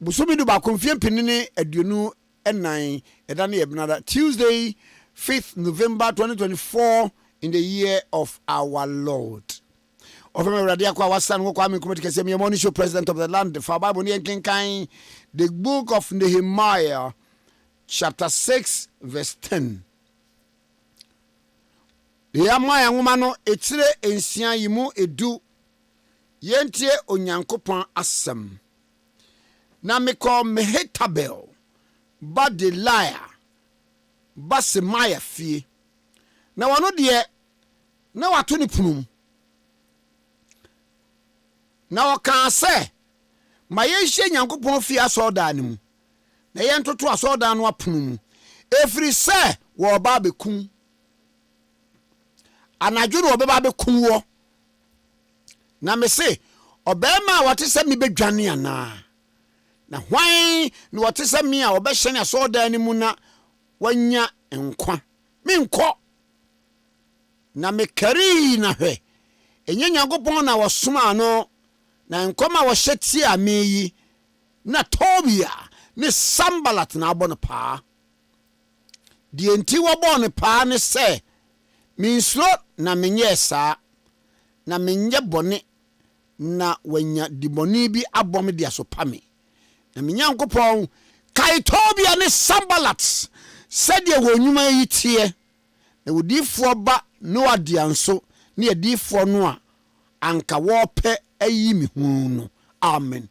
busumi du ba konfie pinini aduonu enan edane ebnada Tuesday 5th November 2024 in the year of our Lord. Ofema Ade Akye Abia Kwame Nkrumah Tikese me morning show president of the land for Bible ni enkenkan the book of Nehemiah chapter 6 verse 10. Nehemiah nwoma no etire ensia yimu edu yentie onyankopon asem. Na meko Mehetabel ba Delaya ba Semaya fie. Na wano de na wato ni punum. Na waka se ma yenhye nyankopon fie asodan mu. Na yentoto asodan no apunum. Efiri se wo ba bekun. Anadwo no obeba bekun wo. Na me se obema wate se me bedwane ana. Na hwan ni wate se me a obehye ne asodan ni mu na wanya nkwa. Me nkọ. Na me kari na hwe. Enye nyankopon na wosoma no na nkoma wo hyeti a meyi na Tobia ne Sambalat na abɔ no paa. Die enti wo bɔ no paa ne se minslo na menye saa na menye bɔne na wanya dibɔne bi abɔ me dia so pame. Na menyankopon kai Tobia ne Sambalat sɛdeɛ wɔ nnwuma yi tie na wodifoɔ ba no adianso ne adifoɔ no a anka wɔpɛ ayi me hu no. Amen.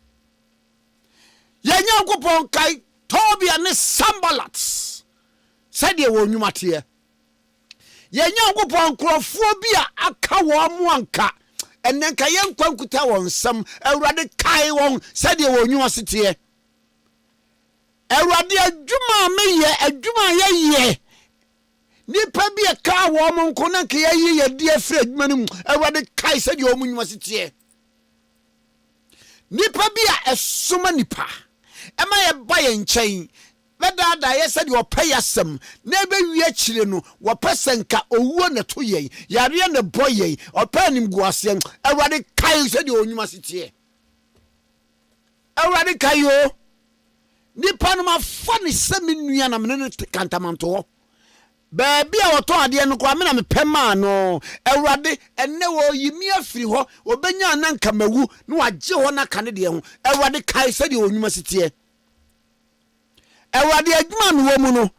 Yanyankopon kai Tobia ne Sambalat sɛdeɛ wɔ nnwuma tie. Yanyankopon nkurɔfoɔ bi a aka wɔ mo anka ɛnenka yɛnkwankuta wɔn nsɛm Awurade kai wɔn sɛdeɛ wɔ nnwuma setie. Awurade adwuma meyɛ adwuma yɛyɛ nipa bi a ka wɔ mo nko na nka yɛyɛ yɛdi afiri adwuma no mu Awurade kai sɛdeɛ wɔ mo nnwuma setie. Nipa bi a ɛsoma nipa ɛma yɛba yɛ nkyɛn bɛdaada yɛ sɛdeɛ ɔpɛ yɛasɛm na ɛbɛwie akyire no wɔpɛ sɛnka owuo na to yɛn yareɛ na bɔ yɛn ɔpɛ animguaseɛ Awurade kai sɛdeɛ wɔ nnwuma setie. Awurade kai o nipa no mafa ne sɛ me nua na mene ne kantamanto hɔ baabi a wɔtɔ adeɛ no kwa me na mepɛ maa no Awurade ɛnɛ wɔ yimi afiri hɔ obenya na nka mawu na wagye hɔ na ka ne deɛ ho Awurade kai sɛdeɛ wɔ nnwuma setie. Awurade adwuma no wɔ mu no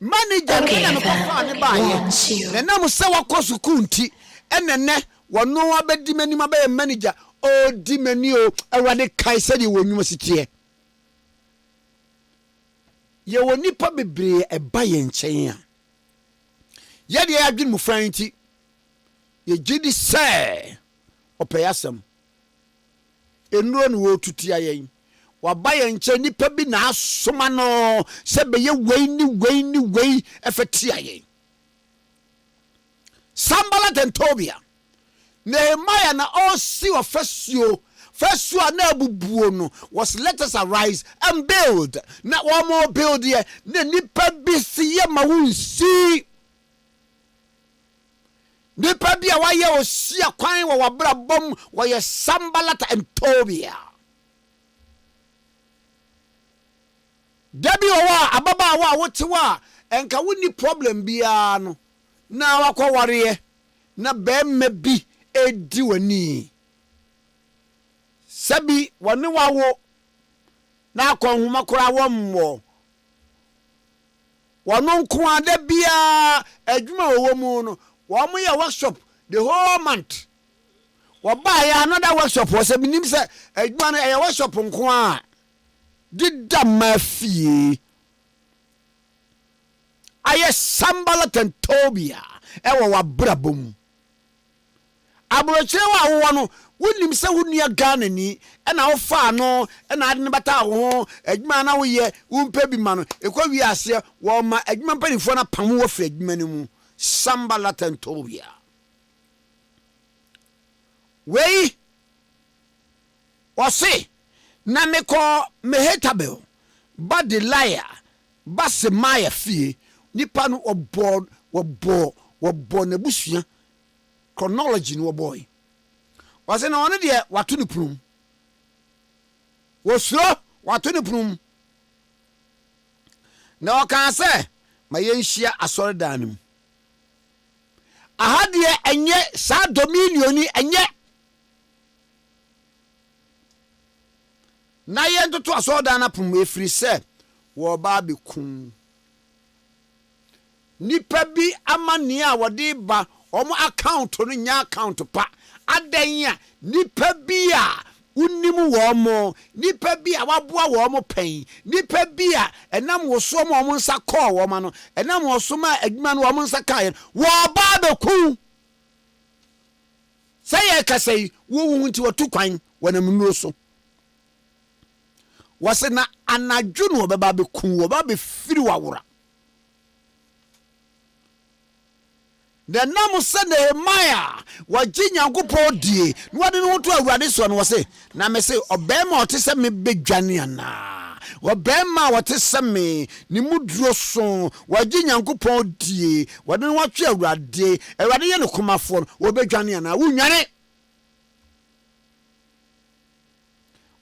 manager no na mekɔfa ne baayɛ na nam sɛ wakɔ sukuu nti ɛnɛnɛ wɔno abɛdi m'anim abɛyɛ manager odi m'ani o Awurade kai sɛdeɛ wɔ nnwuma setie. Yɛwɔ nipa bebree ɛba yɛn nkyɛn a yɛde adwene mu fran nti yɛgye di sɛ ɔpɛ yɛasɛm ennuro no wɔtutia yɛn waba yɛn nkyɛn nipa bi na asoma no sɛ bɛyɛ wei ni ɛfɛtia yɛn. Sambalat and Tobia Nehemiah na ɔsi ɔfɛsuo First na abubuo no was let us arise and build. Na one more build here. Ne nipa bi si ye ma wunsi. Nipa bi a waye osi akwan wa wabra bom wa ye Sambalat and Tobia. Dabi owa ababa wa wote wa enka woni problem bia no. Na wakɔ ware na bɛmma bi edi wani. Sabi wani wawo na akɔnhoma kora wɔmmɔ wɔno nko ade bia adwuma wɔwɔ mu no wɔn yɛ workshop the whole month wɔba yɛ another workshop wɔ sɛ binim sɛ adwuma no ɛyɛ workshop nko a dida mafie ayɛ Sambalat and Tobia ɛwɔ wabrabom abrokyere wa wo no wonim sɛ wonua Ghana ni ɛna wofa no ɛna ade ne bata wo adwuma na woyɛ wompa bi ma no ekɔ wi ase wo ma adwuma panifo na pam wo fra adwuma ne mu Sambalat and Tobia. Wei wɔse na mekɔ Mehetabel ba Delaya ba Semaya fie nipa no wɔbɔ n'abusua chronology no boy was na one de wato ne prum wo suro wato ne prum na okan se ma yenhia asore danum ahade enye sa dominioni enye na yentoto asore dan na prum efiri se wo ba be kun nipa bi amane a wode ba omo account no nya account pa adan a nipa bi a unimu wo mo nipa bi a waboa wo mo pen nipa bi a enam wo so mo mo nsa call wo ma no enam wo so ma adwuma no wo mo nsa kai wo ba be ku say e kasai wo wu nti wo to kwan wona mnuo so wose na anadwo no be ba be ku wo ba be firi wawora the name said Nehemiah waji Nyankopɔn die no wade no to awurade so no wose na me se obema otese me bedwane ana obema wotese me ni muduro so waji Nyankopɔn die wade no watwe awurade ye no komafo wo bedwane ana wunwane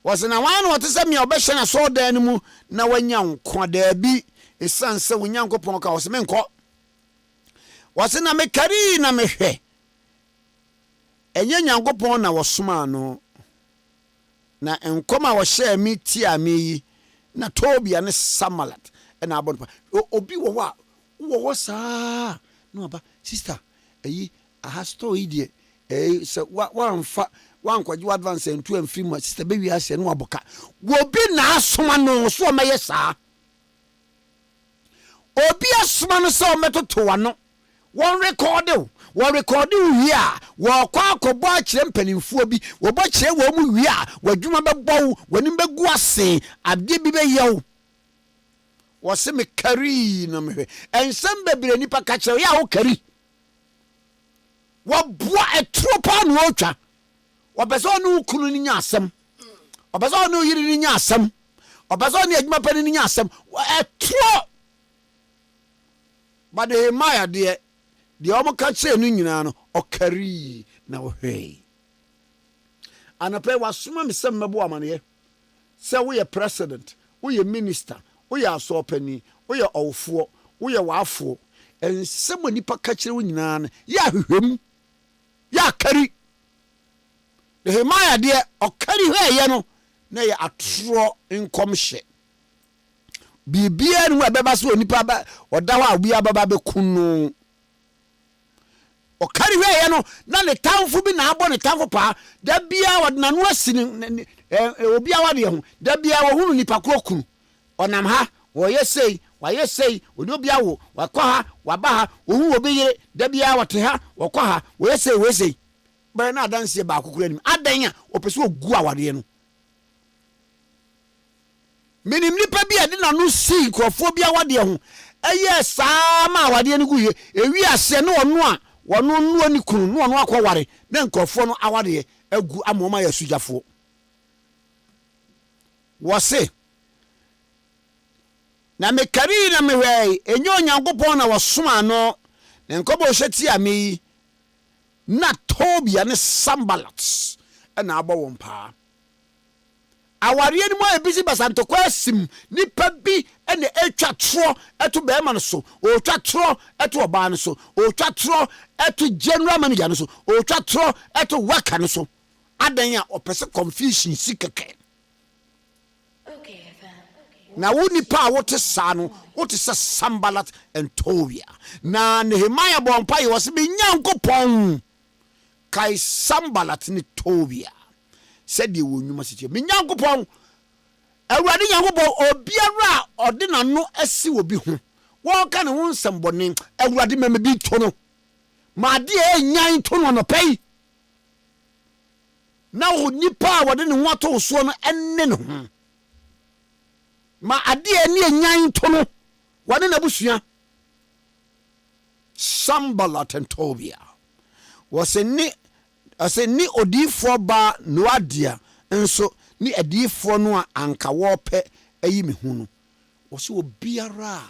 wose na wan no wotese me obehye na so dan mu na wanya nkwa da bi esanse wo Nyankopɔn ka wose me nkɔ wase na mekari na mehwe enye Nyankopɔn na wosoma no na enkoma wo hye mi ti ami na Tobia ne Samalat na abon obi wo saa no aba sister eyi aha store ide se wanfa wankwaji advance entu amfiri ma sister be wi ase no aboka wo bi na asoma no so meye saa obi asoma no so metoto wano one record wi a wo kwa akobo a kire mpanimfuo bi wo bo kire wo mu wi a wadwuma bebɔ wani begu ase ade bi be yew wo se me kari na me ensem bebre nipa ka kire ya wo kari wo boa etropa no otwa wo beso no kunu ni nya asem wo beso no yiri ni nya asem wo beso no adwuma pani ni nya asem etro but Nehemiah de omo ka kire no nyina no okari na wo hwei anape wasoma me sem mebo amane se wo ye president wo ye minister wo ye asopani wo ye owfo wo ye wafo ensem nipa ka kire wo nyina no ya hwehwem ya kari Nehemiah de okari hweye no na ye atro nkomhye bibia no abeba so nipa ba oda ho a bia baba be kunu okari hweye no na le tamfo bi na abo ne tamfo pa da bia wodna no asini obi a wade ho da bia wo hunu nipa krokunu onam ha wo yesei wa yesei oni obi awo wakɔ ha waba ha ohu obi yire da bia wote ha wakɔ ha wo yesei ba na adanse ba akokura nim adan a opese ogu awade no minim nipa bi ade na no si krofo bia wade ho eye saa ma awade no guye ewi ase no ono a wono nuo ni kunu no ono akɔware na nkrofo no awade agu amoma ya sujafo wose na mekari na mehwei enyo Nyankopɔn na wasoma no na nkobo hweti ami na Tobia ne Sambalat na abo won pa aware ni mo ebisi basanto kwasim nipa bi ene etwa tro eto be ma no so o twa tro eto oba no so o twa tro eto general manager no so o twa tro eto worker no so adan a opese confusion sikeke na woni pa wote sa no wote se Sambalat and Tobia na Nehemiah bompa ye wose be Nyankopɔn kai Sambalat ni Tobia said the wonuma sitie me Nyankopɔn awurade Nyankopɔn obiara ode na no asi obi ho won ka ne ho nsembɔne awurade mema bi to no ma de enyan to no no pɛi na wo nipa wode ne ho ato so no enne ne ho ma ade eni enyan to no wode na busua Sambalat and Tobia was ni odifo ba noadia enso ni adifo no a anka wo pe ayi me hu no wo se obiara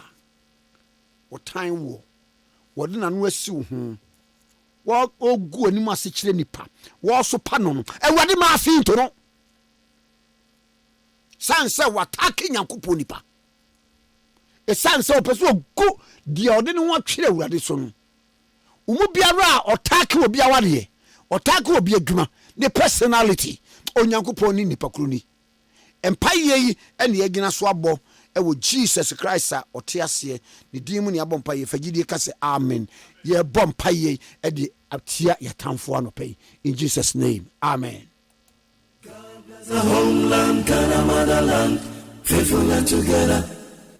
wo tan wo wode na no asi wo hu wo ogu anim ase kire nipa wo so pa no awade ma afi to no sanse watake nyankopon nipa e sanse opeso go dia ode ne ho twere awurade so no umu biara otake obi awade otake obi adwuma ne personality onyankopon ni nipa kro ni empaye yi ene yagina so abo ewo Jesus Christ a otease ne din mu ne abom paye fagidie kase amen ye bom paye e de atia yatamfo anopai in Jesus name amen. The homeland, Ghana, motherland, faithful and together.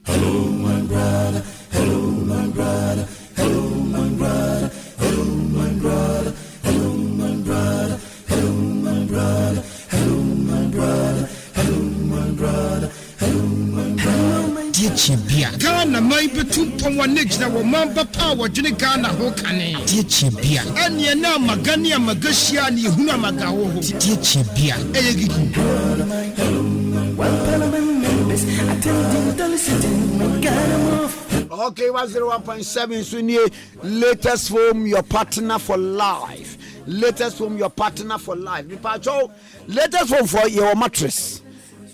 Hello, my brother. Hello, my brother. Hello, my brother. Hello, my brother. Hello, my brother. Hello, my brother. Hello, my brother. Hello, my brother. Hello, my brother. Bia Ghana mai betu pon wanage na wo mamba power dwene Ghana ho kane Bia anye na magani amagashia ni hunu amagawo ho Bia eyegigi okay 101.7 so near latest from your partner for life, latest from your partner for life bipacho latest from for your mattress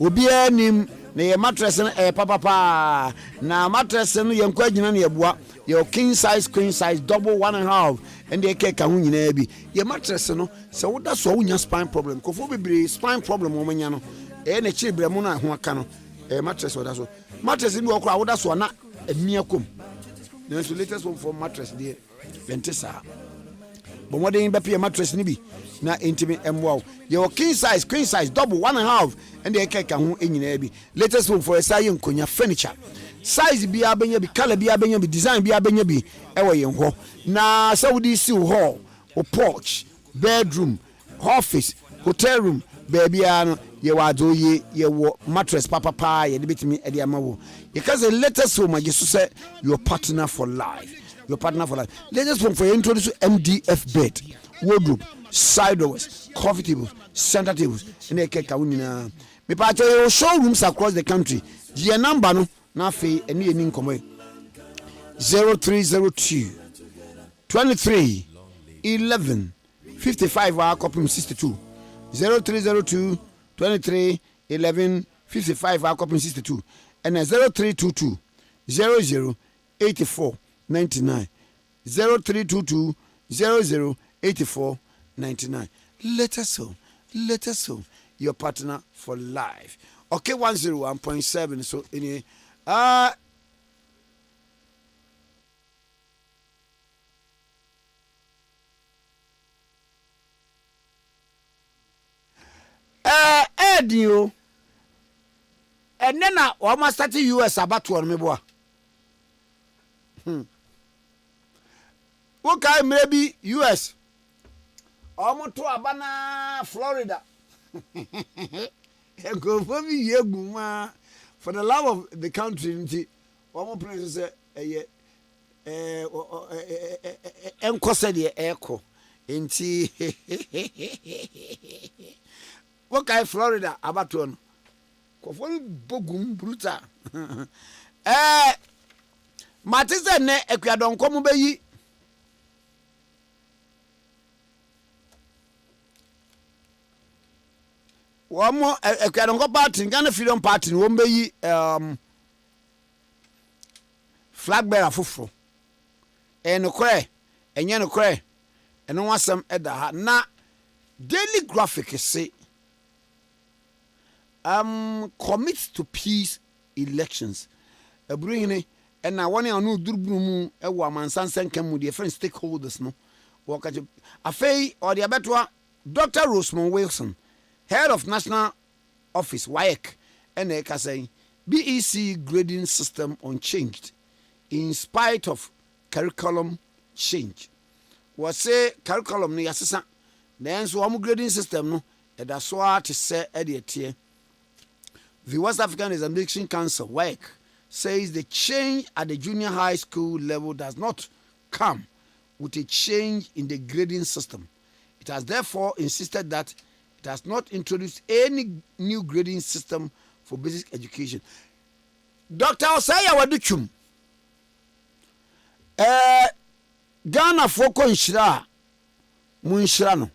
obi anim na your mattress papa na mattress no yenkwa gina na yeboa your king size queen size double 1.5 and they cake ka hu nyina bi your mattress no se woda so wunya spine problem kofo bebre spine problem o manya no na chibre mu na ho aka no mattress woda so mattress ni okura woda so na amia kom na so latest one for mattress dey ventisa but what dey be mattress ni bi na intimi emwa your king size queen size double 1.5 and they cake ka hu enyina bi latest one for say nkonya furniture size bi abenya bi color bi abenya bi design bi abenya bi ewo yen ho na saudi si ho o porch bedroom office hotel room baby ano ye wazo ye wo mattress papa ye de betimi e de amawo ye ka say latest one majesu say your partner for life, your partner for life. Latest one for introduce MDF bed, wardrobe, side doors, coffee tables, center tables and they cake ka wunina me pa cho showrooms across the country. The number no na fe eni eni nkomo 0302 23 11 55 wa copy 62 0302 23 11 55 wa copy 62 and 0322 00 84 99 0322 00 84 99. Let us so your partner for life. Okay, 101.7 so any Edio and then I almost start US about to me boy. Okay, maybe US almost to Abana, Florida. Go for me, Yeguma, for the love of the country. One more place is Encosedi Echo. Inti what kind Florida abaton kofo bogum bruta matize ne ekwadon komu beyi womo ekwadon ko party Ghana Freedom Party wo beyi flag bearer foforo enokre enye nokre eno wasam eda ha na Daily Graphic say commit to peace elections abruhine and na one anu durubru mu e wo amansansan kan mu the different stakeholders no wakaje afei or the abetwa Dr. Rosemond Wilson, head of National Office WAEC and e say BEC grading system unchanged in spite of curriculum change. Was say curriculum ni asesa then so grading system no e da so ate se e de tie. The West African Examination Council WAEC says the change at the junior high school level does not come with a change in the grading system. It has therefore insisted that it has not introduced any new grading system for basic education. Dr. Osaya Waduchum Ghana foko nshira munshira no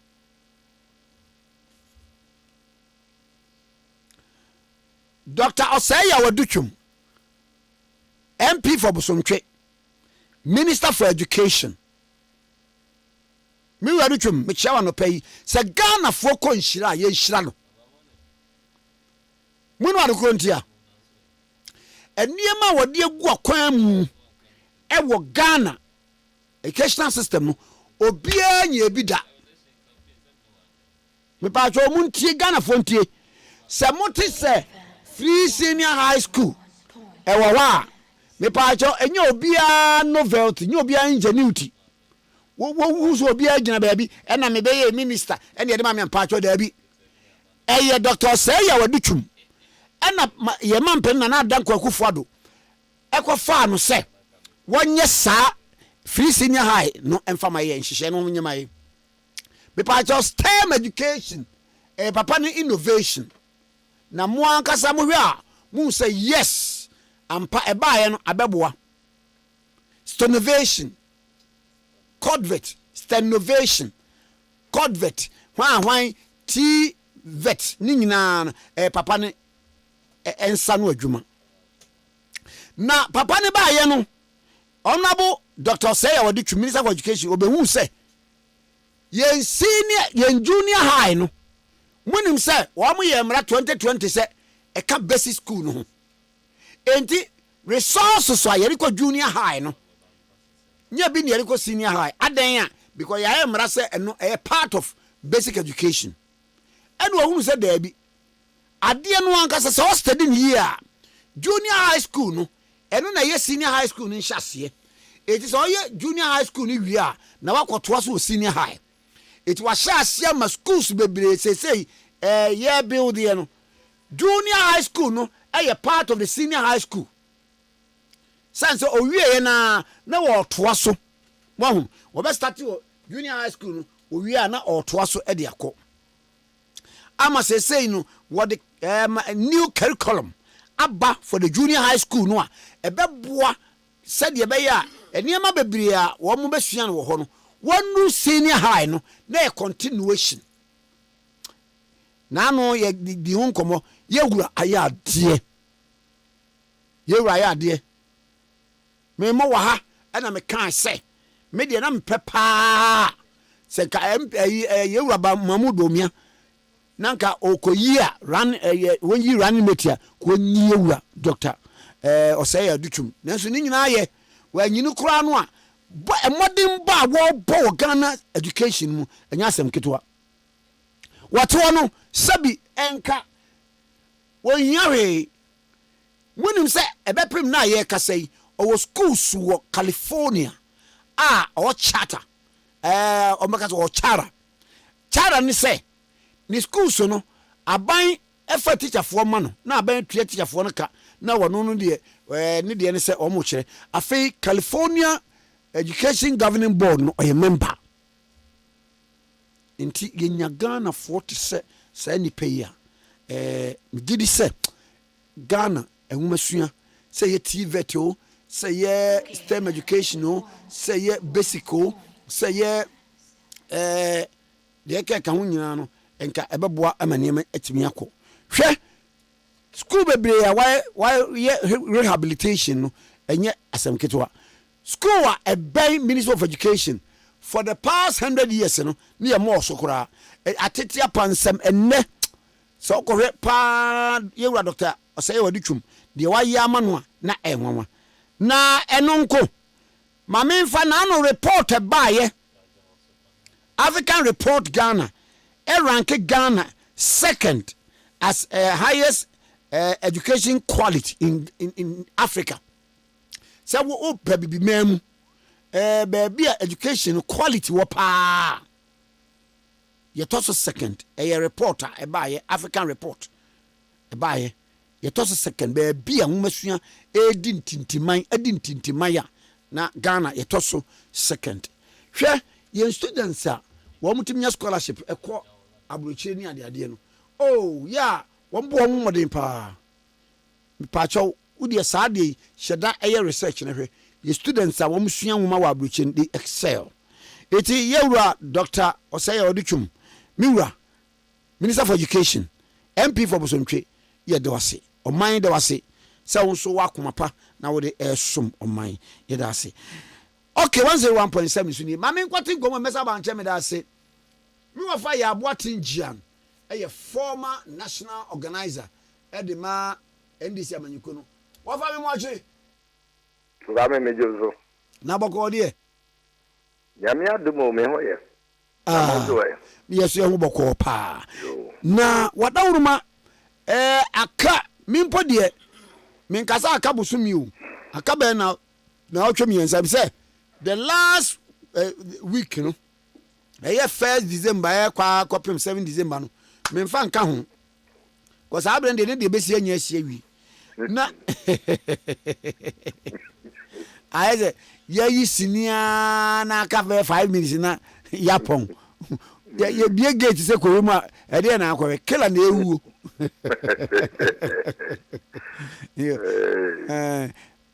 Dr. Osei Awaduchum, MP for Bosomtwe, Minister for Education. Me Waduchum, me chawa no pay, se Ghana foko nshira, ye nshira no. Munu wadukontia. Eniyema wadi egwu akwan mu, ewo Ghana, educational system no, obia nye ebida. Me pa cho muntie Ghana fontie, se muti se, free senior high school, ewo wa, me pa cho enye obia novelty, enye obia ingenuity. Who's will be a baby, and I may be a minister, and the mammy and patcho derby. A doctor say you were dichum. And your man pen and I done Kwakufado. Echo farm say 1 year, sir, free senior high, no and for my yen, she shall know my. Be patcho STEM education, a papani innovation. Na mwan kasamuya, moon say yes, and pa a buy a babua. Stonovation. Codvet, Stenovation, Codvet, why T-vet, Nina, papa ne ensanu adwuma. Na papa ne ba ye no, Honorable Dr. Say Awadichu, Minister for Education, obehu say, yen senior, yen junior high no, munim say, wamu ye mra 2020 say, e ka basic school no. Enti, resources wa yeriko junior high no, nya bi ne yeriko senior high adan ya because ya emra say eno a part of basic education and wo hu say there bi ade no anka say so study here junior high school no eno na ye senior high school no nhase it is all ye junior high school ni wi a na wakoto so senior high it was shase ma schools bebre say ye build here no junior high school no a part of the senior high school sense owie na wo toa so wahum wo be start junior high school no owie na o toa so e de akọ ama say no what the new curriculum aba for the junior high school no a e be boa said ye be ya eniema bebre a wo mo be sua no wo ho no wonu senior high no na e continuation na no ye di hu nkomo ye wura aya de me mo wa ha na me kan say me de na mpepa se ka yewura mamudomia nanka okoyia ran wonyi ran metia ko nyi yewura doctor Osei Aduchum nanso ni nyina ye wa nyinu kura no a modern ba wo bo Ghana education mu anya asem ketwa wato no sabi enka wonyawe munim se ebeprim na ye kasai or schools wo California or charter or makers or charter ni say ni schools no aban efa teacher for man na aban teacher for no ka na wono no de ni de ne say o mo kire afei California Education Governing Board no a member inti yenya Ghana 40 say ni pay ya gidi say Ghana enwumasua say ye TVET o say ye STEM education o say ye basic o say ye de ka ka hunyina no enka ebeboa amanema atimi akọ hwe school bebre ya why ye rehabilitation no enye asem ketwa school a bay Minister of Education for the past 100 years no ne more sokora atetia pansem enne so ko pa ye wura Dr. Osei Awaduchum de wa yama no na enwanwa na enonko mamemfa na no report baye African Report Ghana rank Ghana second as highest education quality in Africa. So wo baby mem baby education quality wo pa ye toso second reporter baye African Report baye ye toso second baby anwumasua edintintiman ya na Ghana ye toso second hwe ye students a wo mutimnya scholarship ekọ abrochire ni ade no oh yeah wo mbo wo modern pa pacho udi saade sheda research na hwe ye students a wo musua nwoma wa abrochire dey excel eti yewura Dr. Osei Awaduchum miwura Minister for Education MP for Bosomtwe ye de wase ɔman de wase sɛ wo nso wakoma pa na wode ɛsom ɔman yɛda ase. Okay, 101.7 so ni mame nkwate nkɔmmɔ mɛsa bankyɛ me da ase. Me wafa yɛ aboaten Gian ɛyɛ former national organizer ɛde ma NDC amanyiko no. Wafa me moakye Kwame Mejozo. na bɔkɔ deɛ Nyame adumo me ho ye. Yes, you have bɔkɔ pa. Na wadawruma aka mimpo deɛ minkasa aka busumi o. Aka bɛ na ɔtwe miɛnsa bi sɛ the last week no ɛyɛ 1st December ɛyɛ kwa kɔpem 7 December no memfa nka ho kɔ saa abɛn de ne de bɛsi anya asia wi na ayɛ sɛ yɛyi sinia na aka fɛ 5 minutes na yapɔn yɛbie gate sɛ kɔwɛ mu a ɛdeɛ na akɔwɛ kela na ɛwuo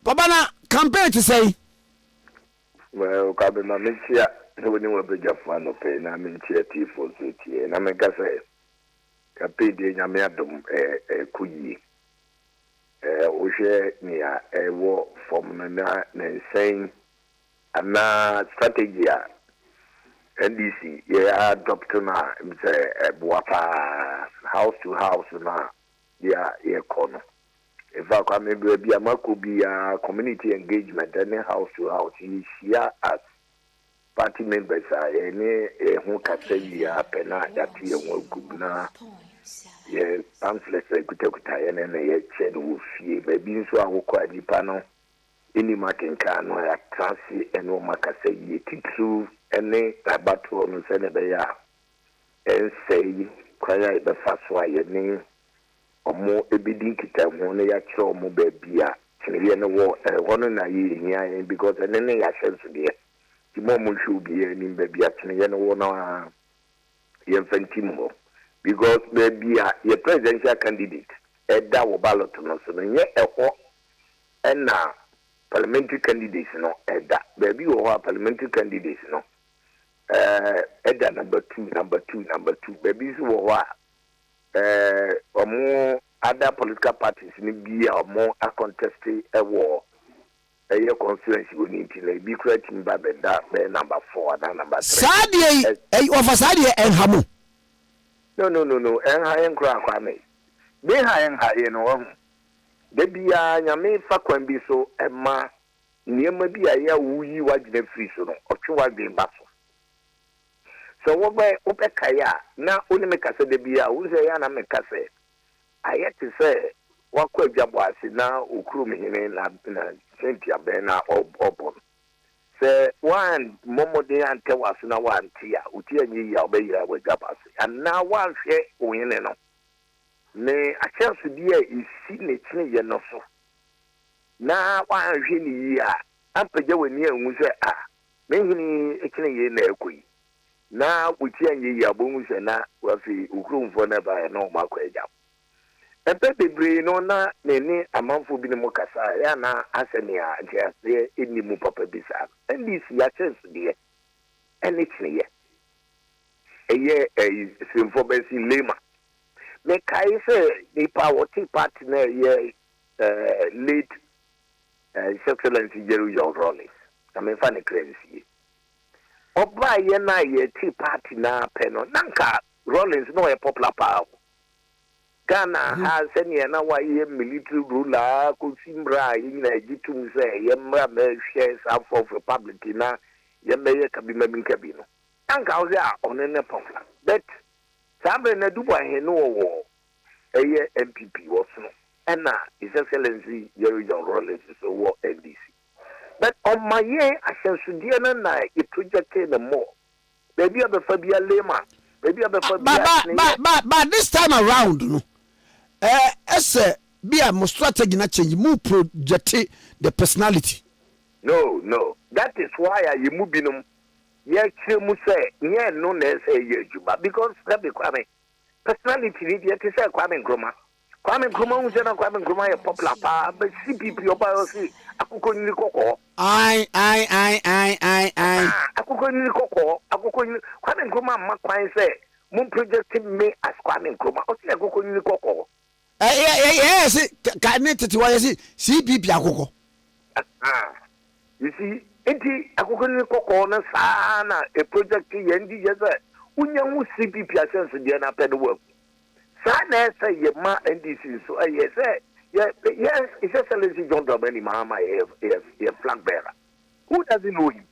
papa na campaign to say Well, Kwame na menchia woni wo beja fa no pe na menchia tifo so tie na menka sɛ campaign de nyame adom kuyi wo hwɛ nia ɛwɔ form na nsen ana strategy a NDC adopt na say boapa house to house na ya kono. In fact, I maybe be a mako be a community engagement and house to house. Here as party members are any who can say ya pena that you won't gubna. Yes, pamphlets I could take and then a shed wolf ye, maybe so I will quite the panel. Any marking can or a transi and no maka say ye true any battle on Senebaya and say, cry the first why your name. Omo ebidi kita ho na ya kire omo ba bia tinye ne wo wono na ye hia because ene ya hyenso de ti mo mo hwe obi ani ba bia tinye ne wo na ye mfantim ho because ba bia ye presidential candidate eda wo ballot no so nye eho na parliamentary candidates no eda ba bi wo parliamentary candidates no eda number 2 ba bi so wo omo other political parties ni bia omo a contest a war a constituency we need to be creating by the number 4 and number 3 sadie of sadie enhamu no en kra kwame be ha no de bia nyame fa kwan bi so ema niema bia ya wuyi wagina free so no otwe wadwen ba so wo be kaya na oni me kase de bia wo se ya na me kase ayete se wakọ adwabo ase na okuru mehene na sentia be na obon se one momode ante waso na wanti a uti anyi ya obeyira wadwabo ase ana wanhwe ohene no ne achansu dia isi ne tine ye no so na wanhwe ni yi a ampagya wani anwu se mehini ekine ye na ekoi na uti anyi ya bonwu se na wafi okuru mfo na ba na makọ adwabo epe bebre no na nene amanfo bi ne mo kasa ya na asene a jase eni mu papa bisa ndc ya chance de eni tne ye simfo besi lema me kai se ni power party na ye late excellency Jerusalem Rollins na me fa ne crazy oba ye na ye tea party na peno nanka Rollins no ye popular power Ghana has any na why military ruler could seem right in a G2 say, Yamma shares up of Republic na Yamma Kabima Cabino. And goes out on an popular. But Sabina Dubai had no war. A year MPP was no. And now His Excellency Jerusalem Rollins is a war NDC. But on my year, I shall Sudiana night, it projected the more. Maybe I'm a Fabia Lema. Maybe I'm a Fabia. But this time around, no. Ese be a strategy na change mu project the personality. No. That is why I move in ye chemu say ye no na say ye juba because that be Kwame personality ni ye say Kwame Nkrumah who say na Kwame Nkrumah ye popular pa but CPP oba say akoko ni koko I akoko ni koko Kwame Nkrumah ma kwan say mun project me as Kwame Nkrumah o say akoko ni koko Yes, connected to what I see. CPP Akoko. You see, enti akoko ko na sana a project yendi yesa. Unya mu CPP asense de na pɛ no work. Sana say ye ma NDC so yes yes it's excellency John Dramani Mahama a flag bearer. Who doesn't know him?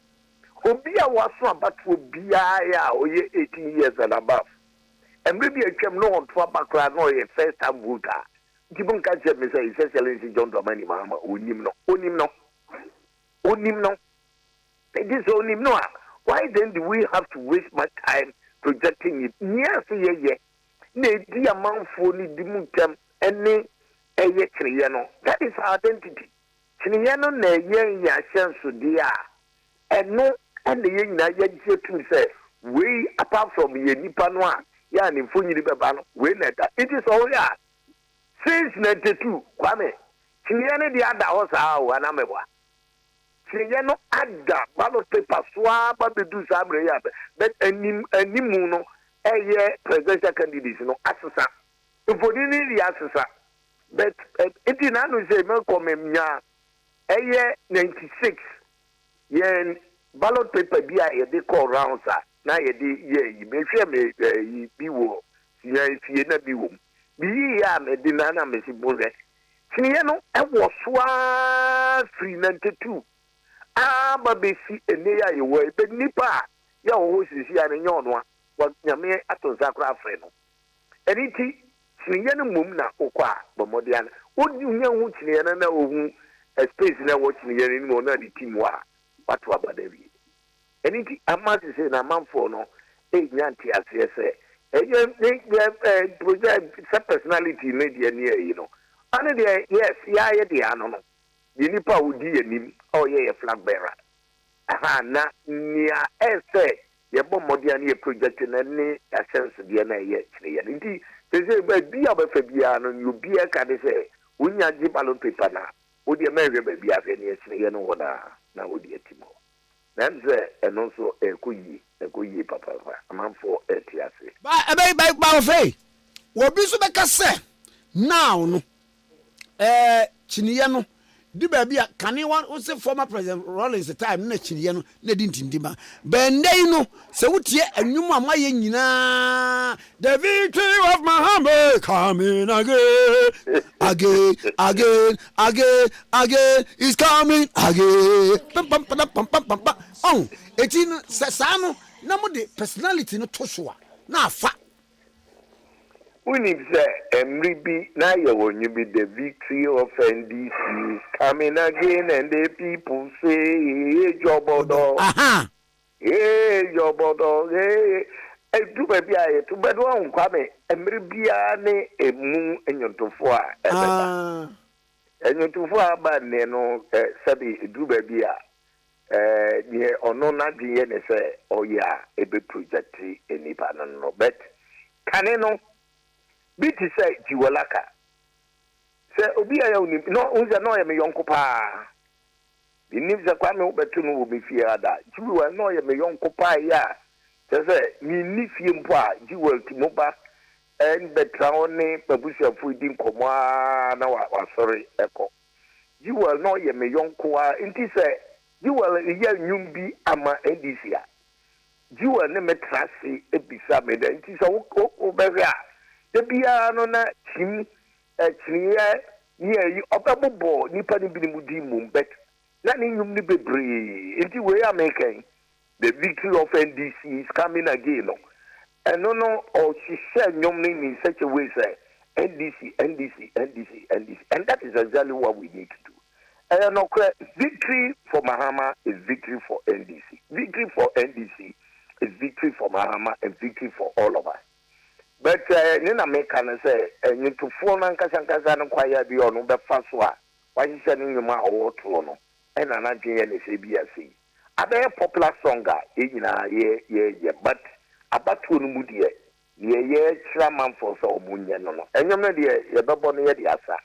Obia was so about Obia oye 18 years and above. And maybe I came no on to background no a first time voter. Gibon catch me say it's excellency John Dramani Mahama onim no. It is onim no. Why then do we have to waste my time projecting it? Yes, yeah. Ne di amanfo ni dimuntem ene eye kriyano. That is our identity. Kriyano na eye ya senso dia. Eno ene ye nyina ye jetu say we apart from ye nipa no a ya ni mfonyi beba no we na that. It is all ya. Since 92 Kwame kriyano di ada ho sa wa na mebwa. Kriyano ada ballot paper swa ba bedu sa amre ya but animu no presidential candidates no asesa for the asesa but it is not say me come nya 96 yen ballot paper bi a dey call round sa na ye dey me hwe me bi wo ya fie na bi wo bi ya me di na me si bonze siniye no e wo soa 392 ba be si ene ya ye wo be nipa ya wo sisi ya ne nyono nyame atonzakra afre no eniti siniye no mum na okwa bomodian wodi nya hu siniye na ohu space na wo siniye ni mo na di team wa watu abadawi eniti amati say na manfo no nyanti asese project personality media ni you know and the yes ya ye de ano no the nipa wodi anim o ye flag bearer na nia ese yebo modian ye project na ni sense de na ye kire ye nti say ba bia ba fa bia no you bia ka de say unya ji ballot paper na odi ma hwe ba bia fa ni kire ye no wona na odi atimo nan ze eno so ekoyi papa amanfo etiase ba fe wo bi so be ka se now no chiniye no di ba bia kane one say former president Rollins time na chiniye no na di ntindima bendai no se wotie anwum amaye nyina the victory of Muhammad coming again is coming again pam oh etin sa no na mo de personality no to so na afa we say emribi na ye wonyu be the victory of NDC is coming again and the people say hey jobodo hey do baby aye to bedo an kwame emribi ne emu enyontofo a enyontofo aba ne no sabi do baby a ye ono na die ne say oya ebe project enipa no but kane no biti say jiwalaka say obi aya uni no unza no ya me yonko pa binim za kwa me obetu no obi fie ada jiwa no ya me yonko pa ya say ni ni fie mpo a jiwa timoba en betra oni babusia fu din komo na wa sorry eko jiwa no ya me yonko a nti say jiwa ya nyumbi ama NDC a jiwa ne metrasi ebisa me da nti say o bere a debia no na chim chiriye ni obabobo nipa ni bi mudi mum bet na ni nyum ni bebre enti we American the victory of NDC is coming again no and no or she said nyum ni in such a way say NDC and that is exactly what we need to do and no victory for Mahama is victory for NDC is victory for Mahama and victory for all of us. But nina make can say you to phone and kasankasa no kwaya bi onu be fa so a wa hise ni nyuma owo to no e na na dwen ne se bia sei abe popular song a e nyina ye but abatu no mu de ye chira man for so omunye no enyom ne de ye bebo no ye de asa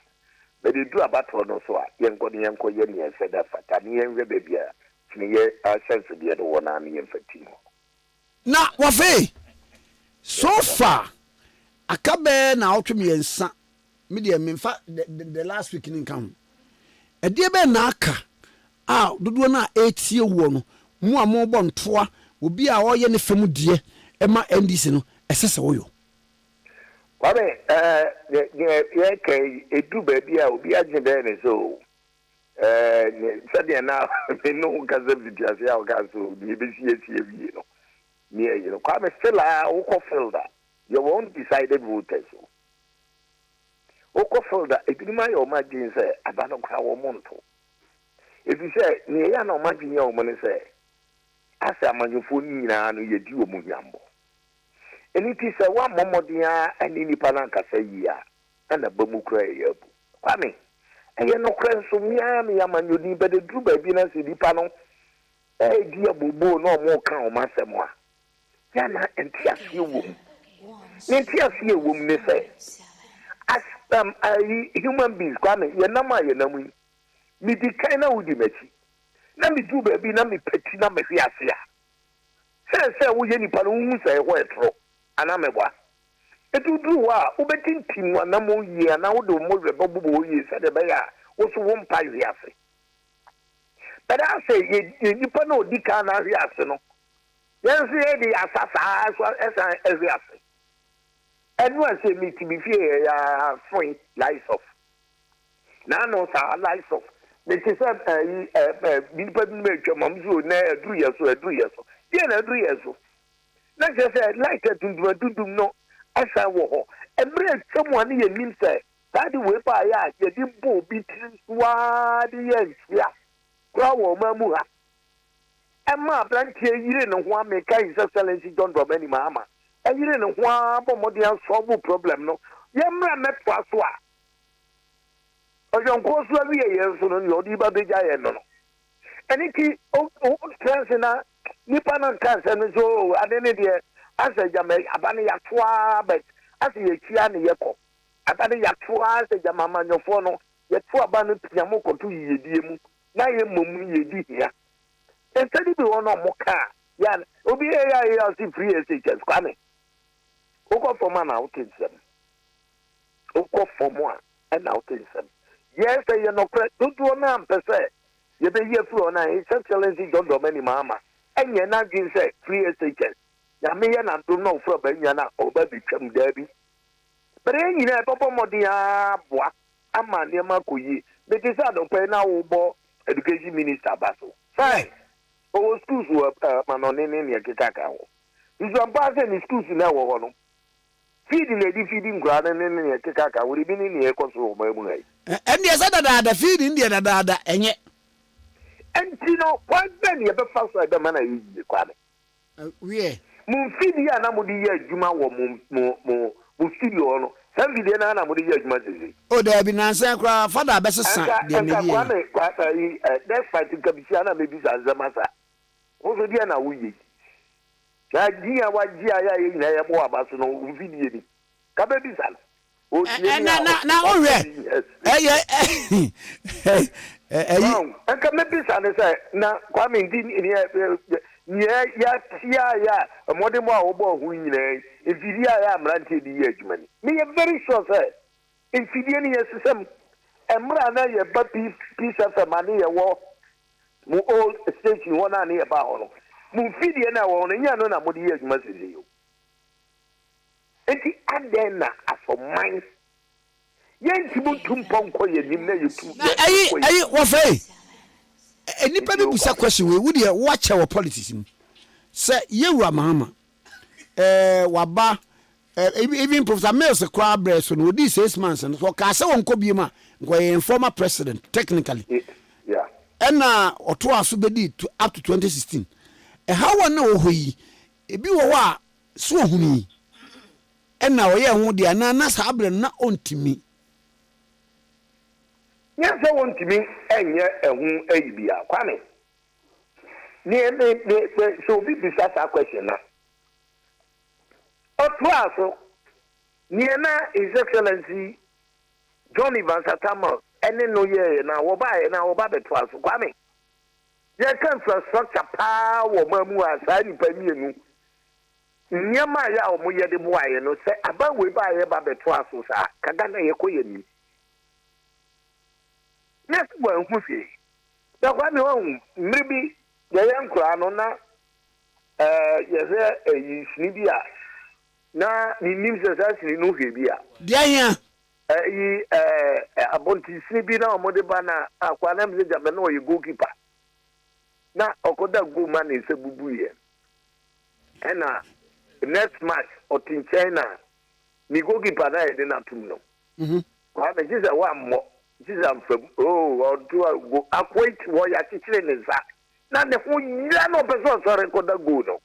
but they do abatu no so a ye nko ye ne ye da fata ne ye nwe be bia tini ye sense de no wona ne ye mfati na wafe so far akabe na otwemiensa media memfa the last week nin kan ɛdeɛ bɛ na aka dodoɔ na etie wo no mu a mo bɔ ntoa obi a ɔyɛ ne fam die ɛma NDC no ɛsɛsɛ wo yo Kwame ye kai edu baabi a obi agye dɛ ne so sɛdeɛ na me no kasa bidiase a ɔka so bi besiesie bi no me you know Kwame still a wokɔ filter your own decided voters wokɔ filter ebinima yɛ ɔma gye sɛ aba no kora wɔ monto ebi sɛ ne ya na ɔma gye yɛ ɔmo ne sɛ asa amanyofo nyinaa no yɛdi wɔ mu nyambo Eniti se wa momodia ani nipa na nkasa yi a na ba mu kura ya bu Kwame eye no kura nso mia me amanyodi be de dru ba bi na se nipa no di abobo na omo ka o masem a ya na enti asie wom enti asie wom ne se as human beings Kwame ye na ma ye na mu mi di kan na wudi machi na mi dru ba bi na mi pati na me hwe ase a se wo ye nipa no hu se ho etro anamebwa edudu wa ubetintim wa na mo yi ana wo do mo reba bubo yi se de be ya wo so wo mpa yi ase but I say ye nipa na odika na hwe ase no yen se e di asasa so esa hwe ase enu ase mi ti bi fie ya free life of na no sa life of me ti se nipa bi me twa mamzo na aduru yeso ye na aduru yeso let's just say like to do no asa wo ho emre someone ye nim say that the way pa ya ye di bo bi wa di ye ya kwa wo mamu ha emma plantie yire no ho ameka his excellency John Dramani Mahama yire no ho abo modern solve problem no ye mra metwa so a ojon ko so wi ye so no yo di ba beja ye no eniki o trans na nipa na kansa no so ade ne de asa jama abane ya toa bet asa ye kia ne yekọ abane ya toa asa jama manyofo no ye toa ba no piamo koto yedie mu na ye momu yedi hia entadi bi wono moka ya obi ya si free SHS Kwame oko forma na utensem oko forma na utensem yes ye no kre dodo na ampese ye be ye fro na his excellency John Dramani Mahama enye na gin say free SHS ya me ya na dum no fro ba nya na oba bi twam da bi bere nyina popo modia boa ama ne ma koyi be ti sa do pe na wo bo education minister baso fine o schools wo manone ne kekaka ho nso ba se ni schools na wo ho no feeding na di feeding gra ne kekaka wo bi ni ekoso o ma mu hai ende esa dada feeding de dada enye enti no kwa ben ye be fa so ebe mana yi Kwame we mun fidi ya na mudi ye adwuma wo mu studio no sam video na mudi ye adwuma sisi o da bi nansan kra fada besesa de me ye Kwame kwa next fight kabisia na mebi sa zamasa wo so dia na wo yi ya dia wa dia ya ye na ye bo abaso no video ni ka be bi sa o tie na o re aka mebi sa ne say na Kwame ndi ni ya modemo a wo bo hu nyina efidi a ya amrante di ye adwumani me ye very sure say efidi ni yesesem emra na ye ba peace of money ye wo mu old station wona na ye ba ho no mu fidi na wo no nya no na mo di ye adwuma sisi yo enti adena afoman yenti mutum ponko ye nim na yetu ayi wo fe enipa bi busa question we wudi e watch our politics say yewura Mahama waba even Professor Mills crowd breast no di 6 months and so ka say won ko bi ma go former president technically yeah and oto aso bedi up to 2016 how one na wo hoyi ebi wo wa so ohuni and na wo ye ho dia na sa abre na ontimi yes I want to me enye ehun eyibia Kwame ni so bi bisa sa question na otwaso ni na his excellency John Evans Atama ene no ye na wo ba betwaso Kwame ye kan infrastructure pa wo mamu asa ni pa mienu nyama ya omo ye de boaye no se aba we ba ye ba beto aso sa kaga na ye koye ni next one hu fi da kwa me won mribi ye yankura no na ye se yi sini bia na ni nim se sa sini no hwe bia dia hia yi abonti sini bi na omo de ba na akwa na mze jabe na oye goalkeeper na okoda go man e se bubu ye ena next match in China ni goalkeeper na e na tum no kwa me jiza wa mo jiza mfam odo go akwait wo ya chichire ne za na ne ho yira no person so record go no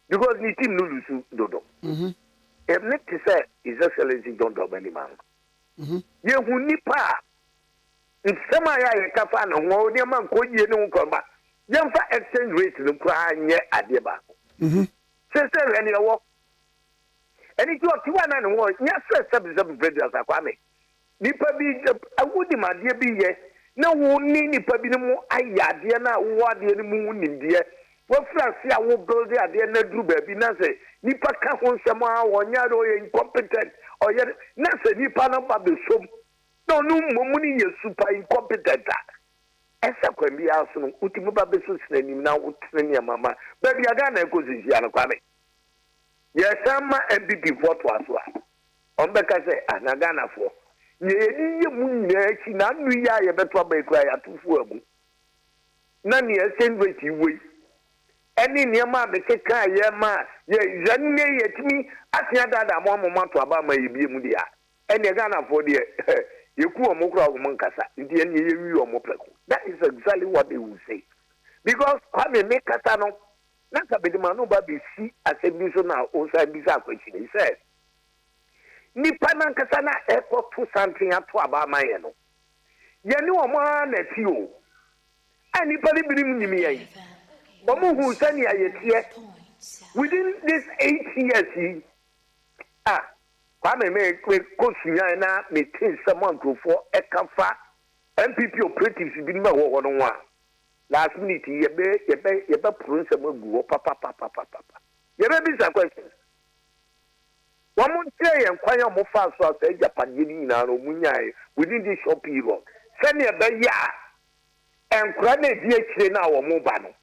because ni team no lusu dodo em ne ti say is excellency don't do many man ye hu nipa nsema ya ye kafa na ho ne man ko yie ne ko ba ye mfa exchange rate no kwa nye ade ba sese re ne wo eni ti o ti wa na ne wo nya stress sub president Kwame nipa bi awudi madie bi ye na wo ni nipa bi ne mu ayade na wo ade ne mu nimdie wo frasi a wo build ade na duru ba bi na se nipa ka ho nsem a wo nya do ye incompetent o ye na se nipa na ba be som no no momu ni ye super incompetent esa kwambi aso no utimu ba be so sinanim na wo tene mama ba bi aga na ekosisi ana Kwame ye sama MPP vote waso a ombeka se anaga na fo ye mu nyina chi na nu ya ye beto ba ekura ya tufu amu na ne assembly we eni niema be keka ye ma ye zanne ye timi atia dada mo to aba ma ye bie mu dia eni ga na fo de ye ku o mo kura o mo nkasa ndi eni ye wi o mo preko that is exactly what they will say because Kwame me kasa no na ka be de ma no ba be si assembly so na o sa bi sa kwachi he said nipa na nkasa na ekọ to something ato aba ma ye no ye ni o ma na ti o a nipa ni birim nyimi ye bo mo hu sani ayetie within this 8 years Kwame me ko sunya na me tin someone grofo ekafa MPP operatives bi ma wo no wa last minute ye be promise mo gu papa ye be bisa question Wamunte yen kwanya mo fa so asa Japan ye ni na no munyae within this short period sene be ya enkura na di akire na wo mo ba no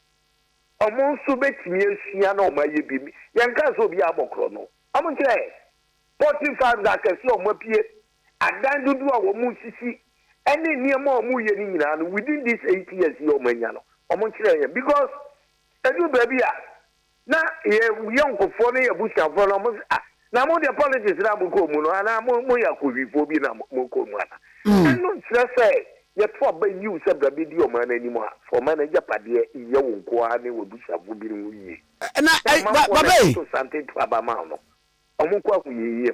omo nso betimi asua na o ma ye bi yen ka so bi abokro no amunte 45 da kesi o mo pie adan dudu a wo mu sisi ene niema o mu ye ni nyina no within this 8 years yo manya no omo kire yen because edu baby a na ye yonkofo no ye bushafo no mo na mo de politics na mo ko mu no ana mo ya ko vifo bi na mo ko mu ana eno stress ye to ba you se bra bi di o ma na ni mo a for manager pade ye wo nko a ne wo bushafo bi no yi na babe to something to aba ma no omo ko aku ye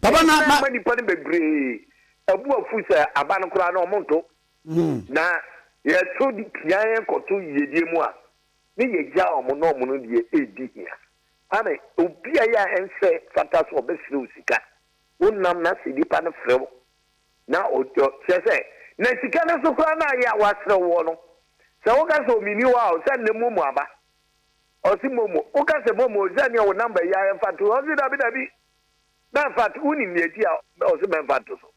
papa na ma ni pa ne bebre abu afu se aba no kura na omo nto na ye to di pian ko to ye die mu a ne ye ja omo no die edi hia ame obi aya ense fata so obesire usika wonnam na sidipa ne frewo na ojo sese na sika ne so kwa na ya wasre wo no se wo ka so mini wa o se ne momo aba o si momo o ka se momo zani o number ya en fatu o si dabi na fatu uni mi eti o si men fatu so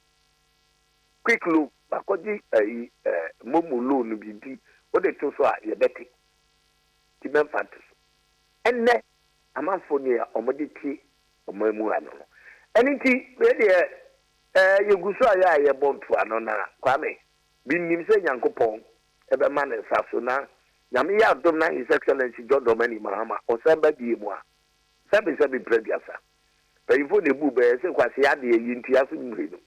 quick look bakoji momo loan bi o de to so a ye beti ti men fatu so enne amanfo ne omode ti omamu ano eniti we de yeguso aya ye bonto ano na Kwame binim se Nyankopon ebe ma ne saso na nyame ya dom na his excellency John Domani Mahama o samba die mu a sabi prediasa payifo ne bu be se kwase ade yinti aso nwure no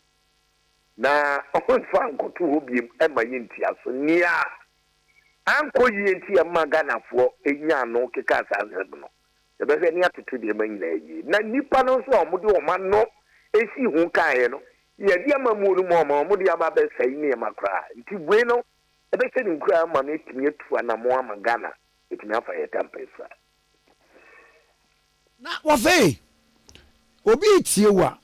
na on fa nkoto hobiem e ma yinti aso nia anko yinti e ma ganafo enya no keka asanse no ebe se ni atutu de ma nyina yi na nipa no so omode o ma no esi hu kae no ye dia ma mu no mo ma omode aba be sai ne makra nti bwe no ebe se ni nkura ma no etimi atu ana mo ama Ghana etimi afa ye tampesa na wo fe obi tie wa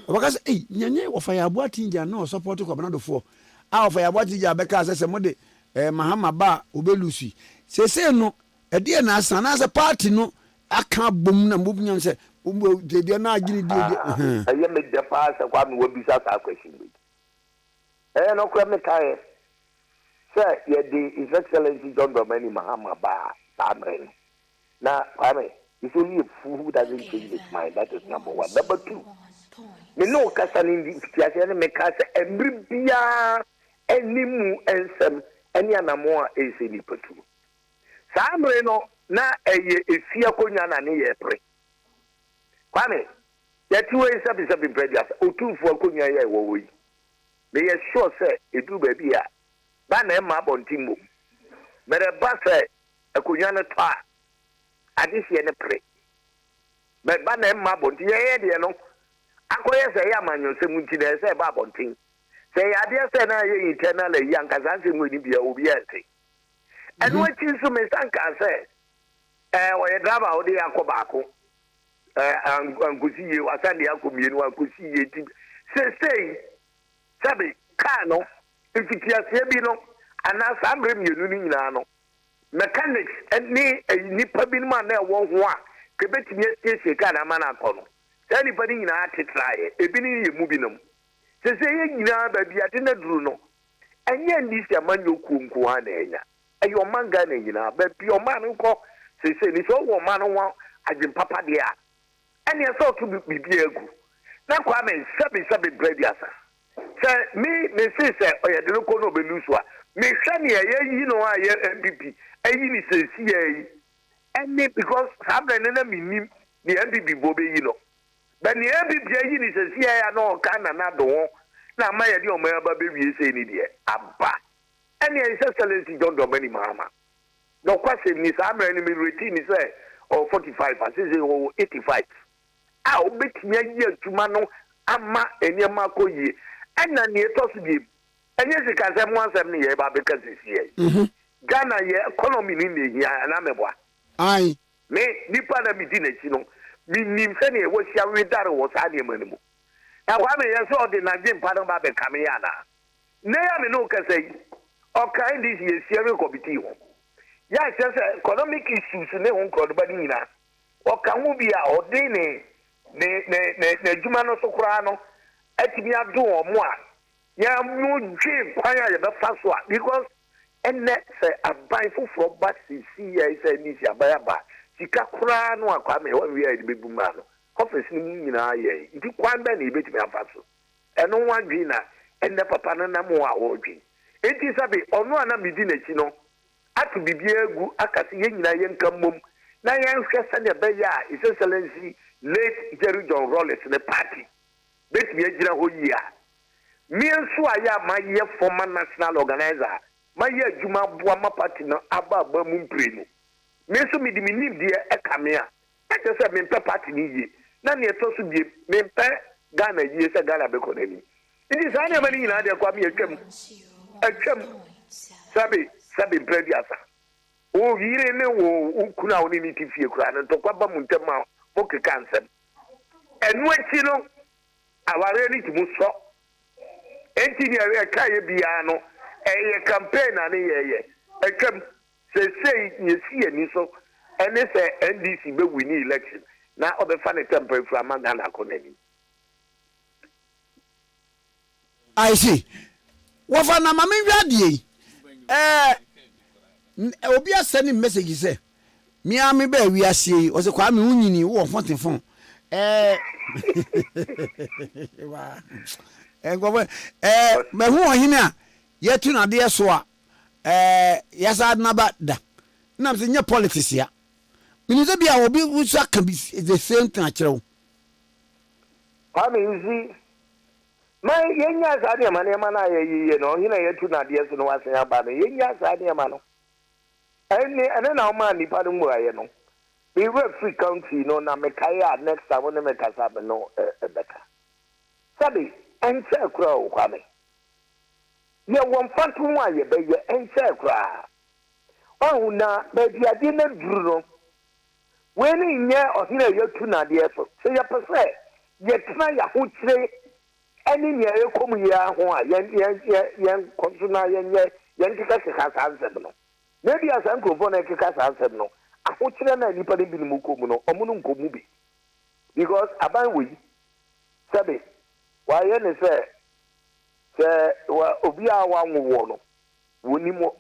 obakase nyanye wo fa ya abo atinja na o support ko banadofo a wo fa ya abo atinja be ka se mode Mahama ba obelusi sese no ede na asana as party no aka bom na mbom say de na agini de aye me de pa se kwa me wobisa sa question bi no kwa me kai say ye the His Excellency John Dramani Mahama ba Samren na Kwame, it's only a fool who doesn't change his mind. That is number one. Number two, me no kasa ni fiase me kasa every bia enimu ensem eni anamo a ese ni patu Samre no na eye efia konya na ne ye pre Kwame yeti we sabi predia otufu akonya ye wo yi me ye sure say edu ba bia ba na ma bontin mum mere ba say akonya ne to a adisi ne pre me ba na ma bontin ye de no akoye say ya manyo se munti na say ba bontin say ya de say na ye internal ye ankaza se mu ni bia obi ante and what you so me sanka say o ye drama o de yakoba ko angusi ye wasande yakomienu angusi ye ti say sabe kano ifitiase bi no ana samre mienu ni nyina no mechanics ni nipa bi ma na wo ho a kebetimi ese ka na mana akọ no say nipa ni nyina atetrae ebi ni ye mu bi no say ye nyina ba bi ade na duru no enye ndi se amanyo kunku ha na enya ayo manga na nyina ba bi o man nko say ni so wo man no agin papa de a ene so to bi egu na kwa me sabi bread asa say me say oya de ko no be lusu a me hwa ne ye yi no a ye MPP ayi ni say si ye ene because sabe na me nim the MPP bo be yi no but the MPP ayi ni say si ya no ka na do na ma ye de o ma ba be wie say ni de aba ene His Excellency John Dramani Mahama no kwase ni sa amra ni me reti ni say or 45 as say o 85 a obetimi ayi atuma no ama enema ko yi ena ni etosu bi enye sika se mo asem ni ye ba be ka sisi Ghana ye economy ni ne hia na meboa ai me nipa na mi di na chi no mi nim se ne wo sia we dare wo sa de manimu na kwa me ye so de na gbe mpa no ba be kame ya na ne ya me no ka sei o kan dis ye sia we committee ho ya se economic issues ne ho ko do ba ni na o kan hu bi a o de ne juma no so kura no atimi ado o mo a ya mu dwe kwan ya be fa so a because enne se aban foforo ba sisi ya isa ni si abaya ba sika kura no akwa me wa wi ya de bebu ma no office ni nyina ye nti kwan ba na ibetimi afa so eno wadwi na enne papa no na mo a wo dwi enti sabe ono ana midi na chi no atu bibia egu akase ye nyina ye nkammom na ye nhwe se ne be ya His Excellency late Jerry John Rawlings ne party betimi agira ho yi a mi nso aya ma ye former national organizer ma ye adwuma boa ma party no aba mu mprenu mi nso mi di mi nim de e kame a ate se mi mpe party ni yi na ne to so bi mi mpe Ghana yi se Ghana be konani idi sa na mani nyina de kwa mi atwam sabe bredi asa o yire ne wo ukuna oni ni tifie kura na to kwa ba mu ntem a o keka nsem enu achi no aware ni timu so enti ni area kai bia no eye campaign ani ye atwam say yesi ani so ene se NDC be win election na obefa ne temper from Ghana konani I see wofa na mama wiadie obi asend message say mi ami ba wi asie o se kwa me unyini wo fonten fon wa gobe me hu ohine a yetu na de so a yasa na ba da na me nye politics ya me ze bia obi wusu aka bi the same thing akere wo Kwame Nkrumah ma yenya sade ma ne ma na ye no hina yetu na de so no wasen aba no yenya sade ma no ene na o ma ni pa mu aye no we were free county no na mekaya next time no mekasa be no beka sabi enche kura o Kwame ye won fatu mu aye be ye enche kura o na be dia de na duru no we ni nye o hina yetu na de so se ye pese ye tna ya ho kire eni ne ekomu ya ho a yen konsuna yen kika se kasa ansem no maybe as an grofo na kika sa ansem no ahokyere na nipa de binom komu no omo no nkomu bi because aban we sabe wa ye ne se wa obi a wa nwo no wonimo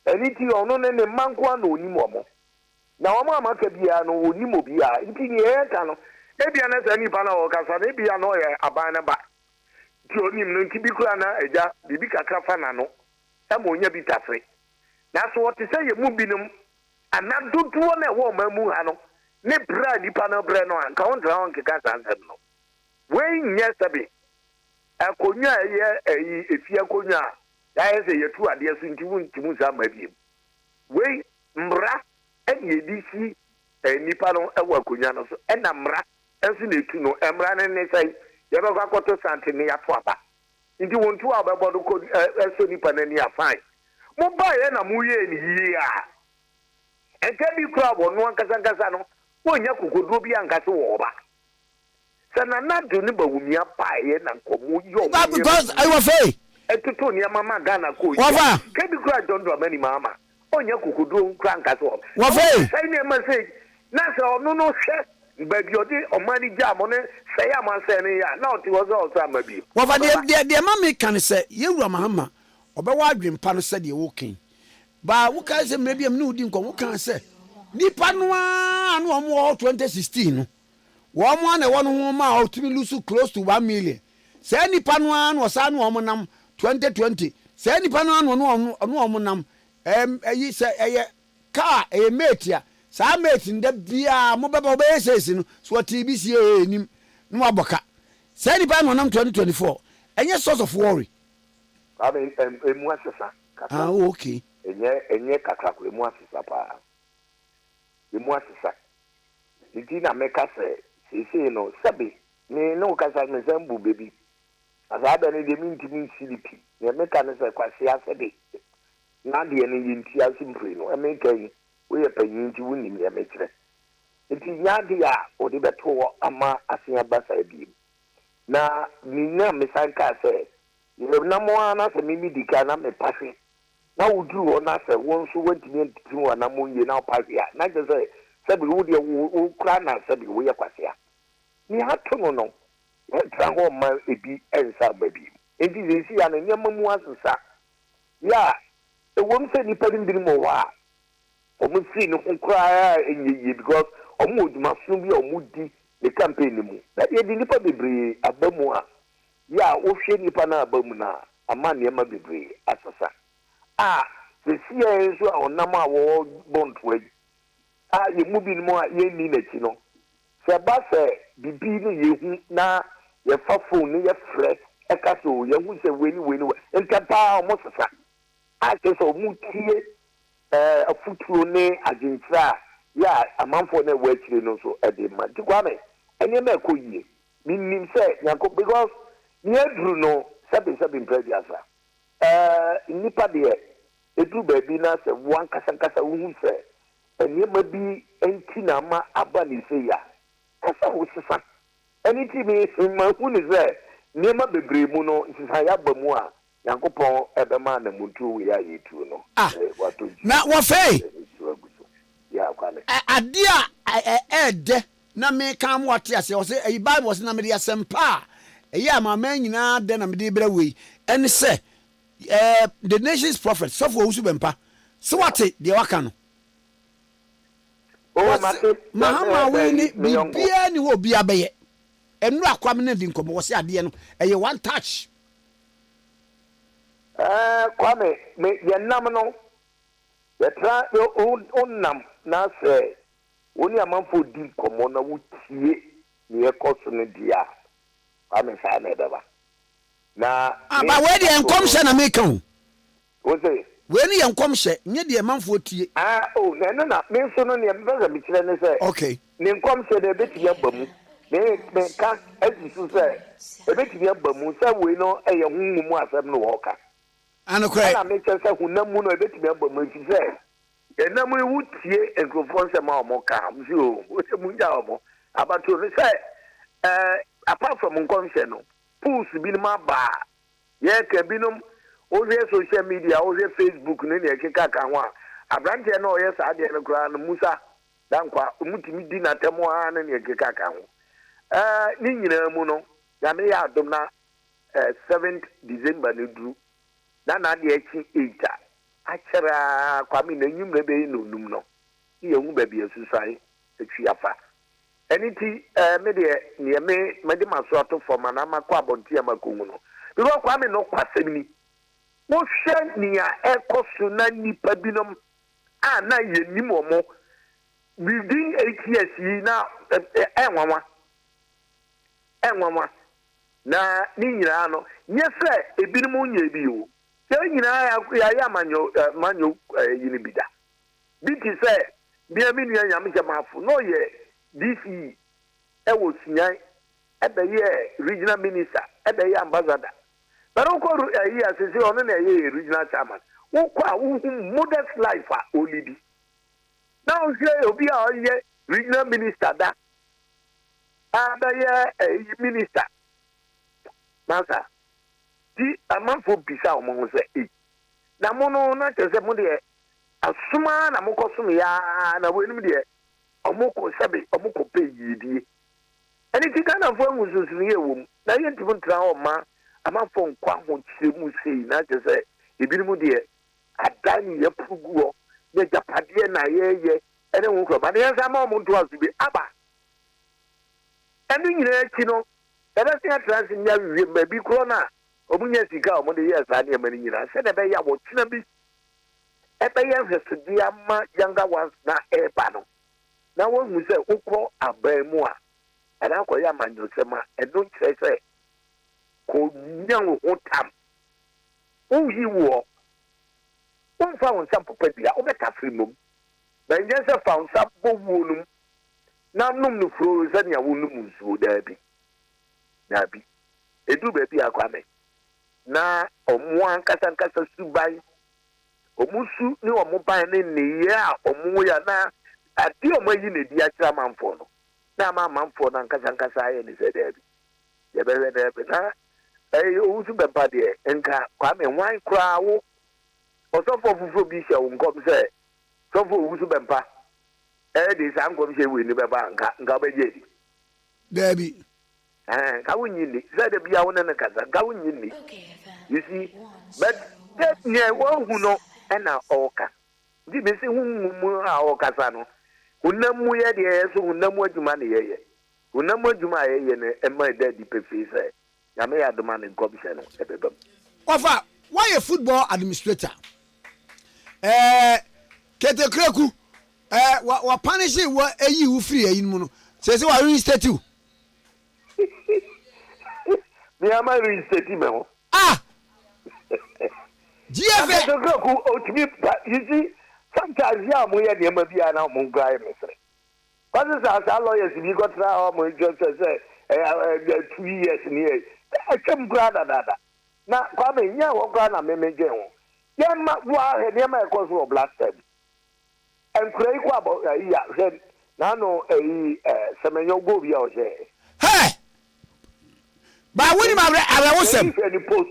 eniti ono ne manko na onimo mo na omo amaka bia no onimo bia nti ne ye ka no ebia na se nipa na o kasa na ebia no ye aban na ba ti onim no nti bi kura na eja bibi kakra fa na no mo onya bi tafe na so what say ye mu binom anadodo na wo mamu ha no ne bra nipa na bra no anka on dra on keka sansem no we nye sabe akonya ye efi akonya ya ye se ye tu ade so nti wuntimu sa ma biem we mra eni edisi nipa no ewa akonya no so ena mra enso na etu no emra ne sai ye be kwa koto sante ne ya to aba nti wontu abebodo ko eso nipa na ni afai mo ba ye na mo ye ni yi a enka bi kura bo no ankasa no wonya kokodo bi ankasa wo ba sana na do ni ba wumia pa ye na nkomo yo because I was say etuto ni mama Ghana ko wafa ke bi kura dondo amani mama wonya kokodo kura ankasa wo wafa sai ne message na so no no hwe ba bi odi omani jam ne sai amanse ne ya na oti wo so amabi wafa de mama kan say yewura mahama obewa adwempa no say de wo kin ba wo kan say mrebi am ne udi nko wo kan say nipa no a no omo 2016 no wo mo na wo no ho ma otimi lose close to 1 million say nipa no a no sa no omo nam 2020 say nipa no no omo nam ayi say eye car eye mate a sa mate nda bia mo beba obesesi no so TBC enim no aboka say nipa no nam 2024 enye source of worry emu asesa ah okay enye kakra ko emu asesa pa emu asesa nti na meka se no sabe me no kasa me zambu baby azaba ne de minti silipi ne meka ne se kwase asebe na de ne yinti asimpre no emeka yi we ye panyin nti wuni me mekire nti nyade a odi beto ama asia basa bi na ni na mesanka se na mo ana se mimi dika na me pase na uduru ona se won so wantimi ntimi wana mo ye na pase ya na je se sabi wo de wo kra na sabi wo ye kwase ya ni hatu no e trango ma ebi ensa babi enti zesi ya na nyama mu asesa ya e won se ni padin din mo wa o mu si ni kra enye because o mu oduma so bi o mu di the campaign mu na ye di nipa bebre abamu a ya wo hwe nipa na abamu na ama niema bebre asesa zesi ya enso a onam a wo bontwe ye mu bi no a ye ni na chi no se ba se bibi ni ye hu na ye fa phone ni ye frɛ eka so ye hu se weni nkata mo sesa se so mu tie afuturo ne agentra ya amanfo na wa chire no so de ma ti Kwame ene ma ko yie minnim se yanko because ni adru no sabi imprediasa nipa de edu baby na se wan kasa hu se ene ma bi enti na ma aba ni se ya kasa wo sesa eni ti mi ma hu ni se ne ma bebre mu no sesa ya ba mu a yankopon ebema na muntu we ya yetu no na wo fe ya Kwame adia ede na me kan wate ase wo se e bible was na me dia sempa e ya mama nyina de na me de bra we ene se the nation's prophet so for usu bempa so wate de waka no mahama we ni bibia ni wo bia beye enu akwam na di nkomo wo se ade no e one touch Kwame me yenam no yetra onam na se woni amanfo di komo na wutie ne ekoso ne dia Kwame sa na edaba na aba we de enkomhye na make ho wo se we ni enkomhye nye de amanfo tie na me so no ne mbeza mi kire ne se okay ne enkomhye de beti abamu me ka asisu se ebeti abamu se we no eye hunmu asem no wo ka anokrai na me kire se hunamu no ebeti abamu fi se enam wutie enkrofon se ma omoka msi o se munja omo abato ne se apart from enkomhye no pools bi ma ba ye ke binom o social media o Facebook ne ne keka ka ho abrante no yes ade no kura no musa dankwa mutimi di na temo an ne keka ka ho ni nyina mu no ya me ya adom na 7th December ne duru na ade achi 8 achara Kwame na nyum na be no num no ye hu ba bi asusai etwi afa eniti me de ne me de maso ato forma na makwa abonti amakongu no bi ko Kwame no kwasem ni mo hwe ni a ekoso na nipa binom na ye nim omo within 8 years na enwanwa na ni nyina no nyese ebinom nya bi o se nyina ya manyo yini bida biti se bia mi nua nyam jamafu no ye DC ewo sunyan ebeye regional minister ebeye ambassador pero ko yi asese ono na ye regional chairman wo kwa wo modest life a olibi now say obi a ye regional minister da abeye minister masa di amanfo bisa omo se na mo no na tese mo de asuma na mo kosum ya na wo enim de omo ko sabe omo ko pe yidie eni ti kana fo mususu ye wom na ye ntimo ntra o ma amanfo nkwa ho chiremu sei na tese ebinim de adan ye puguo de japade na ye ene wo ko ba de sa ma omo nto asu bi aba enu nyina chi no ebe se atras nya wie ba bi kro na omunya sika omo de ye sa ne mani nyina se de be ya wo china bi ebe ye hwesudi ama younger ones na eba no na wo hu se ukro abamu a ana ko ya manyosema enu kire se ko nyan ho tam uhi wo fa won sam papa bia obeka frimum na nje se fa won sam bo wonum na num no fro se nya wonum nsuo dabi edu be bia Kwame na omo ankasa subai omusu ni omo ban ne ya omo ya na ati omo yi ne dia kira manfo no na manfo na ankasa aye ni se dabi ye be dabi na osu be pa de enka Kwame wan kra wo osofo fufu bi hye wo nkom se sofo osu be pa de sa nkom hye we ni be ba nka be je di dabi ka wunyi ni se de bia wo na kaza ka wunyi ni you see but that nye wo hu no na oka di be se hu mu a oka sa no unamu ye de so unamu adwuma ne ye unamu adwuma ye ne ema da di pefe se ya me ya doma ne nkom no ebebam ofa why a football administrator kete kreku wa punish wa eyi wu free eyin mu no se wa reinstate you me am reinstate me ho GFA kete kreku otimi you see sometimes ya mo ye de ma bia na mo ngrai mesre what is as lawyers bi go try mo just say 2 years ni chem grada dada na Kwame nya wo gra na memeje ho ye ma wa he ne ma ko so blast time en krai kwa bo ya he na no semenyo go bia o je hey ba woni ma ara wo sem ni post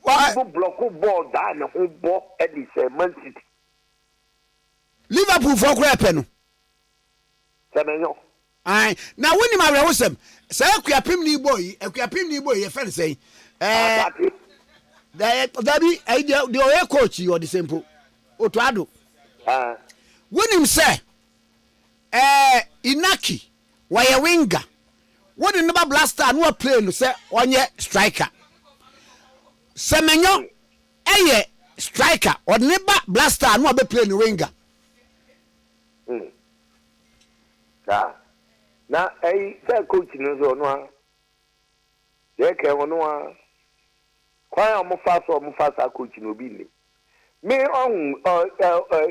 wa block board da na ho bo e di Man City Liverpool for kra pe no semenyo ai na woni ma ara wo sem say akuapim ni boy ye fan say dabi ai the oye coach you the simple otuado wonim say Inaki why winger woni no ba blaster no play no say onye striker semenyo striker or neba blaster no be play no winger na say coach no so no ye ke wono kwa mo fa coach no bi ni me on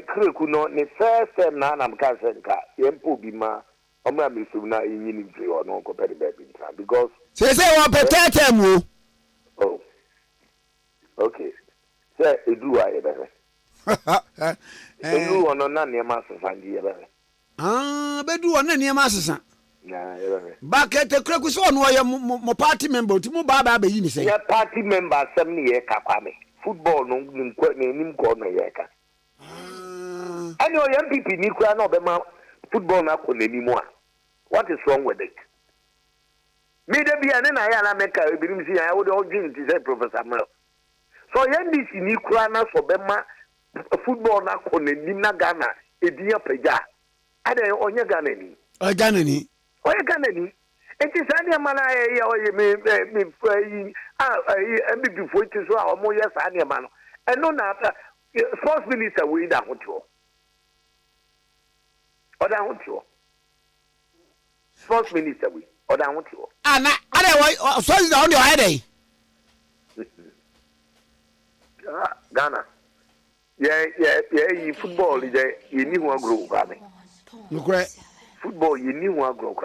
kreku no ne first time na am ka senka ye mpo bi ma o ma me so na yin ni dre ono ko pedi baby ntra because say one petete mu oh okay say edu a ye be edu ono na ne ma sefandi ye be bedu ono na ne ma sesa na ye be back at the kreku so ono ye mo party member ti mo ba yi ni say ya party member sem ni ye ka Kwame football no nim ko no ye ka And your MPP ni kura no be ma football na ko n'anim a. What is wrong with it? Me de bia ne na ya na meka ebinim si ya wo de odwin ti say Professor Mel. So NDC ni kura na so be ma football na ko n'anim na Ghana ediya pega. Ade onye Ghana ni. O Ghana ni. Onye Ghana ni. Enti sane ma na ya oye me MPP fo ti so a omo ye sane ma no. Eno na sports minister we da hoto. Oda hoto. Sports minister we oda hoto. Ana ade so is on your head eh. Ghana. Yeah, football is you need one group, Kwame. Football you need one group.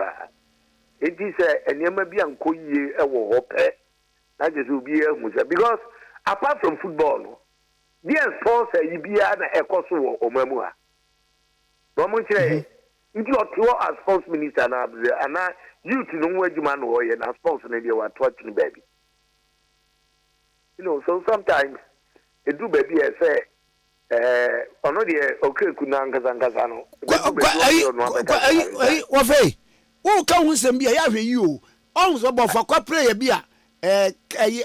It is a never be uncle ye a war that is will be a because apart from football, the sports you be an ecoso or memua. Mamuche, if you are as sports minister and you to know where you man or and sports and you are watching baby. You know, so sometimes it do baby I say ono de okay kuna nkasa no wo fe wo ka hu sem bia ya hwe yi o on so bo fa kwa player bia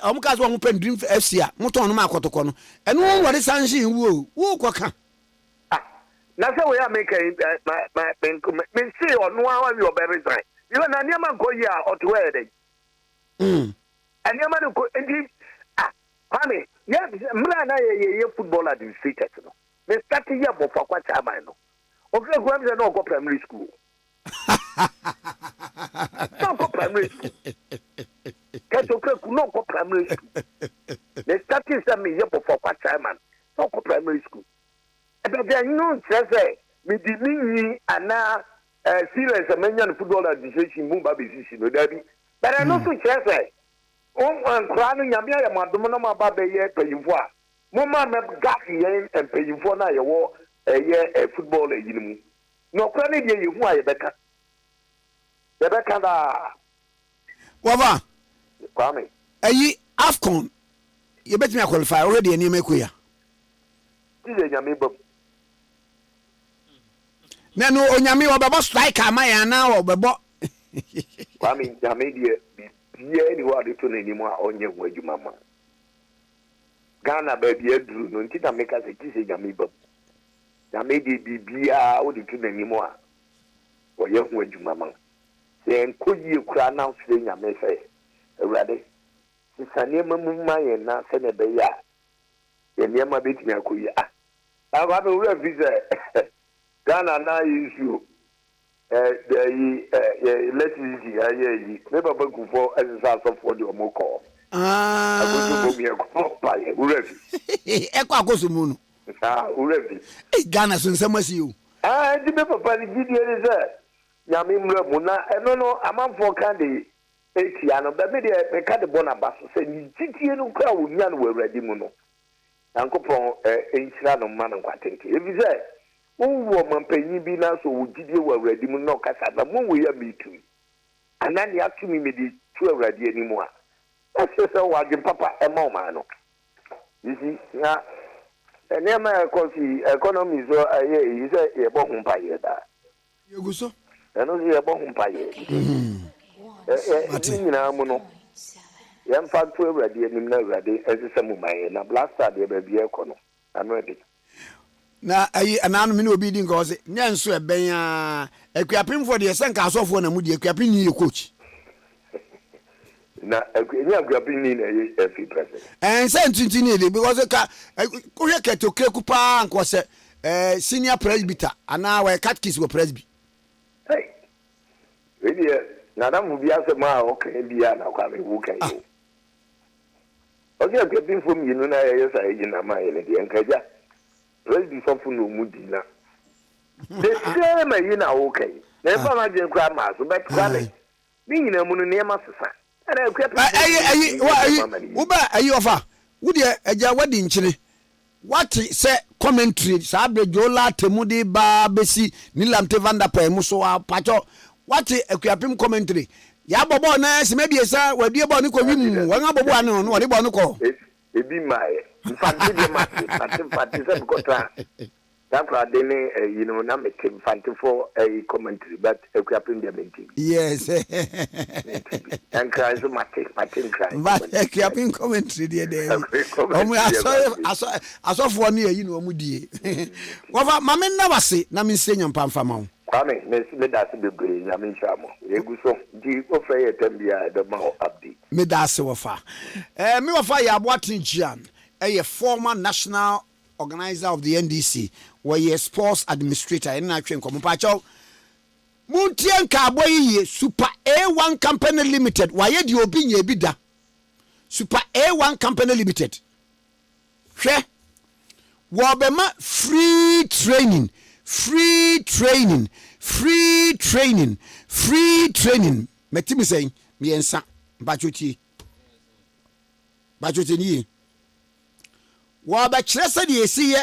om ka so ho pendrim FC a moton no ma akotoko no eno won wore sanshi wo ko ka na se we ya make me say ono awa wi obere sign you na niam ko yi a oto we dey aniam ko ndi Kwame, yes, Mrana ye football administrator. Me start here for kwa chama no. Okay, go am no go primary school. No go primary school. Get okay, no go primary school. Me start here me here for kwa chama. No go primary school. E be there no say me di ni ana serious menyan football administration mu ba be sisi no dabi. But I know so say Kranu nyamia ya madumo na mababe ye peyimfo a moma me gafi ye peyimfo na ye wo ye football eyinim no kranu de ye hu a ye beka da wava Kwame ayi AFCON ye betimi qualify already eni mekoya tije nyame bom na no onyame obebo strike amaya na obebo Kwame nyame de ye ni wa de to na nimu a onye hu adwuma ma Ghana ba bi aduru no ntita meka se tise nyame bom nyame de bibia wo de to na nimu a oye hu adwuma ma se enkoyi kura na so nyame se awurade sisane mamu ma ye na se ne be ya ye niam betimi akoyi agba be wura visa Ghana na issue electricity ayi me baba kufo exercise for the omoko agogo mi ko pa ye urefi ekwa akoso mu no urefi Ghana so nsamasi o di me papa ni video ni say nyame mra mu na eno no amanfo kan de etia no be me de me ka de bona baso say ni titie no kra wo nya no wawradi mu no yankopon enchira no ma no kwatente ebi say wo mampanyi bi na so wugidie wa awradi mu no kasa ba mo wo ya mitu anani atumi me di tu awradi animu a ase wa gem papa e ma o ma no yisi na ene ma kofi economy so aye yi se ye bo hun pa ye da yeguso eno ye bo hun pa ye ni na mu no ye mfa tu awradi anim na awradi ese mu ma ye na blaster de ba bi e ko no anu de na ayi ananu me no obi di nko se nya nso eben a akuapemfo de senka asofo na mu de akuapem ni coach na akuapem ni na ye free president say ntinti ni de because ka ko hwe ketoke ku pa nko se senior presbyter ana we catechist go presby hey really na da mu bi ase ma o kan bia na kwa me wu kan yo okay akuapemfo mi no na ye sa yi na ma ye ne de nkaja President sofu no mudina. The same you na okay. Never na je kwa ma so bet kwale. Ni nyina mu no ne ma sesa. Ana kwa ayi uba ayi ofa. Wo de aja wadi nkyire. What say commentary sa abrejola temude ba besi ni lamte vandapo mu so apacho. What akuapem commentary. Ya bobo na se mebiesa wadie bo ne ko wim wan abobo anu no wade bo ne ko. Ebi mai. Infatti de mati, infatti se contra. That's why they you know, now make him fancy for a commentary, but a crap in the meeting. Yes. And cries of Martin crying. But a capping commentary, dear day. I saw for 1 year, you know, Moody. Well, Mamma never say, Namin Senior Pamfamo. Kwame, me that's the great Yamin Shamo. You go so deep of a tembia the mouth update. Me that's so far. Me of fire watching Jan, a former national organizer of the NDC, where he sports administrator in Natrian Comupacho. Muntian Carboy Super A1 Company Limited. Why had you been a bidder? Super A1 Company Limited. Share Wabema free training. Free training. Metimi saying, me and Sam, Bachuti ni. Waba Chesa de see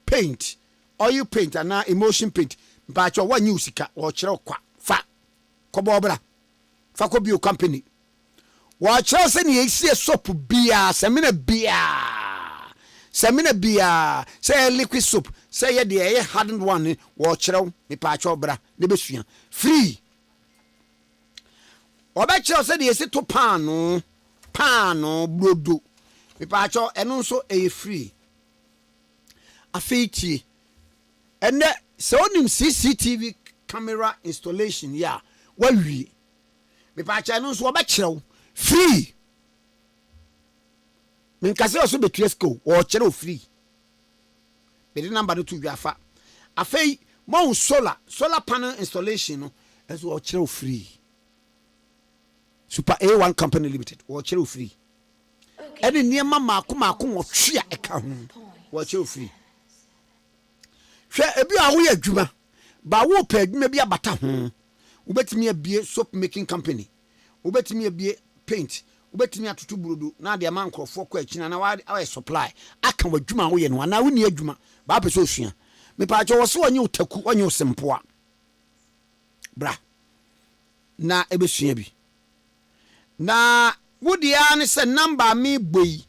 paint, oil paint, and now emotion paint. Bacho one musica or Cherokwa, fa, Cobobra, Facobio Company. Wa Chesa ye see a soap beer, Samina beer, say a liquid soup, say a dear hadn't one, watch me pacho bra, the free. Obacho said he said to pano brodo. Me pacho and also a free. A feature. And so nim CCTV camera installation, yeah. Well we. Me pacho and also obacho free. Me kase also be Tresco or chero free. Be the number 2 yafa. Afei mo solar panel installation no as well chero free. Super A1 Company Limited or chero free. Any near mama kuma chia account or chero free. Share a be away a juma, but who paid maybe a bata home. Ubet me a beer soap making company. Ubet me a beer paint. Ubet me a tutu brudu. Now the amount of 4 questions and I supply. I can with juma way and one. Now we need juma. Baba Sosia. Me pacho was so new taku on your simpoa. Bra. Na ebesuabi. Na wodi an se number me boy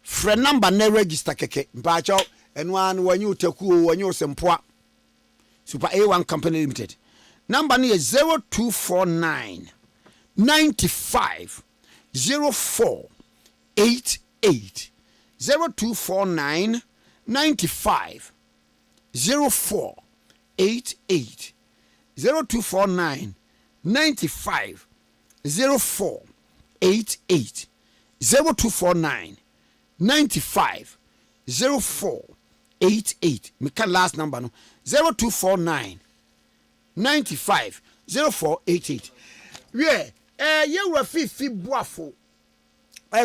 frɛ number na register keke mpacho enwa no wanyu taku wanyu sempoa Super A1 Company Limited number no is 0249 95 0488 0249 95 0488 0249 95 0488 0249 95 0488 me can last number no 0249 95 0488 yeah you were fifi boafo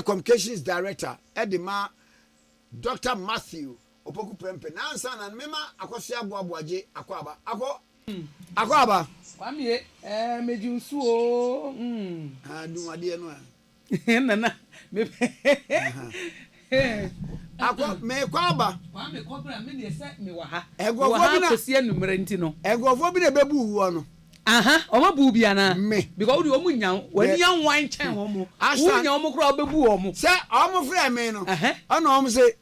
communications director edema Dr. Matthew Opoku Prempe na ansa na mema akosi aboaboaje akwaba akwaba Kwame meji nsu o adu ade no nana me me kwaba Kwame kobra me de se me wa ha egofo bi na kosi enumere nti no egofo bi na bebu wo no oma bu bia na me because odi omu nyan wani yan wan chen ho mu wo nyan omu kra obebu wo mu se omu frɛ me no ona omu se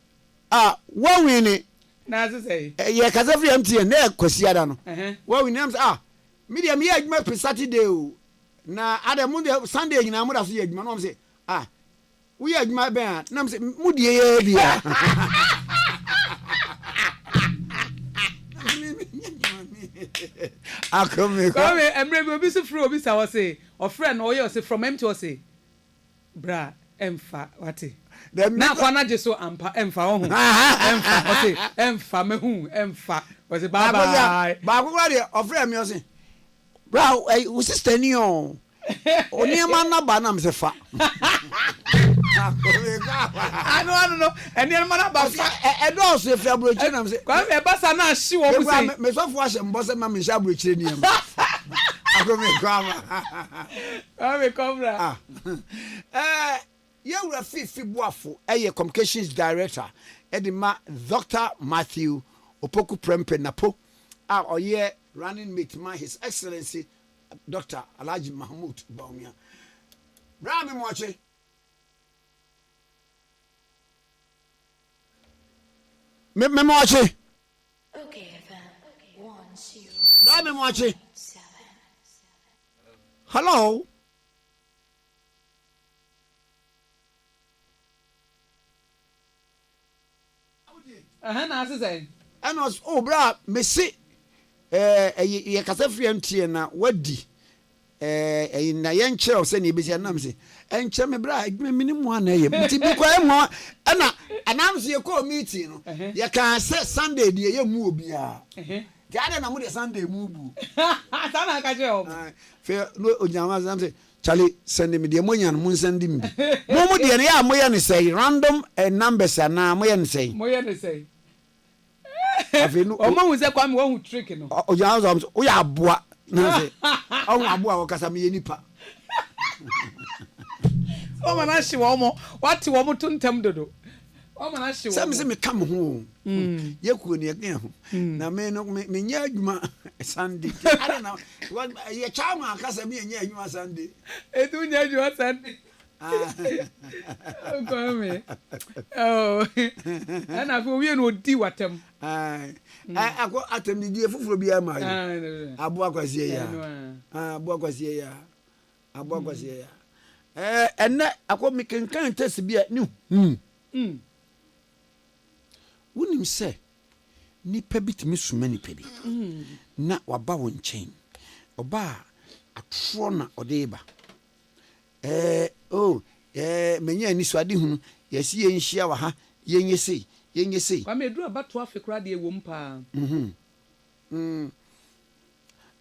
wo wini na se say ye kasa free MTN na kosi ada no wo wini am se media me adwuma pe Saturday o na ada mu de Sunday nyina mu da so ye adwuma no am se we adwuma ben na am se mu de ye bia Kwame emre bi obi so free obi sa wo say o friend no ye say from MTN say bra emfa wate na kwana je so ampa emfa ho emfa o say emfa mehu emfa o say bye bye ba ko de o friend me o say bra we sister ni o oni ma na ba na me say fa I don't know. And then man about I don't say February na me say Kwame e basa na hye wo mu say me so fo ahye mbo say ma me sha February ni am akome kobra you were fifi boafo communications director edema Dr. Matthew Opoku Prempe Napo oye running mate man His Excellency Dr. Alhaji Mahmoud Baumia bra me moche me moche Okay. Dame mwachi. Hello. Na ase say. And was bra me see ye kasa free ntie na wadi na ye nkyere o se na ebesi anam se enkyere me bra adwuma minimu ana ye nti bi kwa emo na anam se ye call meeting no ye kan say Sunday de ye mu obi a jade na mu de Sunday mu bu sana ka je o fe no onyama sam se Charlie send me de monya no mun send me mo de ne ya moye ne say random numbers na moye ne say ọmọ hu sẹ Kwame wọn hu trick no. ọjà ọsàn o yà aboa náà sẹ ọhún aboa wọ kasa mi yẹ nipa. ọmọ náà ṣe wọn mọ wàá ti wọn tó ntẹm dodo ọmọ náà ṣe wọn mọ. sẹ́mi sẹ́ mi ká mi ho o yẹ kúrò ní ẹgbẹ́ ho na mi nyẹ adwuma Sunday yẹ kya mu akasa mi yẹ nyẹ adwuma Sunday. etu nyẹ adwuma Sunday. Kwame ana fo wie no di watem akọ atem di die fufuro bia ma abo akwase ya abo akwase ya abo akwase ya enne akọ mikenkan test bia ni wonim se nipa bitimi suma nipa bi na waba wo nkyɛn oba atro na odeba menya ni so ade hunu yesi ye nhia wa ha yenye sei Kwame edu abato afekra de ewom pa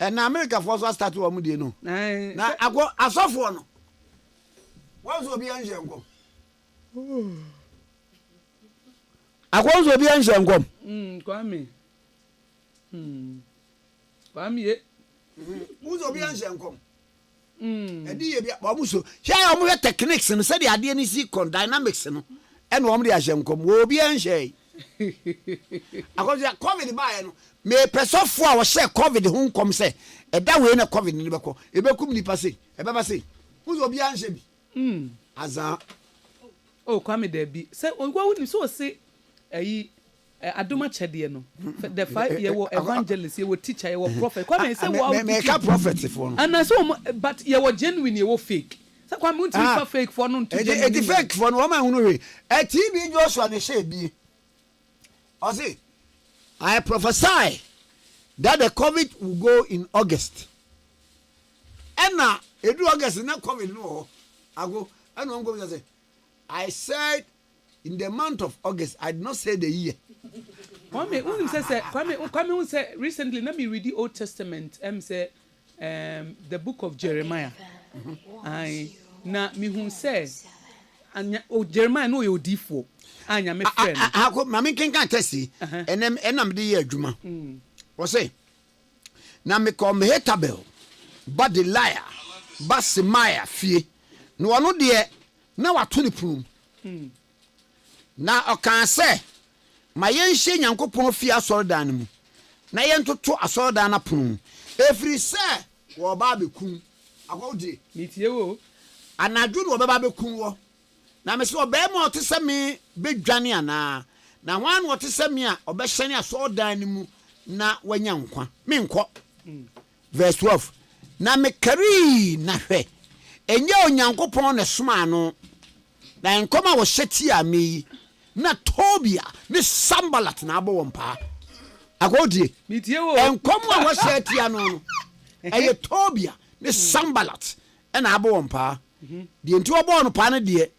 na America for so start wo mu de no na akọ asofo no wanzo obi anje nkom akọ wanzo obi anje nkom Kwame ye wanzo obi anje nkom edi ye bia ba mu so hia o mu ye techniques no se de ade ni si con dynamics no e no o mu de ahye nkom wo obi anhye akoja covid ba no me pesofo a wo share covid hu nkom se e da we na covid ni beko e bekum ni pase e beba se wo obi anhye bi aza Kwame da bi se wo ni so se ayi adoma chede no the 5 year wo evangelist ye wo teacher ye wo prophet Kwame say wo me ka prophet for no and so but ye wo genuine ye wo fake say Kwame unti fa fake for no to genuine fake for no ma hunu we TB Joshua ne share bi o say I prophesy that the COVID will go in August and na edu August na COVID no ago and no go say I said in the month of August I did not say the year. Kwame say recently let me read the Old Testament say the book of Jeremiah I na me hu say anya Jeremiah no you difo anya me friend ako mama kenkan tesi enam de ye adwuma wo say na me come Hetabel Badeliah Basemaya fie no ono de na wato ne prum na okan se ma yenhye Nyankopon fie asordan mu na yentoto asordan na prum efri se wo ba bekun akodi mitie wo anadwo no wo ba bekun wo na me se obe ma otese me bedwane ana na hwan no otese me a obehye ne asordan mu na wanya nkwa me nkọ verse 12 na me kari na hwe enye Onyankopon ne soma no na nkoma wo hyeti a me na Tobia ne Sambalat na abo wompa akodi mitie wo nkoma wo hyeti a no eye Tobia ne Sambalat na abo wompa de nti obo no pa ne de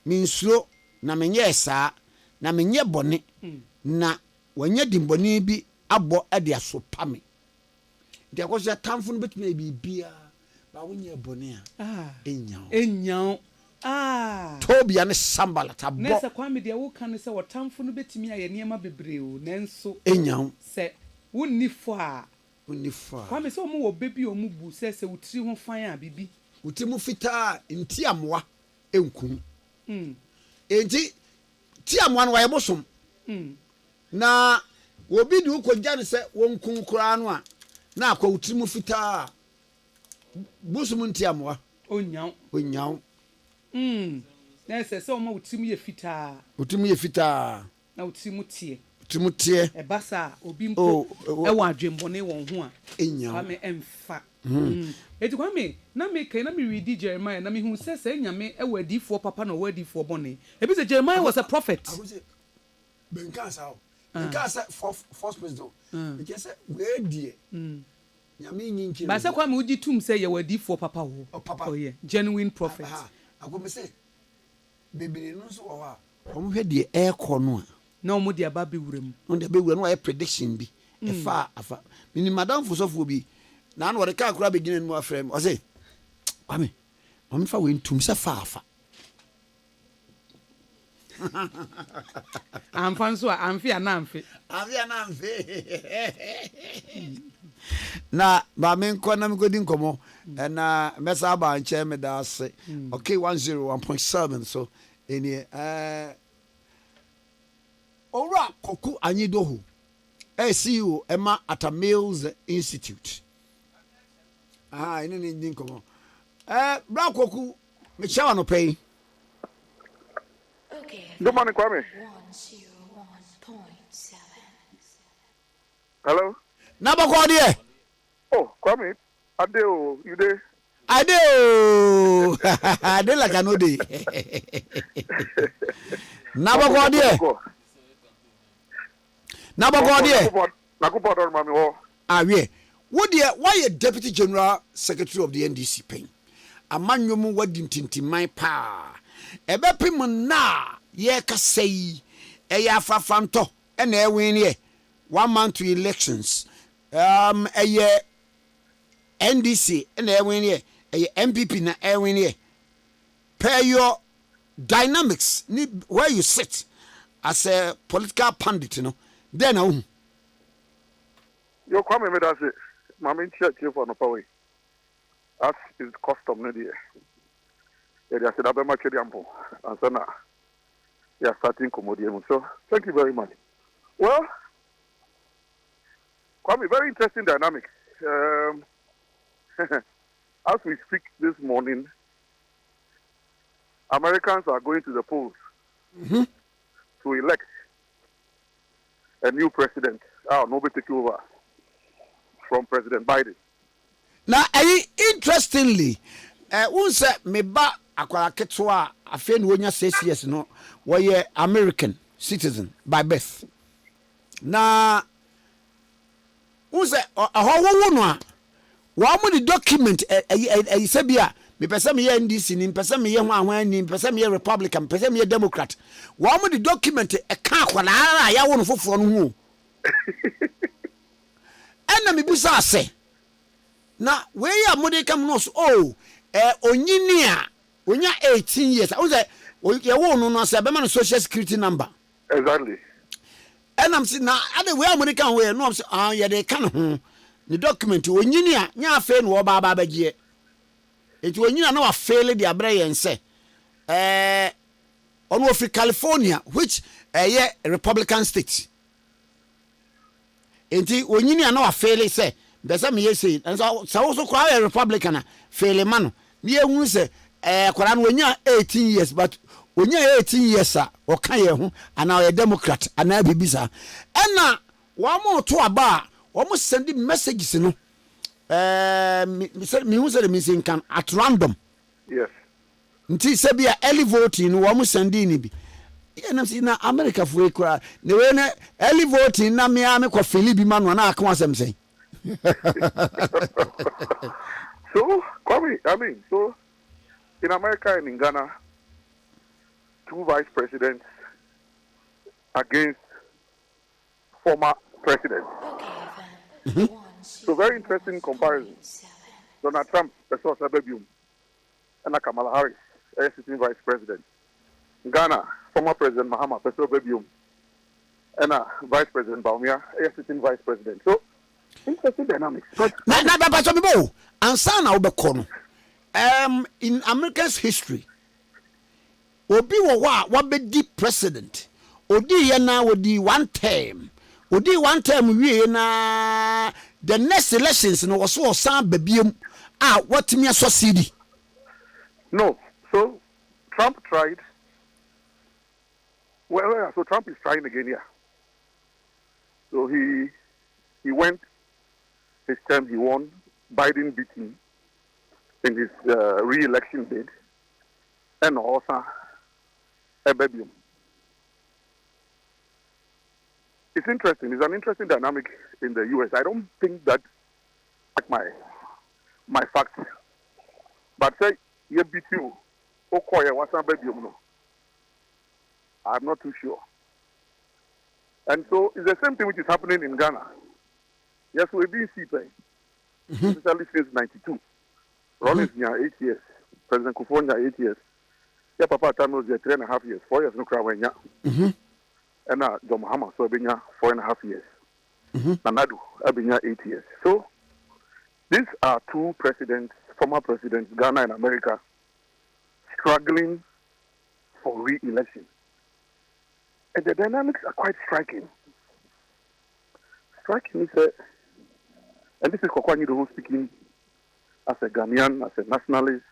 minsuro na menye saa na menye bone na wanya dimboni bi abo ade asopa me de akoso tamfo no betime bibia ba wonye bone a enyaw Tobia ne Sambalat abo nese Kwame de wo kan se wotamfo no betimi aye niema bebre o nenso enyaw se wonni fo Kwame se omo wo bebi omu bu se wutiri ho fan a bibi utimu fita nti amwa enkum enti ti amwa no waye bosom na obi di ukogya ne se wonkun kura no a na akwa utimu fita bosom nti amwa onyaw na se omo utimu ye fita na utimu tumutie ebasa obi mpo ewa adwembone won ho a enya Kwame emfa eti Kwame na me kai na me read Jeremiah na me hu say nyame ewa adifo papa na wadifo bone ebi say Jeremiah was a prophet benkasa first president because we die nyame nyinki ba say Kwame udi tum say ye wadifo papa wo oh yeah genuine prophet akome say bebere no so wa omo hwe die ekọ no a na omo de aba bewuram no de bewuram no prediction bi efa afa mini madam fosofo bi na no de ka akura begin no afrem o say Kwame omo fa we ntum se fa afa amfa nso amfi anamfi na ba men ko na me godi nkomo na mesa ba nche me da ase okay 101.7 so eni ora koku anyidohu CEO Emma at a Mills Institute eni ni nkomo bra koku me chawa no pay. Good morning, Kwame. 101.7. Hello? Nabakwadie. Oh, Kwame. Ade, you there? Ade. Ade like I know dey. Nabakwadie. Nakupo mami ho. Awie. Wo dey why a deputy general secretary of the NDC pen. Amanyomu wadi ntintimman pa. Ebepim na ye kasei eya afafanto na ewin ye 1 month to elections eye NDC na ewin ye eye MPP na ewin ye per your dynamics where you sit as a political pundit then yo Kwame me that say mama church for no power as is custom no there. Yeah, they said Abema Chediampo, and so now they are starting Comodium. So, thank you very much. Well, Kwame, very interesting dynamic. As we speak this morning, Americans are going to the polls to elect a new president. Nobody take over from President Biden. Now, interestingly, unse me ba akwara ketwa afi no wonya 6 years no we American citizen by birth na unse ahowo no a wa mo the document se bia me pese me NDC ni pese me ho ahwan ni pese me Republican pese me Democrat wa mo the document ka akwara ara ya wo no foforo no hu ena me busa ase na we ya mo de kam no so onyini a onya 18 years o say ye wo no say be man social security number exactly and am say na ade we America we no am say ye de kan ho ni document onyini a nya afa no ba ba bagie eti onyini na wa fail the abre yen say on of California which ye Republican state enti onyini na wa fail say be say me say and so kwa Republican fail man ni ehun se kwara no onya 18 years but onya 18 years a o kan ye ho ana o Democrat ana bibisa ena wa mo to aba o mo send messages no me hu se me sin kan at random yes nti se bia early voting no wa mo send ni bi na si na America fu ekura ne we na early voting na me ko fili bi man na aka wasem say so, Kwame, so in America and in Ghana, 2 vice presidents against former presidents. So very interesting comparison. Donald Trump, Professor Sabebium, and Kamala Harris, a sitting vice president. Ghana, former President Mahama, Professor Sabebium, and Vice President Baumia, a sitting vice president. So interesting dynamics. In America's history, obi wa be the president. Odi ye na odi 1 term. Odi 1 term we na the next elections no was so san babiem what me succeed. No, so Trump tried. Well, so Trump is trying again here. So he went his term, he won. Biden beat him in his re-election bid. And also a baby. It's interesting. It's an interesting dynamic in the U.S. I don't think that like my facts, but say you beat you. Okay, what's a baby? I'm not too sure. And so it's the same thing which is happening in Ghana. Yes, we've been CPA, especially since '92. Rollins near 8 years. President Kufuor 8 years. Yeah, Papa Tano is 3.5 years. 4 years no Krawanya. And now John Mahama so Abinya 4.5 years. Nanadu Abinya 8 years. So these are two presidents, former presidents, Ghana and America, struggling for re-election. And the dynamics are quite striking. Striking is and this is Kokwani who's speaking as a Ghanaian, as a nationalist,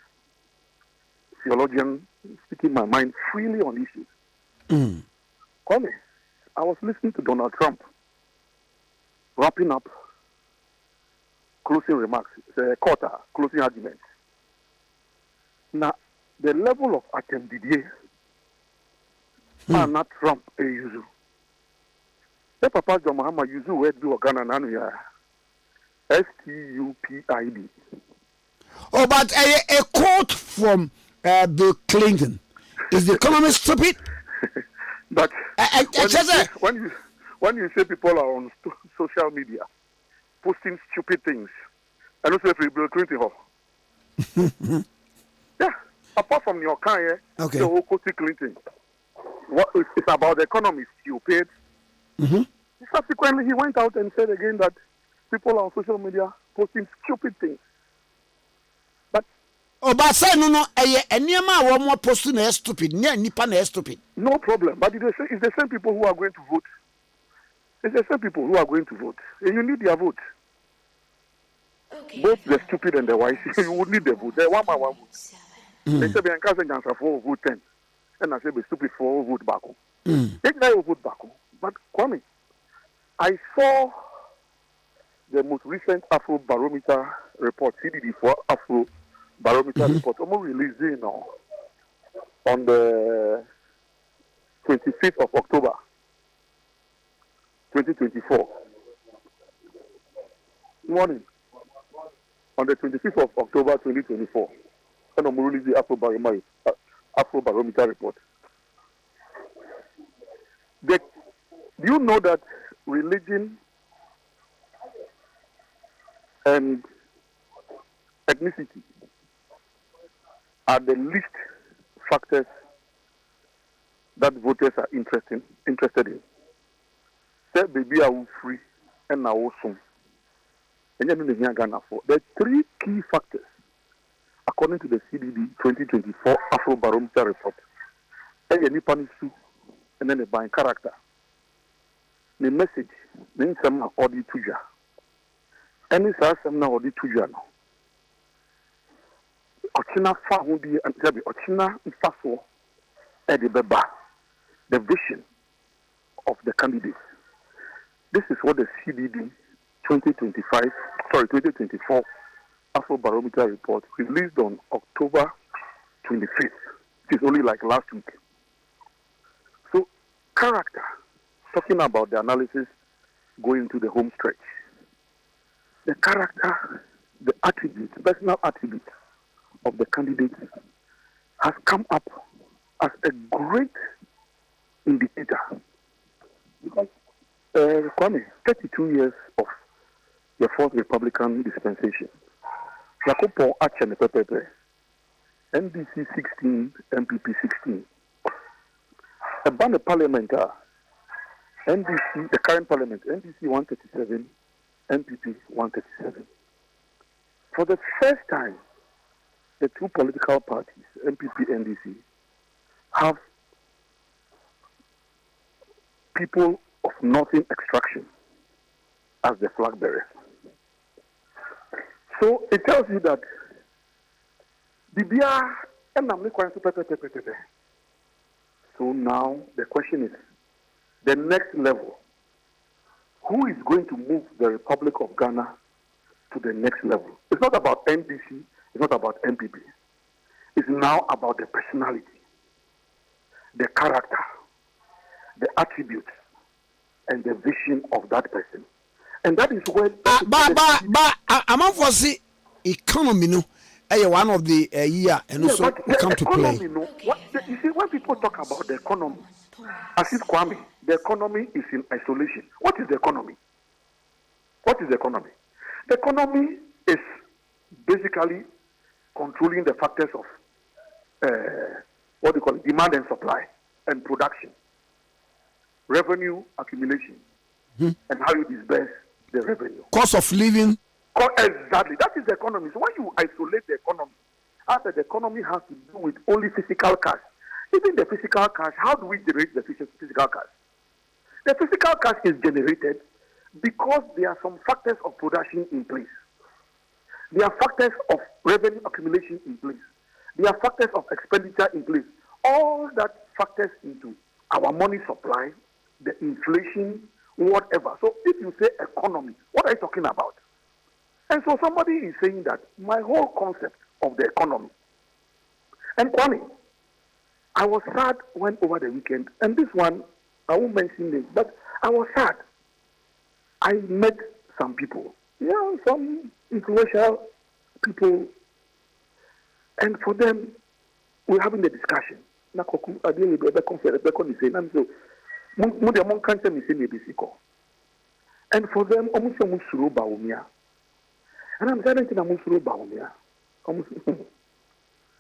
theologian, speaking my mind freely on issues. Kwame, I was listening to Donald Trump wrapping up closing remarks, quarter closing arguments. Now, the level of attempted are not Trump a usual. The Papa John Mahama usual word do Ghana Nanuya STUPID. Oh, but a quote from Bill Clinton. Is the economy stupid? But when you say people are on social media posting stupid things, and also if Bill Clinton, yeah, apart from your kind, okay, the Clinton, it's about the economy stupid. Subsequently, he went out and said again that people are on social media posting stupid things. But say no, anyama one more posting is stupid. Nipa is stupid. No problem. But it's the same people who are going to vote. It's the same people who are going to vote. And you need their vote. Okay. Both the stupid and the wise, you would need the vote. They're one by one vote. They say, "I'm casting answer for vote 10." And I say, "Be stupid for vote back." They guy will vote back. But Kwame, I saw the most recent Afro Barometer report, CDD for Afro Barometer report, almost released now on the 25th of October, 2024. Morning. On the 25th of October, 2024. And I'm releasing the Afro Barometer report. Do you know that religion and ethnicity are the least factors that voters are interested in? Say, baby, I will free and I will soon. And then in Ghana for the three key factors, according to the CDD 2024 Afro Barometer report. And then the buying character. The message, the some or the tuja. Any some or the tuja no. Ochina fa will be and Zabi Ochina Faso Edibeba, the vision of the candidates. This is what the CDD 2024 Afro Barometer report released on October 25th. It is only like last week. So, character, talking about the analysis going to the home stretch. The character, the attributes, personal attributes of the candidates has come up as a great indicator. Because, Kwame, 32 years of the fourth Republican dispensation. Jacopo Achene Pepepe, NDC 16, MPP 16. About the parliament, NDC, the current parliament, NDC 137, MPP 137. For the first time, the two political parties, MPP and NDC, have people of northern extraction as the flag bearers. So it tells you that Bibia and so now the question is the next level. who is going to move the Republic of Ghana to the next level. It's not about NDC, it's not about MPP. It's now about the personality, the character, the attributes, and the vision of that person. And that is where... I'm on for see economy, no. One of the year and also come to play. You see, when people talk about the economy, as if Kwame, the economy is in isolation. What is the economy? What is the economy? The economy is basically controlling the factors of what do you call it? Demand and supply and production, revenue accumulation, and how you disperse the revenue. Cost of living. Exactly. That is the economy. So when you isolate the economy, after the economy has to do with only physical cash. Even the physical cash, how do we generate the physical cash? The physical cash is generated because there are some factors of production in place. There are factors of revenue accumulation in place. There are factors of expenditure in place. All that factors into our money supply, the inflation, whatever. So if you say economy, what are you talking about? And so somebody is saying that my whole concept of the economy. And Kwame, I was sad when over the weekend, and this one, I won't mention this, but I was sad. I met some people, some influential people, and for them, we're having the discussion. And for them, and I'm saying I'm musuro baumia.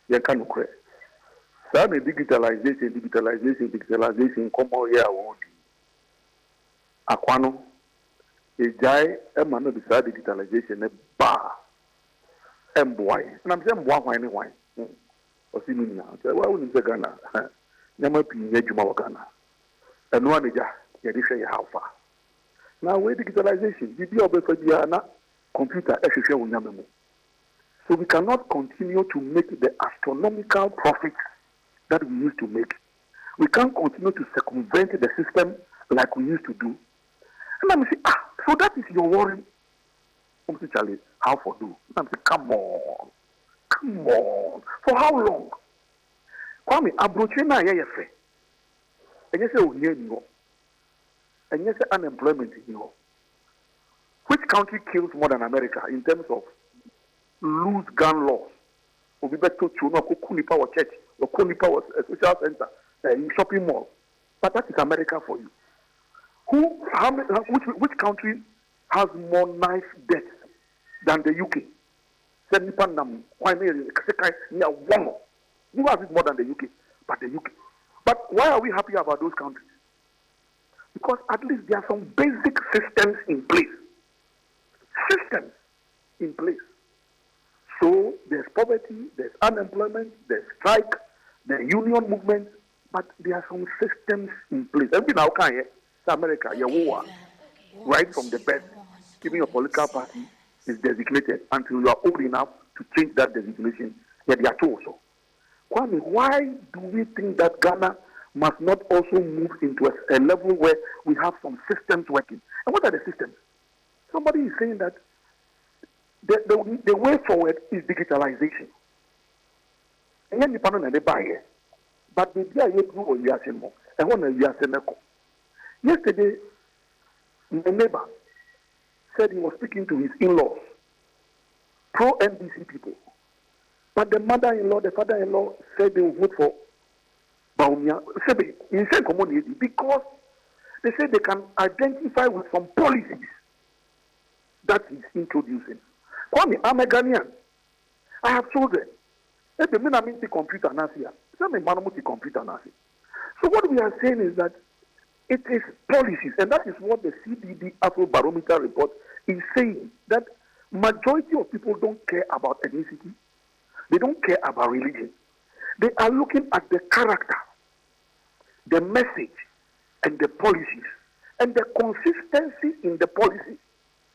You can't cry. So digitalization, come on here. Aquano, a jai, a man of the digitalization, a bar, and boy. And I'm saying, wine. Or see me now. Why wouldn't the Ghana? Yamapi, Yajuma Ghana. And one is how far. Now, with digitalization, computer, so we cannot continue to make the astronomical profits that we used to make. We can't continue to circumvent the system like we used to do. And I'm saying, so that is your worry. I'm saying, Charlie, how for do? I'm saying, come on. For how long? Kwame, abrochena yefe. And you say, oh, yeah, no. And you say, unemployment, no. Which country kills more than America in terms of loose gun laws? Or we better to know Kunipa or church or Kunipa or social center, shopping mall. But that is America for you. Which country has more knife deaths than the UK? Who has it more than the UK? But the UK. But why are we happy about those countries? Because at least there are some basic systems in place. So there's poverty, there's unemployment, there's strike, there's union movement, but there are some systems in place. Every now can America, right from the best, even your political party is designated until you are old enough to change that designation. They are also. Kwame, why do we think that Ghana must not also move into a level where we have some systems working? And what are the systems? Somebody is saying that the way forward is digitalization. And then the buy but the idea you do on Yasimo, and one of Yaseneko. Yesterday, my neighbor said he was speaking to his in-laws, pro-NDC people. But the mother-in-law, the father-in-law said they will vote for Baumia because they say they can identify with some policies that he's introducing. Kwame, I'm a Ghanaian. I have children. So what we are saying is that it is policies, and that is what the CDD Afro Barometer report is saying, that majority of people don't care about ethnicity. They don't care about religion. They are looking at the character, the message, and the policies, and the consistency in the policies.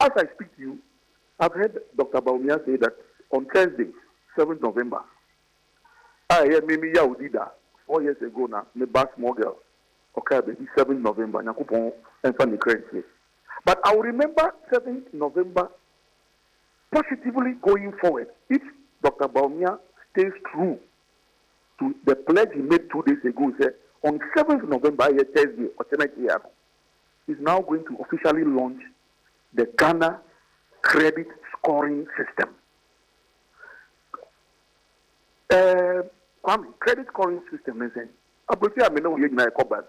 As I speak to you, I've heard Dr. Baumia say that on Thursday, 7th November, I hear Mimi Yaudida 4 years ago now, me back small girl. Okay, baby, 7th November, Nyakupon and Fanny Crazy. But I will remember 7th November positively going forward. If Dr. Baumia stays true to the pledge he made 2 days ago, he said on 7th November, Thursday, he's now going to officially launch the Ghana credit scoring system. Credit scoring system is saying, I know you're going to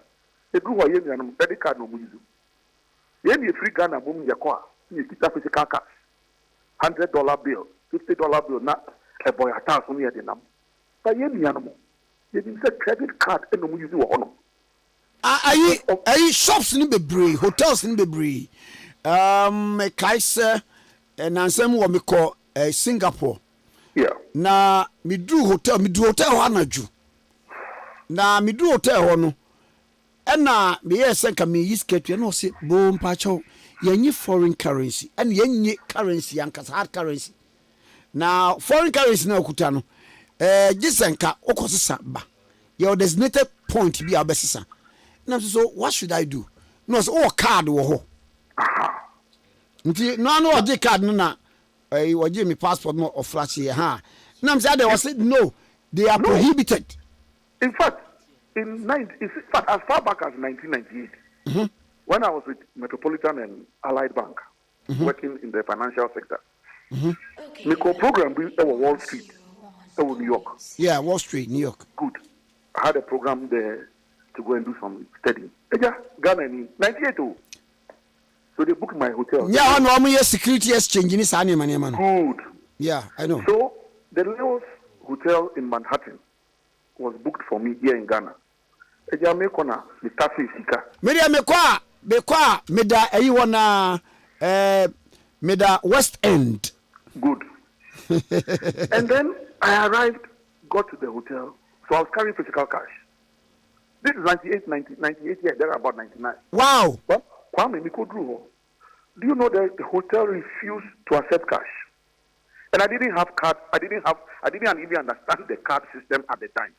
the group of young credit card no use. You free Ghana boom your car, you keep a physical cash, $100 bill, $50 bill, not a boy at house only at the number. But you didn't say credit card and no use one. Are shops in Bebree, hotels in Bebree, Kaiser, and Ansem what we call Singapore. Yeah. Na me do hotel anaju. Na me do hotel hono. Ena me yesenka me yisketwe no se bo mpacho yenye foreign currency and yenye currency yankas hard currency. Na foreign currency na okuta no gisenka okosesa ba. Your designated point be abesesa. Na so what should I do? No so card wo ho. Nti no o card no na we give me passport no of flash here ha. Now say they was no, they are prohibited. In fact, as far back as 1998, when I was with Metropolitan and Allied Bank, working in the financial sector, we call program Wall Street, New York. Yeah, Wall Street, New York. Good. I had a program there to go and do some studying. Ghana in 98. So they booked my hotel. Yeah, no, I'm security exchange in this animal. Good. Yeah, I know. So the Leos Hotel in Manhattan was booked for me here in Ghana. Media mekwa meda eyiwona meda West End. Good. And then I arrived, got to the hotel, so I was carrying physical cash. This is 98 years, there about 99. Wow. But Kwame Nkrumah, do you know that the hotel refused to accept cash? And I didn't have card. I didn't even understand the card system at the time.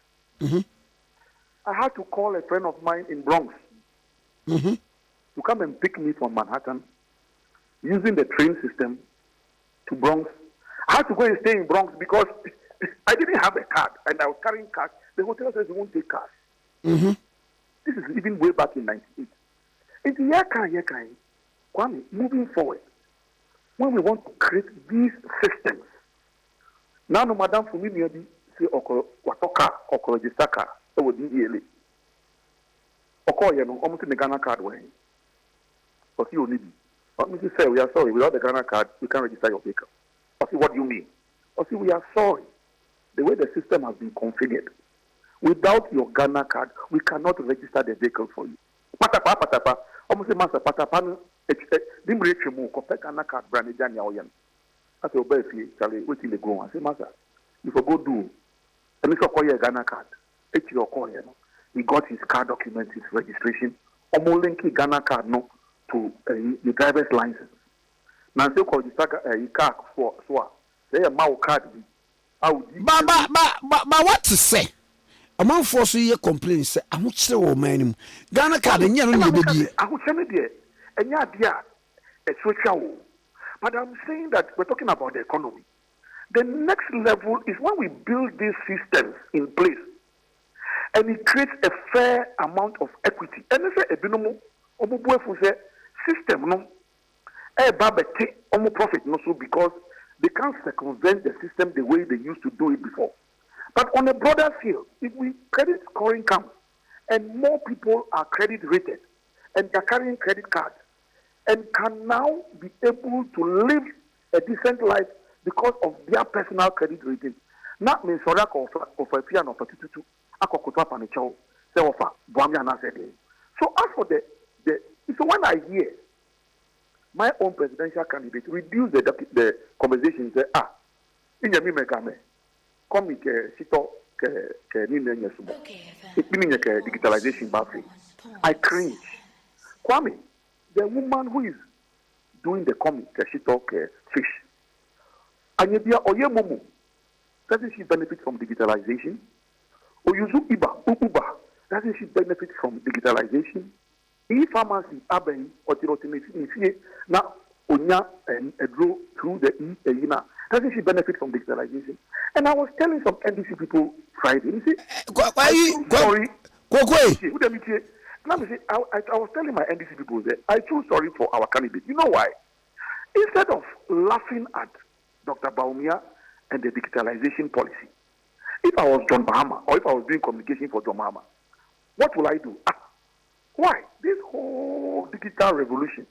I had to call a friend of mine in Bronx to come and pick me from Manhattan using the train system to Bronx. I had to go and stay in Bronx because I didn't have a card and I was carrying cash. The hotel says they won't take cash. This is even way back in 98. It's Yekai, Kwame, moving forward, when we want to create these systems. Now, no, Madam Fumi, say, Watoka, Okorojistaka, or DDLA. Okoye, no, almost in the Ghana card way. But you need. But Mrs. Say, we are sorry, without the Ghana card, we can't register your vehicle. I see what you mean. I see, we are sorry. The way the system has been configured, without your Ghana card, we cannot register the vehicle for you. Patapa, almost a master patapa, Dimrechimu, Kopek Ghana card, Branijania Oyan. I say, obey, Charlie, wait till they go. I say, Master, if I go do, and if I call your Ghana card, he got his car document, his registration, almost linking Ghana card no to the driver's license. Now, so called the car for SWA. They are my card. But what to say? A man force you complain, say, I'm not sure, man. Ghana card, and you're not baby. I would send it there, and yeah, dear, a social. But I'm saying that we're talking about the economy. The next level is when we build these systems in place and it creates a fair amount of equity. And if a binomo, system, no, a babete, almost profit, no, so because they can't circumvent the system the way they used to do it before. But on a broader scale, if we credit scoring comes and more people are credit rated and they're carrying credit cards, and can now be able to live a decent life because of their personal credit rating. Not means for that of a piano for tutu, akokotwa panicho, say offer, Buamia said. So as for so when I hear my own presidential candidate reduce the conversation, say, in your mimekame, come with sito ke nine sumo. It means digitalization battery. I cringe. Kwame, the woman who is doing the comic, she talk fish. And Oyemomo, doesn't she benefit from digitalization? Oyuzu Uba, doesn't she benefit from digitalization? E-pharmacy aben or now onya and draw through the doesn't she benefit from digitalization? And I was telling some NDC people Friday, you see, sorry, I was telling my NDC people that I feel sorry for our candidate. You know why? Instead of laughing at Dr. Baumia and the digitalization policy, if I was John Mahama or if I was doing communication for John Mahama, what will I do? Why? This whole digital revolution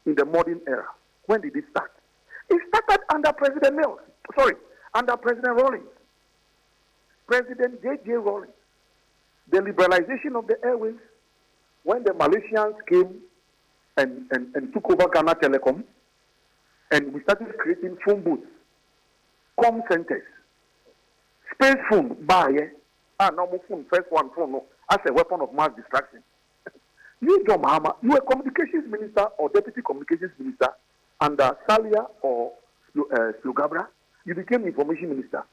in the modern era, when did it start? It started under President Mills. Sorry, under President Rawlings. President J.J. Rawlings. The liberalization of the airways, when the Malaysians came and took over Ghana Telecom, and we started creating phone booths, com centers, space phone, normal phone, first one phone, no, as a weapon of mass distraction. You, John Mahama, you were communications minister or deputy communications minister under Salia or Slugabra. You became information minister.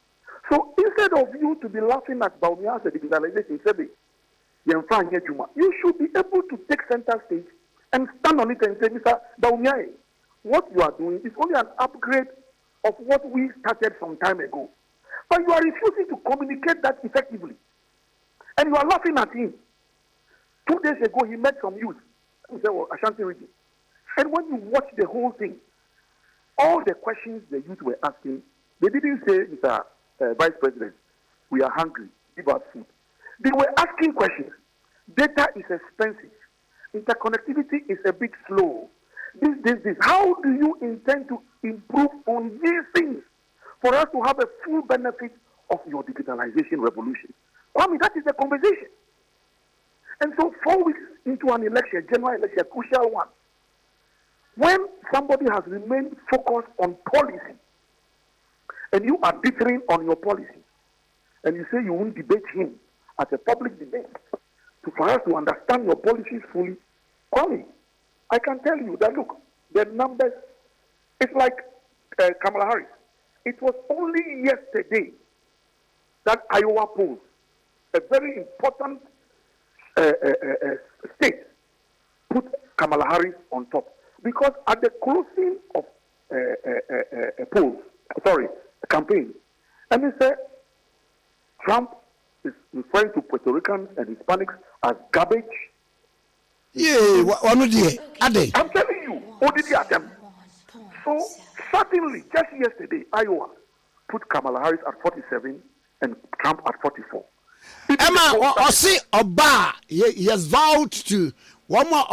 So instead of you to be laughing at Baumia as a digitalization, you should be able to take center stage and stand on it and say, Mr. Baumia, what you are doing is only an upgrade of what we started some time ago. But you are refusing to communicate that effectively. And you are laughing at him. 2 days ago, he met some youth. He said, well, Ashanti region. And when you watch the whole thing, all the questions the youth were asking, they didn't say, Mr. Vice President, we are hungry, give us food. They were asking questions. Data is expensive. Interconnectivity is a bit slow. This. How do you intend to improve on these things for us to have a full benefit of your digitalization revolution? I mean, that is the conversation. And so 4 weeks into an election, general election, a crucial one, when somebody has remained focused on policy, and you are differing on your policy, and you say you won't debate him at a public debate, for us to understand your policies fully, Kwame, I can tell you that, look, the numbers, it's like Kamala Harris. It was only yesterday that Iowa polls, a very important state, put Kamala Harris on top. Because at the closing of campaign, and they said Trump is referring to Puerto Ricans and Hispanics as garbage. Yeah, Ade. I'm telling you, ODD attempt. So certainly, just yesterday, Iowa put Kamala Harris at 47 and Trump at 44. Emma, Osi Oba, he has vowed to one more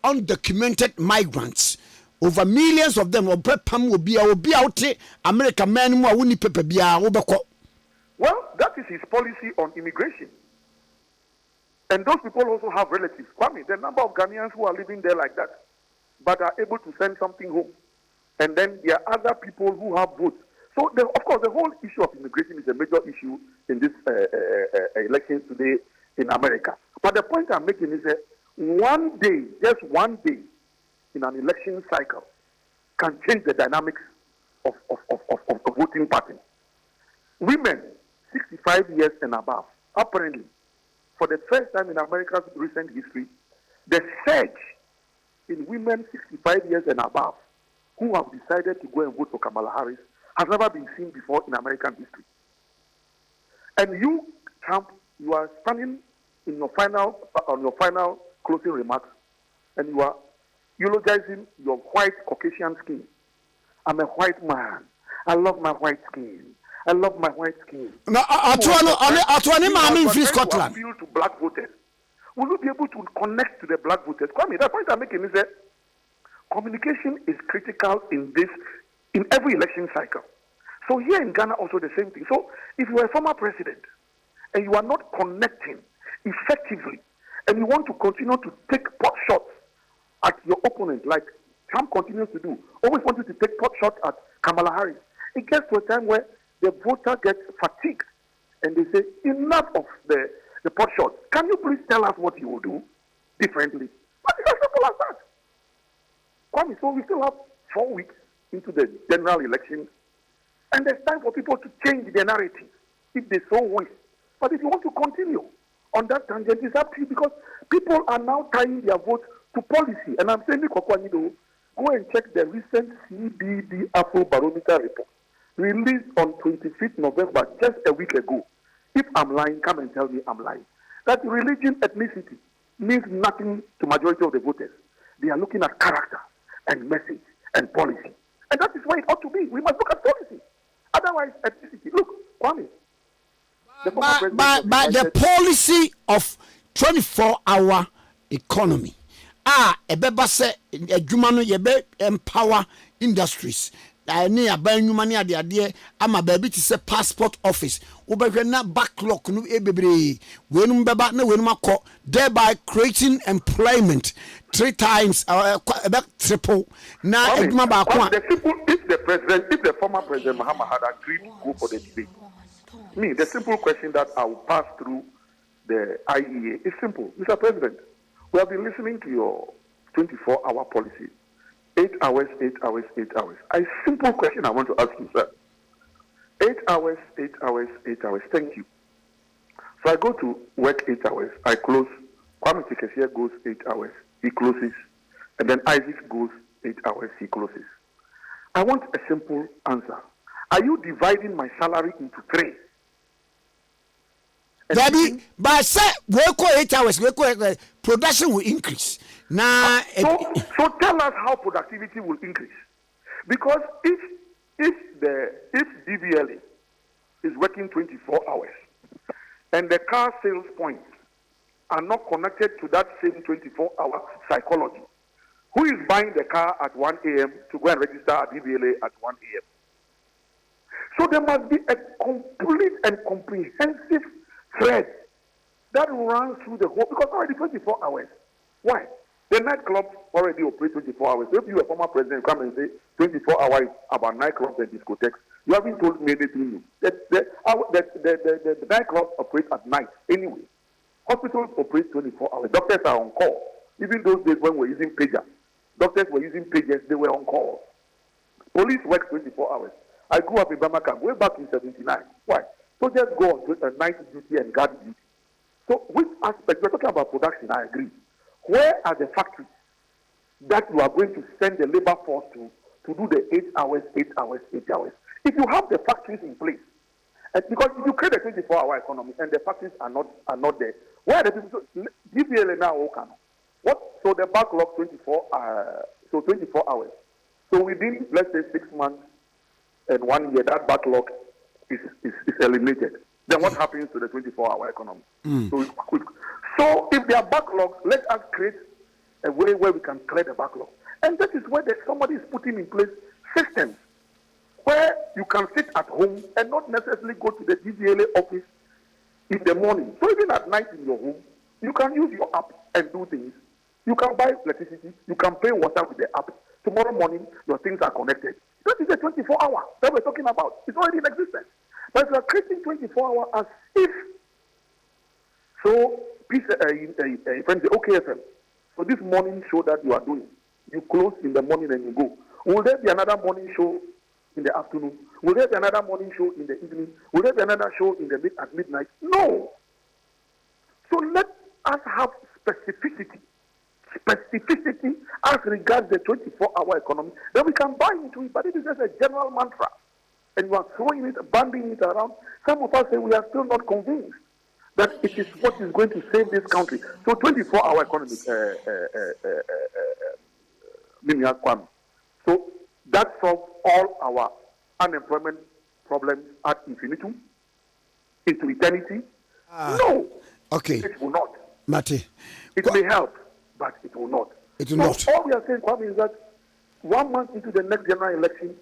undocumented migrants. Over millions of them will be out American men who are winning paper. Well, that is his policy on immigration. And those people also have relatives. Kwame, the number of Ghanaians who are living there like that, but are able to send something home. And then there are other people who have votes. So, of course, the whole issue of immigration is a major issue in this elections today in America. But the point I'm making is that one day, just one day in an election cycle can change the dynamics of voting pattern. Women 65 years and above, apparently, for the first time in America's recent history, the surge in women 65 years and above who have decided to go and vote for Kamala Harris has never been seen before in American history. And you, Trump, you are standing in your final closing remarks, and you are eulogizing your white Caucasian skin. I'm a white man. I love my white skin. I love my white skin. No, in Scotland. Appeal to black voters. Will you be able to connect to the black voters? Kwame, the point I'm making is that communication is critical in every election cycle. So here in Ghana also the same thing. So if you are a former president and you are not connecting effectively and you want to continue to take pot shots at your opponent like Trump continues to do, always want you to take pot shots at Kamala Harris, it gets to a time where the voter gets fatigued and they say, enough of the pot shots. Can you please tell us what you will do differently? But it's as simple as that. Kwame, so we still have 4 weeks into the general election, and there's time for people to change their narrative if they so wish. But if you want to continue on that tangent, it's up to you because people are now tying their votes to policy. And I'm saying, go and check the recent CBD Afro Barometer report released on 25th November, just a week ago. If I'm lying, come and tell me I'm lying. That religion, ethnicity means nothing to majority of the voters. They are looking at character and message and policy. And that is why it ought to be. We must look at policy. Otherwise, ethnicity. Look, Kwame. By the policy of 24-hour economy. Ebeba se adwuma no yebe empower industries. Ni abanyuma ni ade ama baabi ti se passport office. Wo behwe na backlog no ebebre. Wenum beba na wenum akọ, thereby creating employment 3 times triple. Na adwuma ba ko. If the former president Mahama had agreed to go for the debate. The simple question that I will pass through the IEA is simple. Mr. President, we have been listening to your 24-hour policy. 8 hours, 8 hours, 8 hours. A simple question I want to ask you, sir. 8 hours, 8 hours, 8 hours. Thank you. So I go to work 8 hours. I close. Kwame Tikese goes 8 hours. He closes. And then Isaac goes 8 hours. He closes. I want a simple answer. Are you dividing my salary into 3? Daddy, but say we go 8 hours, production will increase. Now, so tell us how productivity will increase. Because if DVLA is working 24 hours and the car sales points are not connected to that same 24-hour psychology, who is buying the car at 1 a.m. to go and register at DVLA at 1 a.m.? So there must be a complete and comprehensive thread that runs through the whole, because already 24 hours. Why? The nightclubs already operate 24 hours. So if you, a former president, come and say 24 hours about nightclubs and discotheques, you haven't told me anything new. The nightclubs operate at night anyway. Hospitals operate 24 hours. Doctors are on call. Even those days when we're using pagers, doctors were using pagers, they were on call. Police works 24 hours. I grew up in Bamaka way back in 79. Why? So just go on night duty and guard duty. So which aspect, we're talking about production, I agree. Where are the factories that you are going to send the labor force to do the 8 hours, 8 hours, 8 hours? If you have the factories in place, because if you create a 24-hour economy and the factories are not there, where are the people? DPLA now, what? So the backlog 24 hours. So within, let's say, 6 months and 1 year, that backlog is eliminated. Then what happens to the 24-hour economy? So if there are backlogs, let us create a way where we can clear the backlog. And that is where somebody is putting in place systems where you can sit at home and not necessarily go to the DVLA office in the morning. So even at night in your home, you can use your app and do things. You can buy electricity. You can pay water with the app. Tomorrow morning, your things are connected. That is a 24-hour that we're talking about. It's already in existence. But we are creating 24-hour as if. So, friends, okay, FM. So this morning show that you are doing, you close in the morning and you go. Will there be another morning show in the afternoon? Will there be another morning show in the evening? Will there be another show at midnight? No. So let us have specificity as regards the 24-hour economy. Then we can buy into it, but it is just a general mantra. And you are throwing it, banding it around. Some of us say we are still not convinced that it is what is going to save this country. So 24-hour economy, so that solves all our unemployment problems ad infinitum, into eternity. No. Okay. It will not. Mate. It may help, but it will not. It will not. All we are saying, Kwame, is that 1 month into the next general election,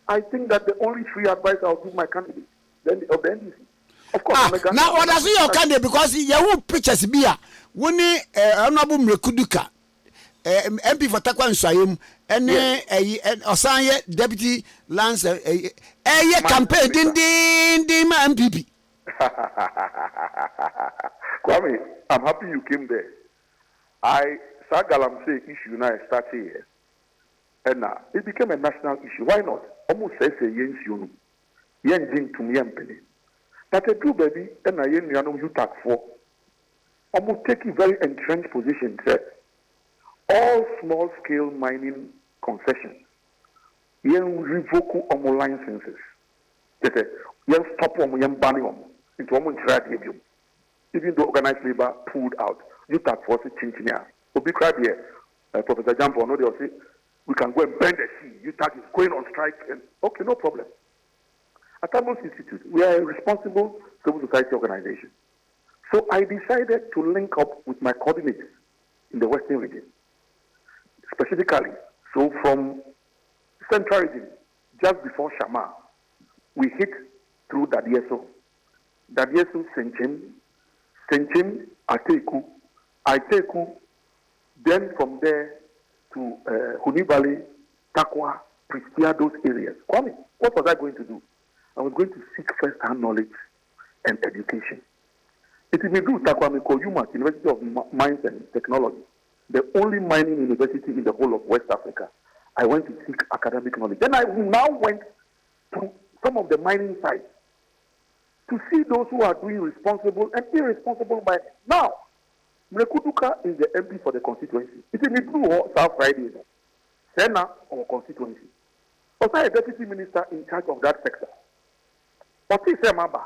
I think that the only free advice I'll give my candidate, then of the NDC. Of course, now what does your candidate, because you have pictures here. When Honorable Mrekuduka, MP for Takwa Nsayum, and Osanye Deputy Lance, campaign din MPP. Kwame, I'm happy you came there. Sagalam say issue now start here. And now it became a national issue. Why not? Almost say yes, you yen to me. But a true baby, and I yen you tak for. almost take a very entrenched position that all small-scale mining concessions, revoke all licenses. They say, stop them, banning them, into almost trade. Even though organized labor pulled out, you start forcing chinchinia. Obi crab here, Professor Jampo, no, they'll say, we can go and bend the sea. You start is going on strike, and okay, no problem. At Amos Institute, we are a responsible civil society organization. So I decided to link up with my coordinates in the Western region, specifically. So from Central region, just before Shama, we hit through Dadieso, Senchim, Ateku, then from there to Huni Valley, Takwa, Pristia, those areas. Kwame, what was I going to do? I was going to seek first-hand knowledge and education. It is do Takwame Koyuma, University of Mines and Technology, the only mining university in the whole of West Africa. I went to seek academic knowledge. Then I now went to some of the mining sites to see those who are doing responsible and irresponsible mining. Now, Mrekuduka is the MP for the constituency. It is true South Friday, Sena or constituency. Also, a deputy minister in charge of that sector. But he said, Maba,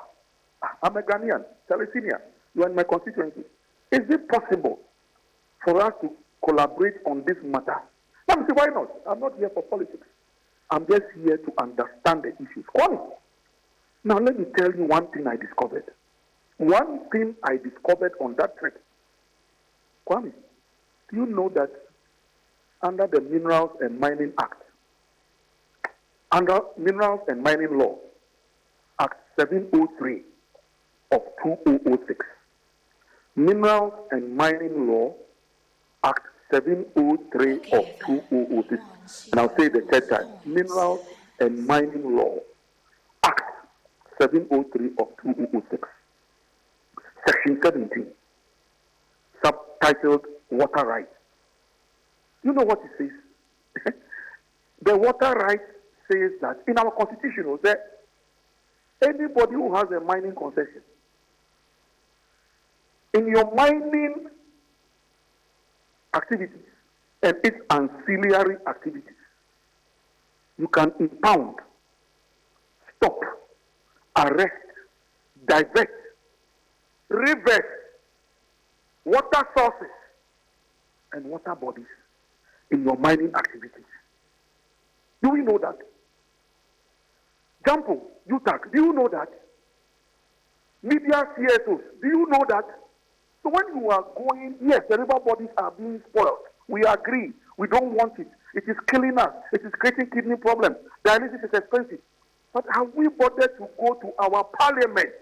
I'm a Ghanaian, Palestinian, you are in my constituency. Is it possible for us to collaborate on this matter? Let me say, why not? I'm not here for politics. I'm just here to understand the issues. Now, let me tell you one thing I discovered. One thing I discovered on that trip. Kwame, do you know that under the Minerals and Mining Act, under Minerals and Mining Law, Act 703 of 2006, Minerals and Mining Law, Act 703 of 2006, and I'll say the third time, Minerals and Mining Law, Act 703 of 2006, Section 17, subtitled Water Rights. You know what it says? The water rights says that in our constitution, that anybody who has a mining concession, in your mining activities and its ancillary activities, you can impound, stop, arrest, divert, reverse water sources and water bodies in your mining activities. Do we know that? Jampo, UTAC, do you know that? Media CSOs, do you know that? So when you are going, yes, the river bodies are being spoiled. We agree. We don't want it. It is killing us. It is creating kidney problems. Dialysis is expensive. But have we bothered to go to our parliament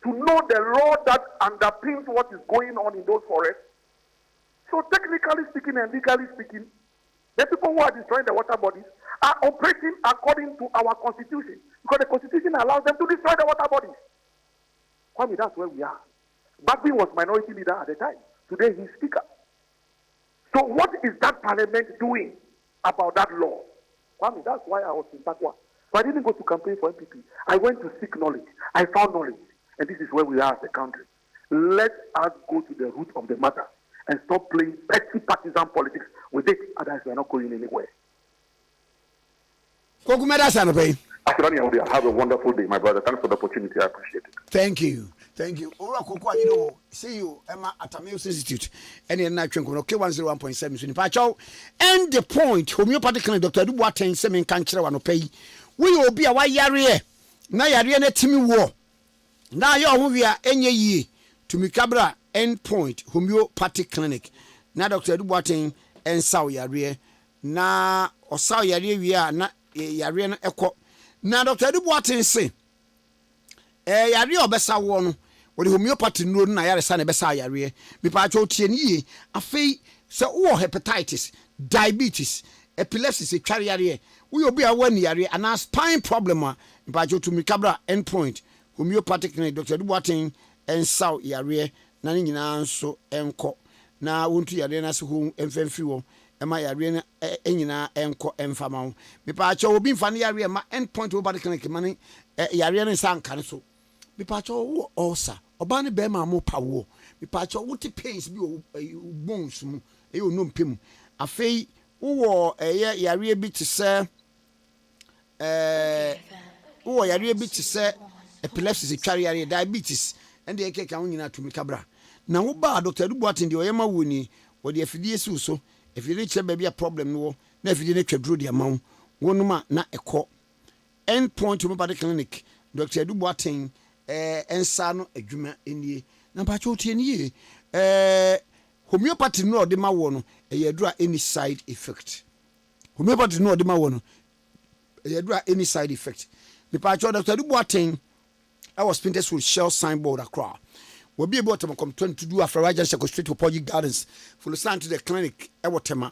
to know the law that underpins what is going on in those forests? So technically speaking and legally speaking, the people who are destroying the water bodies are operating according to our constitution, because the constitution allows them to destroy the water bodies. Kwame, that's where we are. Bagby was minority leader at the time. Today he's speaker. So what is that parliament doing about that law? Kwame, that's why I was in Takwa. So I didn't go to campaign for MPP. I went to seek knowledge. I found knowledge. And this is where we are as a country. Let us go to the root of the matter and stop playing petty partisan politics with it. Otherwise, we are not going anywhere. Have a wonderful day, my brother. Thanks for the opportunity. I appreciate it. Thank you. Thank you. See you, Emma at Amos Institute. And in K101.7. And the point, homeopathic clinic, Dr. Dubois, Semin Cancer, one pay. We will be a white yare. Now, Yariana Timmy War. Now, you are any ye to Mikabra end point, homeopathic clinic. Now, Dr. Dubois and Sao Yare. Now, or Sao Yare, we are not Yariana Echo. Now, Dr. Dubois say, Yari obesa wono wode homeopathy no na yare sa na besa yare me pa cho tie ni a fei se wo hepatitis, diabetes, epilepsy se tware yare we obi a wani yare ana spine problem a me pa cho to me cabra endpoint homeopathic clinic Dr. Dubois en saw yare na nyina nso enko na wontu yare na se ho emfamfi wo ema yare na enyina enko emfama wo me pa cho obi mfa na yare ma endpoint homeopathic clinic mane yare na sanka so bipacho wo osa obane be ma mo pawo mi pacho wuti pains bi o bones mu e o no mpem afei wo yare bi te se wo yare bi te se epilepsy tware yare diabetes and the ekeka wo nyina tumi kabra na wo ba Dr. Duboatin de oyema wo ni wo de afidie si so afidie che ba bia problem no na afidie na twaduro de amawo wonuma na ekọ end point homeopathic clinic Dr. Duboatin ensa no adwuma enie na pa cho tie nie homeopathy no de ma wo no eyadura any side effect homeopathy no de ma wo no eyadura any side effect me pa cho Dr. Duboatin I was painted with shell signboard across. We'll be able to come to do after Rajan Shako Street to Poggy Gardens for the sign to the clinic. Ewotema.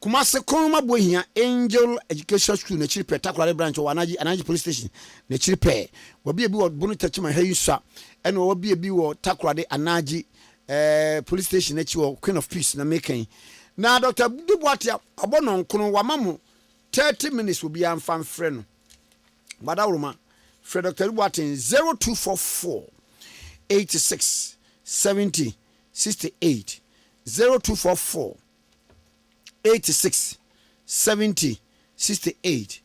Kumase Koma boy here, Angel Education School, the Chiripe, Takwale branch of Anaji Police Station, the Chiripe. We'll be able to bonnet my hair, sir, and we'll be able to Takwale Anaji Police Station, that you are Queen of Peace, na making. Now, Dr. Duboatin, a bonon, Kuno Wamamu, 30 minutes will be fan friend. Madame. Fred Dr. Duboatin 0244 86 70 68 0244 86 70 68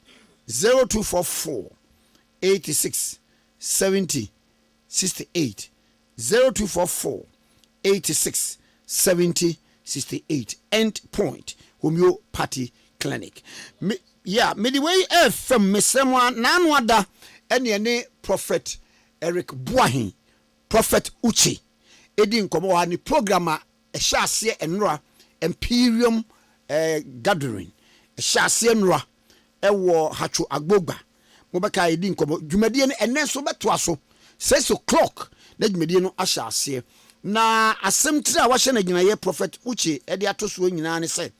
0244 86 70 68 0244 86 70 68 End Point Homeopathy Clinic. Midway FM Messemwa Nanwada any Prophet Eric Boahin, Prophet Uchi, Edin Komo ni programmer a shase enra Imperium gathering, a shase enra ewo hachu agbogba. Mobaka Edin Komo, Jumedian and Neso Betwaso, 6 o'clock, let Mediano ashase. Na asemtra washe na gina ye Prophet Uchi, Ediato Swinani said,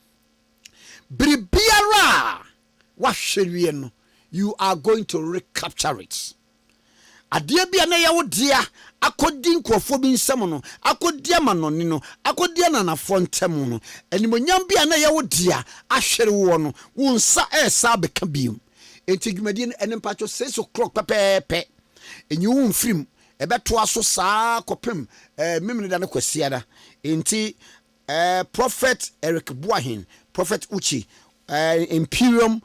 Bribiara, washerieno. You are going to recapture it. Adia bia na yawo dia akodi nkrofo bi nsem no akodia manoni no akodia na fontem no animonyam bia na yawo dia ahwere wo no wonsa esa beka biom entigumadi en empacho 6 o'clock pepepe enyi wo mfrim ebeto aso saa kopem memne da na kwasiada enti Prophet Eric Boahin, Prophet Uchi Imperium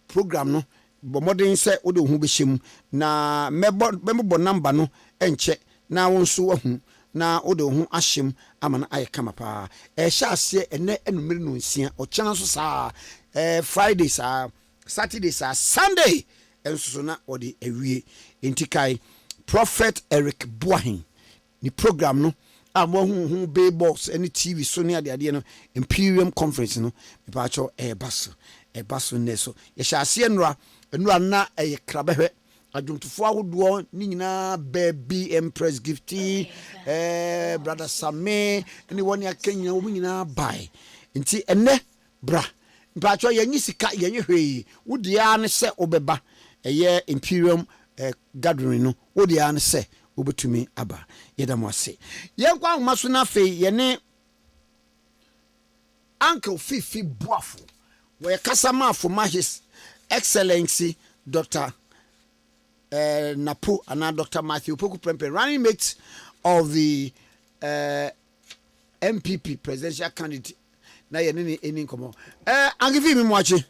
program no modern say odo hu behim na mebo number no enche na wonso wahu na odo hu ahyem amana ayekama pa sha ase ene enumere no nsia o chana so sa Friday sa Saturday sa Sunday enso na odi ewie entikai Prophet Eric Boahin ni program no amo hu be box any TV so ne ade no Imperium conference no me pa cho baso neso ye sha ase enura na krabehwe adwumtufo ahodo ni nyina baby Empress Gifty brother Same ni woni akanya wo nyina bai nti enne bra mpacho yenyi sika yenye hwei wodia ne se obeba eye Imperium gathering no wodia ne se obetumi aba yedamo ase yenkwa ahomaso na fe ye ne Uncle Fifi Boafo we kasama for His Excellency Dr. Napo and Dr. Matthew Poku Prempe, running mate of the MPP presidential candidate. Na ye ni komo. Angivi mi mwachi.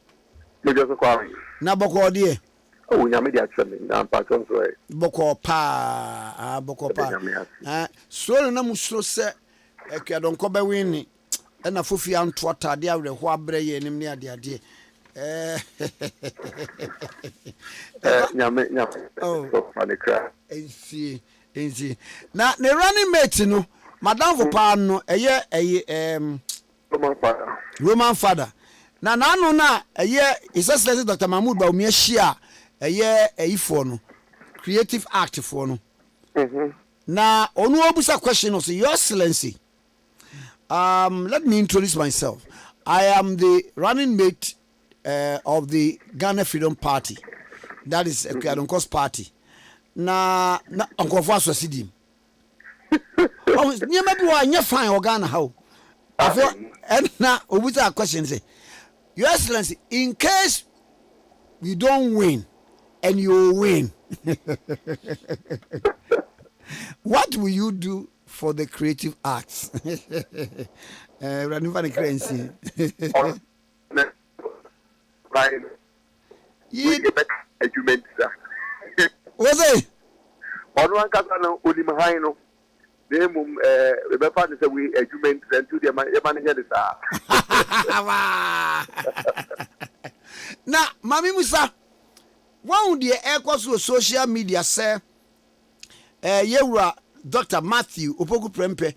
Mejo so kwa. Na boko die. Oh, nya me dia tweme na patron so e. Boko pa, boko pa. So na musro se ekadon ko be win na fofi anto atade awre ho abre ye nim ne ade nyame so fanikra enzi na ne running mate no madam for pa no eye Roman father na nanu na eye His Excellency Dr. Mahmoud Baumi ahia eye eyifo no creative act for no na onu obusa question no Your Excellency, let me introduce myself. I am the running mate of the Ghana Freedom Party. That is a Kwadonko's party. Na onkofo asosidim. Oh, you maybe why you fine Ghana how? And now obusa question say, Your Excellency, in case you don't win and you win, what will you do for the creative arts. Running for the currency. What's it? On one castle, Udimahino. They remember the way argument and to the manager. Now, Mammy Musa, one the air social media, sir. Yewra Dr. Matthew Opoku Prempe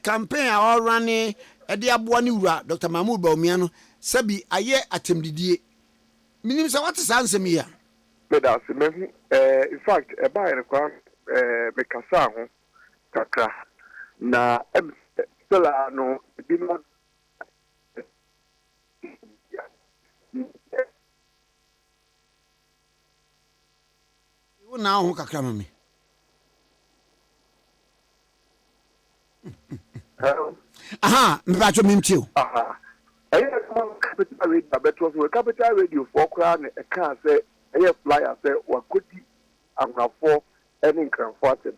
campaign all running de aboani wura Dr. Mahmoud Baumiano sabi aye atemdidie minim say what is answer me here in fact e ba ene kwa me kasa ho kakra na sala no bi no you now ho kakra mami aha me ba cho mimtio aha capital radio beto so capital radio for kra na e kan say e flyer say wakodi amrafo ene nkranfo atem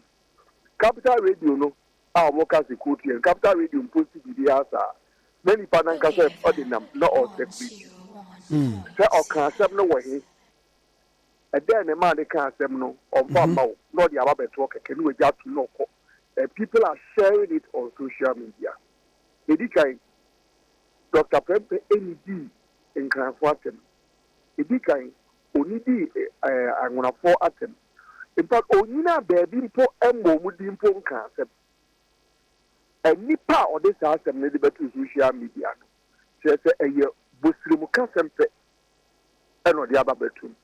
capital radio no a mo ka security and capital radio post bi asa many panan ka say ordinam no or security say o kan asem no wo he e den ne man kan asem no o fa ma wo no dia ba beto keke no agya to no ko people are sharing it on social media. Edikai Dr. Prempe ND in Kranfuatem. Edikai Onidi Angunafo Atem. In fact, Onina baby po embo mudimpo nkasem. And nipa or this asem ne de betu social media. Say eye bosrimu kasempe eno de aba betu.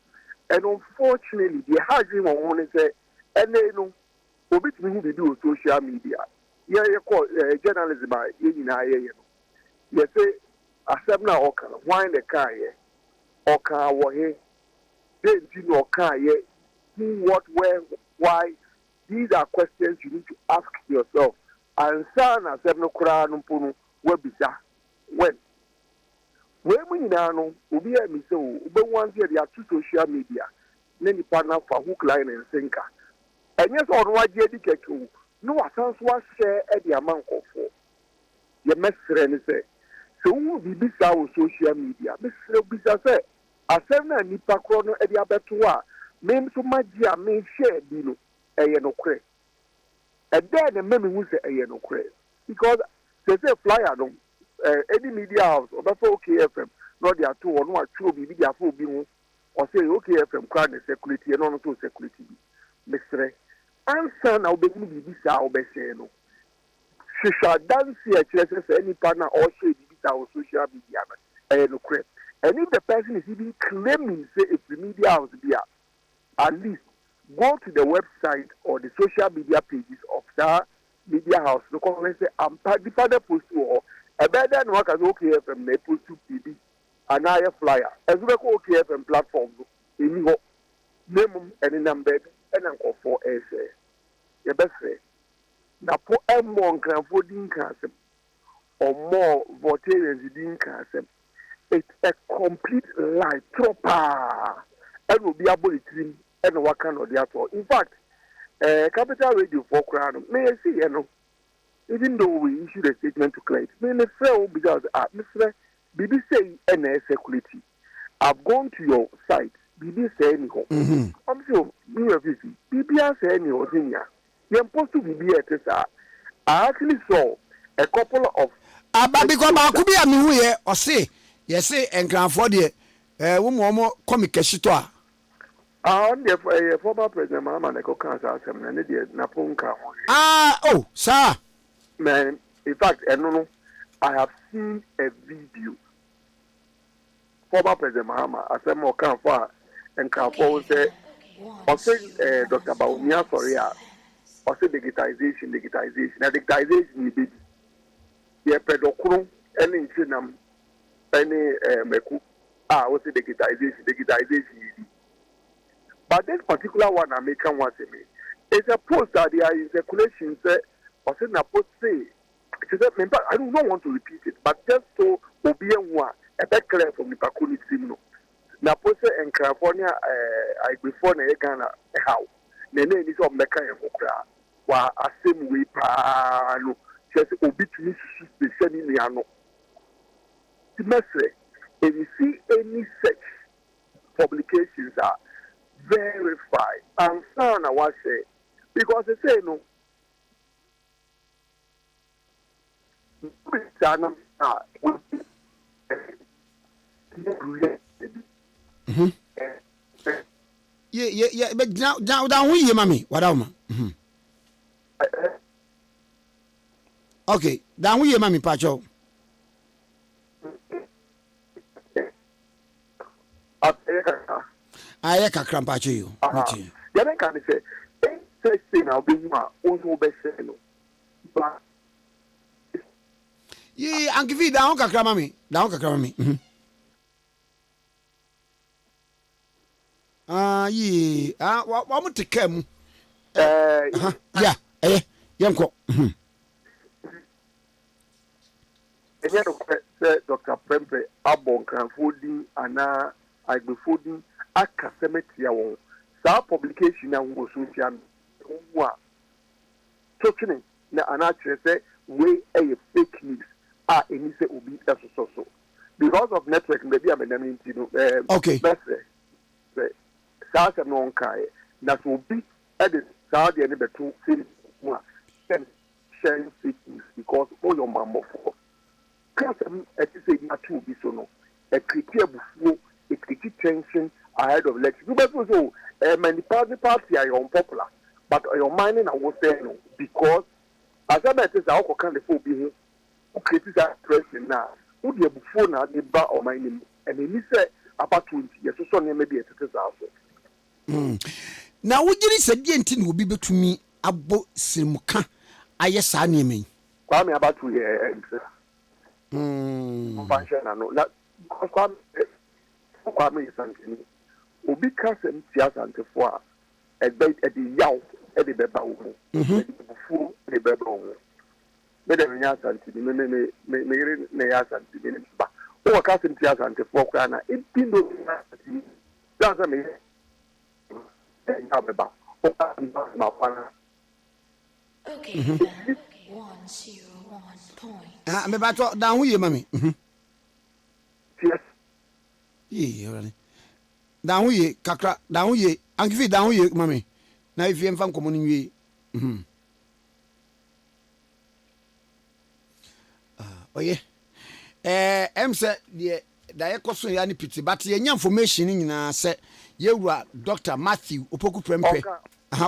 And unfortunately, the harding on say ene no obit me who do social media. Yeah, call journalism. You say, accept now, okay, why the car here? Okay, what here? Then you know, car here, who, what, where, why? These are questions you need to ask yourself. And son, accept no crown, no where be that? When we now we are so, but once here, there are two social media, many partner for hook, line, and sinker. And yes, on what you educate you, no, I can't share at the amount of four. Your message say, so who be this our social media? Mr. Bisa say, I send a nipa chrono at the abatua, name so much, ya may share dino, a no cray. And then the men who say a no cray. Because they say flyer, no, any media house, or before KFM, not there two or no, two be media full being, or say, okay, FM, crowd security, and on to security. Mr. Answer now, be this our best. She shall dance here, any partner or share this our social media. And if the person is even claiming, say, if the media house be at least go to the website or the social media pages of that media house. Because let's say, I'm the father post or a better than work as OKFM, they post to PB, and I flyer. As we go OKFM platform, in your name and number. And uncle for essay. Your best say, now put a more grandfolding castle or more votarians in castle. It's a complete lie, proper, and will be able to and what kind of the other. In fact, Capital Radio for Crown may I see, you know, even though we issued a statement to claim, may I say, because Mr. BBC and security. I've gone to your site. Bibi say anyhow. I'm sure you have busy. Bibi say anyhow. You're supposed to be at I actually saw a couple of. But because I could be a new year or say, yes, say, and grand for the woman comic shitoa. On the former president, Mama Neko Cancer, and the Naponka. Oh, sir. Man, in fact, I don't know. I have seen a video. Former President Mahama, I said more can for and can for say, or say Dr. Baumia Soria, or say digitalization. Now digitalization is big. Yeah, pedokuru, any chinam, any meku. What's the digitalization? But this particular one I make one to me. It's a post that there is circulation say, or say na post say. I don't want to repeat it, but just so Obienwa. A bit clear from the Pakuni Simno. Napose and California, I before Ghana, how? The name is of Mecca and Okra. wa asem we pa no just obi to me special ni ano semester if you see any such publications are verified and found what say because they say no yeah, but down we mami wadauma okay down we mami pacho aye kakra pacho yo ya den kan say say na obi mu a onso be say no but ye ankifi down kakra mami ye wa mo tekam ya yenko enye no say Dr. Prempe abon kan fodin ana agbefodin aka cemetery won sa publication na wo social wa tokene na ana chere say we fake news eni say obi so because of network maybe am na me no okay saa no on kai na so obi e de saa de ne beto film mu sharing fake news because all your mama for kasem e ti say na to bi so no e kriti abufuo e kriti tension ahead of election you better so many party are unpopular but your mind na wo say no because as I bet is how can the phone be here who criticize president now who the abufuo na de ba o mind him and he say about 20 years so maybe it is also na wogiri sadi enti na obi betumi abo sirimuka aye saa ne men Kwame about 2 years function no na Kwame is something obi kasem tiasantefo a ebe de yaw e de beba wo bufu de beba wo me de nya santi me yire ne ya santi me ba o kasem tiasantefo kwa na epindo santi danza me ya beba o ka ma pana okay 101 point me ba to dan hu ye mami yes ye already dan hu ye kakra dan hu ye ankifi dan hu ye mami na ifie mfa nkomo ni nwie oye emse de da yekoso ya ni piti but ye nya information nyina se yewura Dr. Matthew Opoku Prempe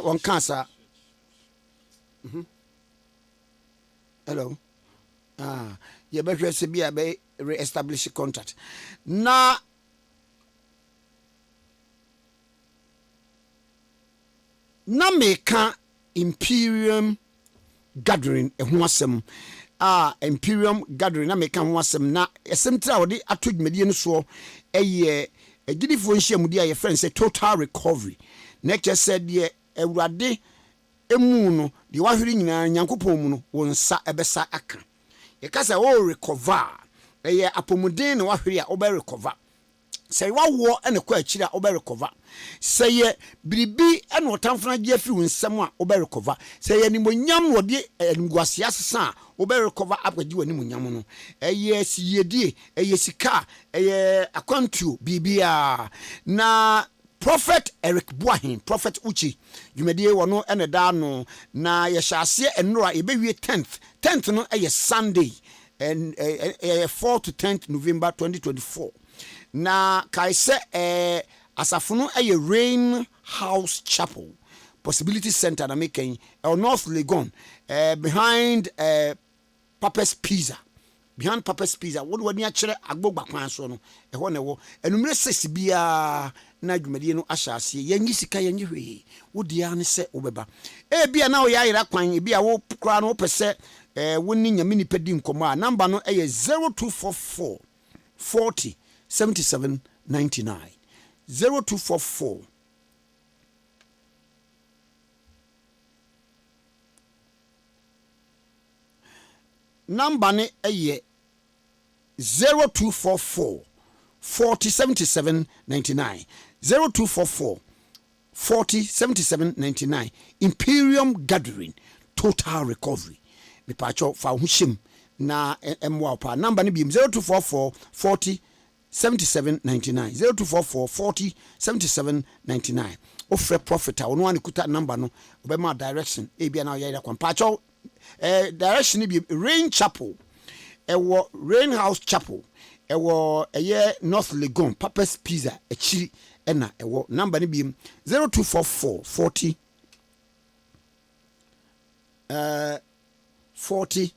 won kansa hello ye be hwe se bia be re-establish contact na meka Imperium gathering ho asem Imperium gathering na meka ho asem na esem tra wode atodwumedie no so eye agidifo nhyiamudi a ye friend say total recovery na che said ye awurade emu no de wahwere nyina nyankopon mu no wonsa ebesa aka ye ka say o recover eye apomuden na wahwere a obe recover say wawo ene kwa akiri a obe recover say ye biribi ene otamfana gye afiri wonsam a obe recover say ye nimonyam wode nguase asesa a obe recover apagye wani monyam no eye siyedie eye sika eye akwantuo bibia na Prophet Eric Boahin, Prophet Uchi, Jumedie wono ene da no na ye hyase enora ebewie 10th no eye Sunday and 4 to 10th November 2024. Na kaise asafo no eye Rain House Chapel Possibility Center na making North Legon behind Papa's Pizza. Behind Papa's Pizza, what wani akere agbogba kwan so no eho ne wo enumre sesi bia na dwumedie no ahyase yanyi sika yanyi hwe wodia ne se obeba bia na wo ya yira kwan bia wo kra no pese woni nyame ni pedi nkomo a number no 0244 40 77 99 0244 number ne 0244 40 77 99 0244 40 77 99. Imperium Gathering Total Recovery. Me pacho fa ho hyem na emwa pa number ni bi 0244 40 77 99 0244 40 77 99. Ofre profit a ono an kuta number no obema direction e bia na ya ida kwampa pacho direction ni bi Rain Chapel ewo Rain House Chapel ewo eye North Legon Papa's Pizza echiri ena ewo number ni bi 0244 40 40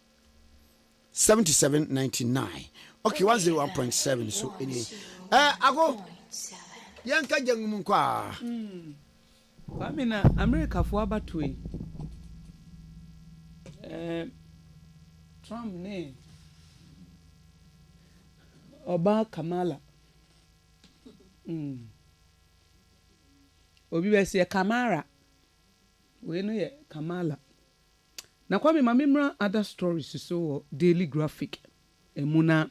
77 99. Okay, 101.7. So anyway, ago yanka jangum kwa Kwame na America fo abatwe Trump ne Oba Kamala obi bese Kamara we no ye Kamala na Kwame ma memra other stories so Daily Graphic emuna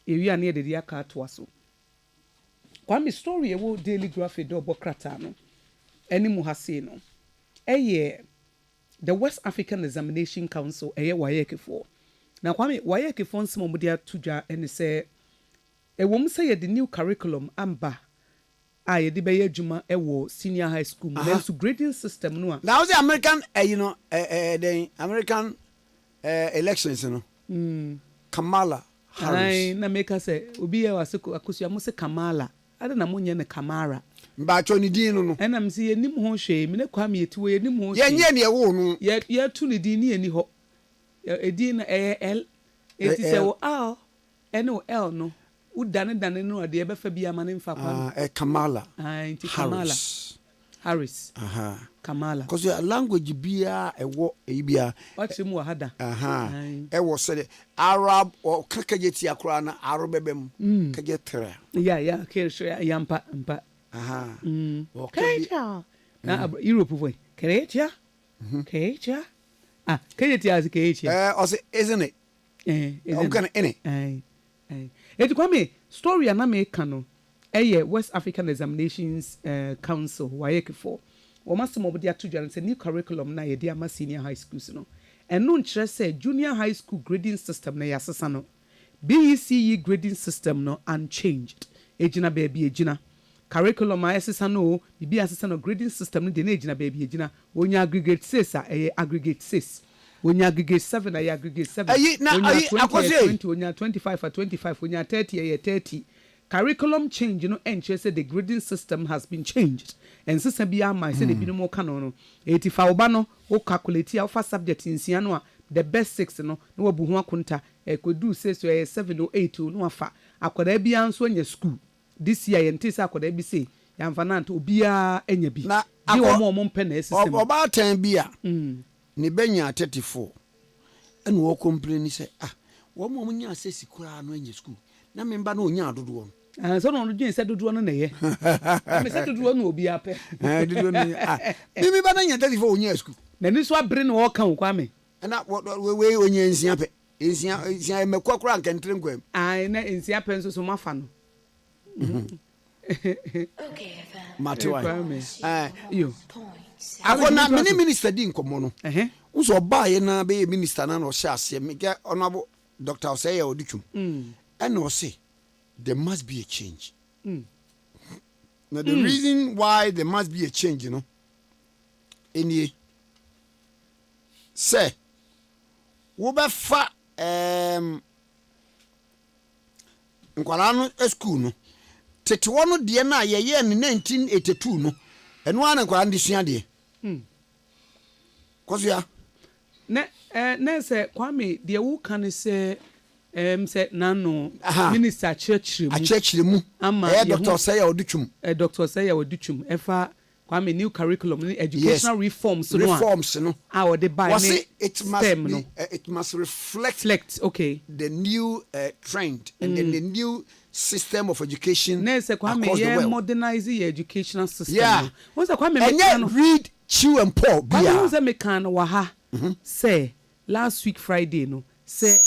ewi ane de dia ka to aso Kwame story ewo Daily Graphic do bokrata no eni mu hase no eye the West African Examination Council eye wayekefo na Kwame wayekefo nsemo mu dia tudwa ene se ewom se ye the new curriculum amba a ye de be adwuma ewo senior high school then to grading system no a now the American the American elections no Kamala Harris na make us say obi ye waseko akosia mo se Kamala ada na monye ne Kamara mba cho ni din no ena me se yenim ho hwe me ne Kwame yetu yenim ho ye nye ne wo no ye tu ne din ni eni ho edin na L eti se wo R eno L no udane no de be fa bia mane mfa kwa Kamala anti Kamala Harris Kamala cause your language bia ewo bia what mu hada ewo say Arab or kakageti akra na arobebem kagetra yeah okay sure yampa mpa okay na Europe boy Keretia Keretia Keretia as Keretia or say isn't it I'm gonna in it it Kwame story na me kano West African Examinations Council wayekefo o masemo bodi atudwa say new curriculum na ye dia ma senior high schools no eno nkyere say junior high school grading system na yasesa no BECE grading system no unchanged ejina baby ejina curriculum ayesesa no bibi asesa no grading system no de na ejina baby ejina wonya aggregate 6 aggregate 6 wonya aggregate 7 aggregate 7 wonya 25 wonya 30 30 curriculum change say the grading system has been changed and sister bia my say the binomo kano no 85 oba no o calculate alpha subject insia no the best 6 no na wabu ho akunta ekodu say so 7 or 8 no afa akoda bia nso anya school this year yente say akoda bi say yamfa na nto obia anya bi di wo mo mpe na system oba tan bia ne benya 34 ene wo complain say wo mo nya assess kura no anya school na memba no nya adodo so no dwen se dodo no na ye me se dodo no obi ape dodo no bibi ba na nya 34 onya school na ni so abre no wo kan Kwame na we onya nsia pe nsia mekwakura nkantre nkwam na nsia pe nso so mafa no Okay, Matiwa yo akona mini minister di nkomo no unso oba ye na be minister na no hye ase me get honorable Dr. Oseye Odutwum and no say there must be a change. Now the reason why there must be a change, you know, any say wo be fa nkwala no school no tete wono de na ye ye ne 1982 no eno an nkwala ndi sua de kosia ne se Kwame de wo kan se say nano minister churchrimu Dr. Oseye Odutwum Dr. Oseye Odutwum efa Kwame new curriculum educational reforms no our the by it must reflect okay the new trend and then the new system of education Kwame yeah modernize the educational system what's Kwame read chew and pour bia what's a mekan wa ha say last week Friday no say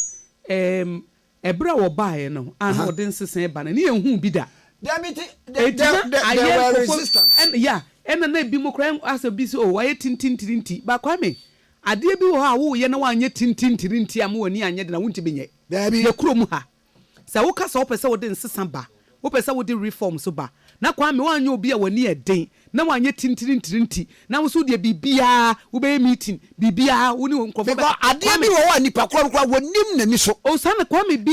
ebra wo bae no an odin sesen ba na ehun bi da there were resistance. And na bi mo kran as a busy why tintintinti ba Kwame ade bi wo ha wo ye na wanye tintintinti am woni anye de na wonti benye ye krom ha sa wo ka sa wo pese wo de nsesa ba wo pese wo de reform so ba na Kwame wanye obi a woni eden na wanye tintintinti na wo so de bibia wo be meeting bibia wo ni nkofo because ade bi wo wa nipa krom wonim na ni so o sa na Kwame bi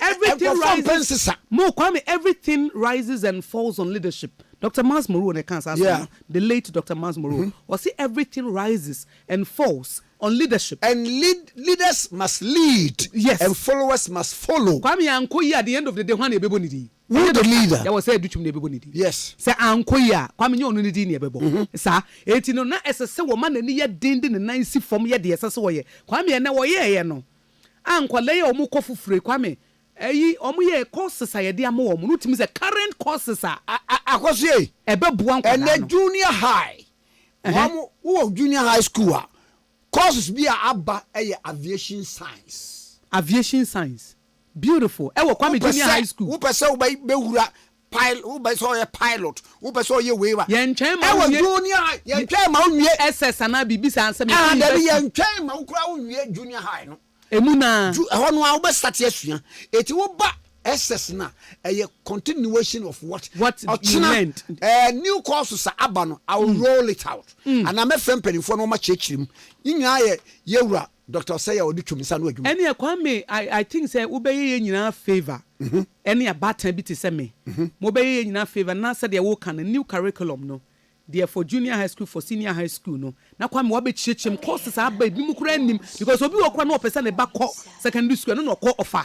everything rises mo Kwame everything rises and falls on leadership. Dr. Mars Moreau the late Dr. Mars Moreau was see everything rises and falls on leadership. And leaders must lead. Yes. And followers must follow. Kwame Ankoyi at the end of the day when ebebo nidi. Who the leader? That was said duchum ne ebebo nidi. Yes. Say Ankoyi Kwame nyo no nidi ne ebebo. Sa eti no na esese wo ma na ni ye dende ne nan si fom ye de esese wo ye. Kwame na wo ye no. Ankwale ye omu kofufure Kwame. Omu ye courses a ye de am wo mu no timi say current courses a akosie ebe bua nkwa na. And junior high. Wo junior high school a courses bi a aba aviation science. Aviation science. Beautiful. Ewo Kwame junior high school. Wo pese wo be wura pilot, wo be so ye pilot, wo pese wo ye weaver. Ye ntwen ma wo junior high, ye ntwen ma wo nwie SS ana bibi sa ansem. Da bi ye ntwen ma wo kura wo nwie junior high no. Emuna. Ho no a wo be start asua. Eti wo ba SS na a continuation of what you meant. New courses aba no I will roll it out. And I'm a friend penny for no ma chechirim. Yinya ye yewura Dr. Say odi twumisa no adwuma. Any Kwame I think say wo be ye nyina favor. Any abatan bi te se me. Mo be ye nyina favor na say de wo kan new curriculum no. There for junior high school for senior high school no. Na Kwame wo be chichim courses aba bi mu kura nim because obi wo kwa no person ne ba ko secondary school no ko offer.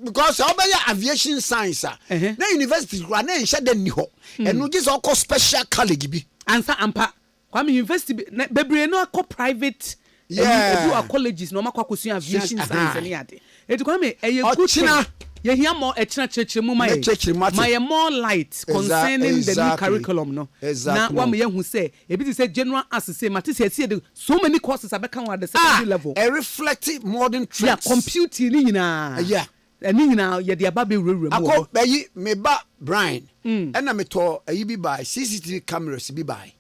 Because obey aviation science na university kura na nhye de ni ho. Eno gi so ko special college bi. Ansa ampa Kwame university bebre no ko private do our colleges no makwa kosu aviation science ni ade. Eti Kwame good ye hear more chechire mu my more light concerning the new curriculum no. Na wa me hu say ebi ti say general assess mate say so many courses abeka at the secondary level. A reflective modern trends. Yeah, computing ni nyina. Yeah. Ni nyina ye de aba be rewrem. Akọ bayi me ba Brian. Na me to ayi bi buy CCTV cameras bi buy.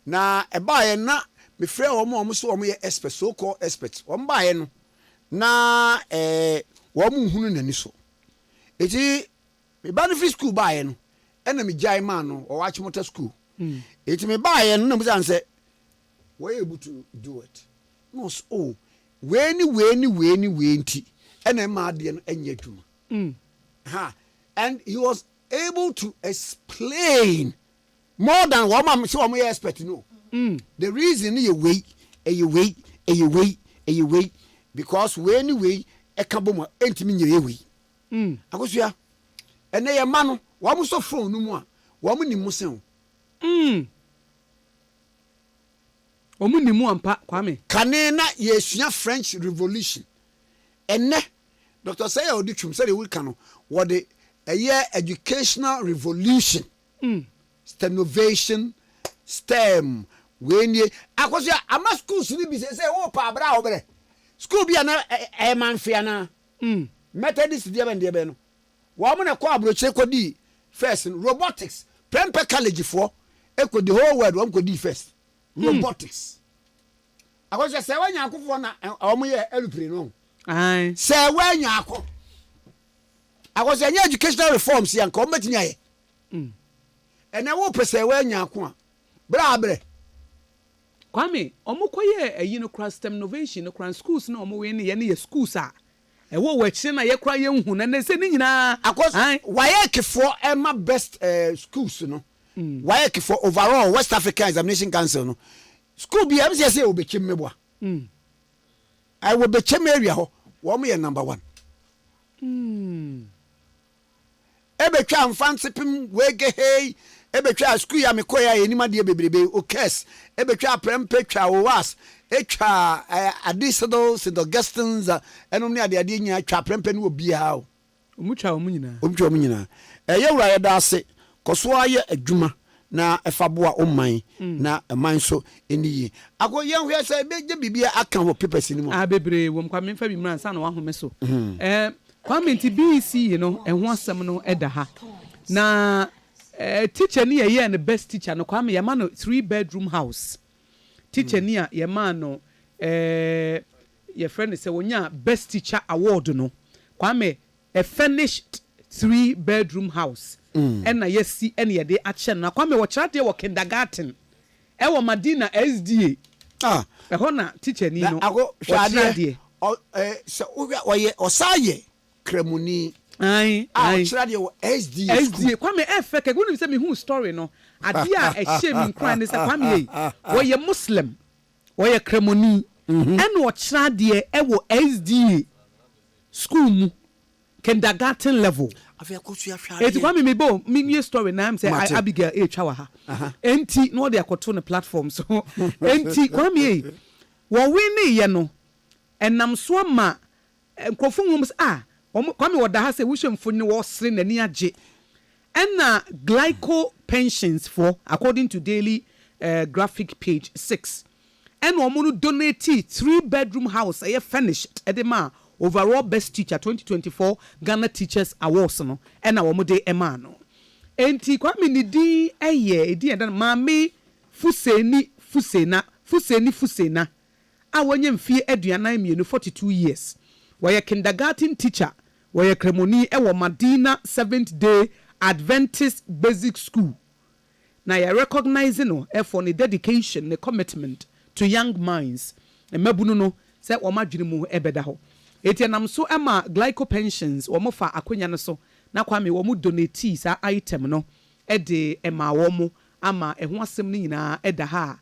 Na e buy na me frɛ omo so omo ye expert so called experts. Omo buy no na omo hunu nani so. Eti me ba no free school buy no na me jai man no or watch motor school. Eti me buy no na me say were you able to do it? No so weni nti ena ma de no anya adwuma. And he was able to explain more than what man so am expect no. The reason you wait because when e ka bom entimi nyere we. Akosua ene ye ma no wa mo so phone no mu a wa mo ni mu sen. Omu ni mu ampa Kwame. Kane na ye sua French Revolution. Ene Dr. Say odi twum say we kan no what the educational revolution. Innovation STEM when ye akosua ama schools ni bi say wo pa bra obere. School bi na e man fia na. Methodist dia ben no wa mo na kwa abroche kodi first robotics prempe college for echo the whole world wa kodi first robotics akosha se wanya akofo na omo ye elupre no se wanya akọ akosha nya educational reforms ya nka o metinya ye ene wo pese wanya akọ a bra bre Kwame omo koye ayi no cross STEM innovation no cross schools na omo we ne ye ne schools a ewo wachi na ye kra ye hu na se ni nyina waye kefo ema best schools no waye kefo overall West African Examination Council no school bi am say obechem meboa I will be chem area ho wo mo ye number 1 ebetwa mfansepim wege hey ebetwa school ya mekoya enima de bebrebe okes ebetwa prempe twa was etwa additional Augustins enom ne ade nya twa prempe no obia o omutwa omunyina yewura ye da ase koso aye adwuma na efaboa omman na man so eniyi ago ye hwe se beje bibia aka ho papers ni mu bebre wom kwa memfa bi mran sa na wa home so Kwame nti BC no ho asem no eda ha na teacher ni ye the best teacher no Kwame ye man no 3-bedroom house teacher ni ye man no your friend say wonya best teacher award no Kwame a finished 3-bedroom house and na yesi and ye de action na Kwame wo chira de wo kindergarten e wo Madina SDA ho na teacher ni no ago hwade so wo osaye kremuni ai chira de wo SDA Kwame efeke go nim say me hu story no ade a ehye me nkran ne say Kwame wo ye Muslim wo ye kremuni and wo chira de e wo SDA school mu kindergarten level eti Kwame me bo me story na am say Abigail twa ha enti no dey akoto ne platform so enti Kwame wo win ye no enam so ma nkofo nwom Kwame wo da ha say wo hwemfo ne wo sere nani age enna glyco pensions for according to daily graphic page 6 and wo no donate 3-bedroom house furnished edema overall best teacher 2024 Ghana Teachers Awards no enna wo de ema no enti Kwame ni di edi edan mame Fusena a wonye mfie aduanan mienu 42 years were kindergarten teacher were kremoni e wo Madina 7th Day Adventist Basic School na ya recognize no for the dedication the commitment to young minds e mabunu no se wo madwene mu ebeda ho etianam so ema glyco pensions wo mo fa akonya no so na Kwame wo mo donate sa item no e de ema wo mo ama e ho asem ni nyina eda ha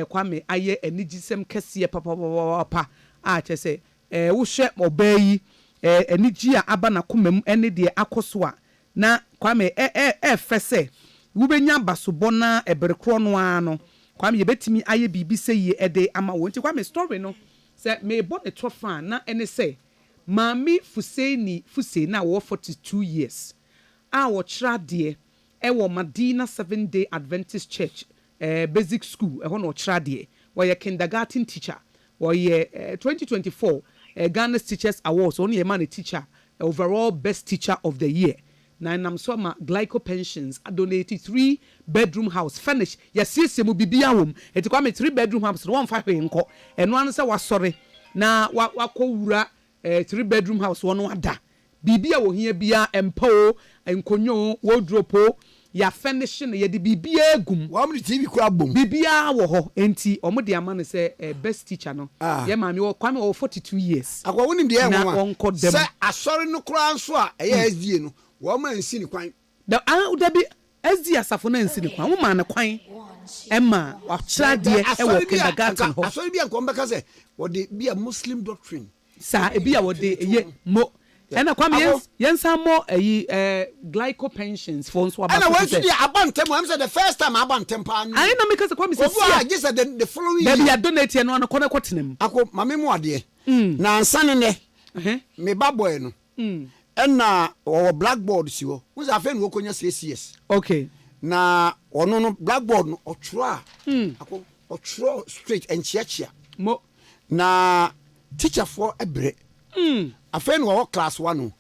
Kwame aye enigisem kese papa a chese wo hwe obayi enigi a aba na komam ene de akoso a na Kwame fese wo benya basobɔ na eberekro no ano Kwame yebetimi aye bibi seye ede ama wo nti Kwame story no se me bo ne trofa na ene se Mami Fusena wo 42 years a wo chira de e wo Madina 7th Day Adventist Church basic school ho no chira de wo ye kindergarten teacher wo ye 2024 Ghana Teachers Awards only a man a teacher overall best teacher of the year na nam so ma glyco pensions donated 3-bedroom house furnished yes mu bibia wom eti Kwame 3-bedroom house no one fa hwenko eno an se wasore na wakowura 3-bedroom house wono ada bibia wo hia bia empo enkonyo wardrobe ya finishing ye de bibia egum wa mu TV kura bom bibia wo ho enti omo de ama no se best teacher no ye maami wo Kwame wo 42 years akwa wonim de e ho se asori no kura nso a eye SDA no wo ma nsi ni kwan da bi SDA asafo na nsi ni kwan wo ma na kwan emma wa chira de e wo kindergarten ho asori bia nko mbeka se wo de bia Muslim doctrine sa e bia wo de ye mo ena Kwame yensa mo glyco pensions for nso aba ana we should abantem am say the first time abantem pa no ai na me kase Kwame say just the following year bia donate no ana kona kwatenam ako mame mu ade na ansane ne me baboy no ena o blackboard si wo wo za fe no konya CCS okay na ono no blackboard no otro a ako otro straight and chiachia mo na teacher for ebre afen wo class 1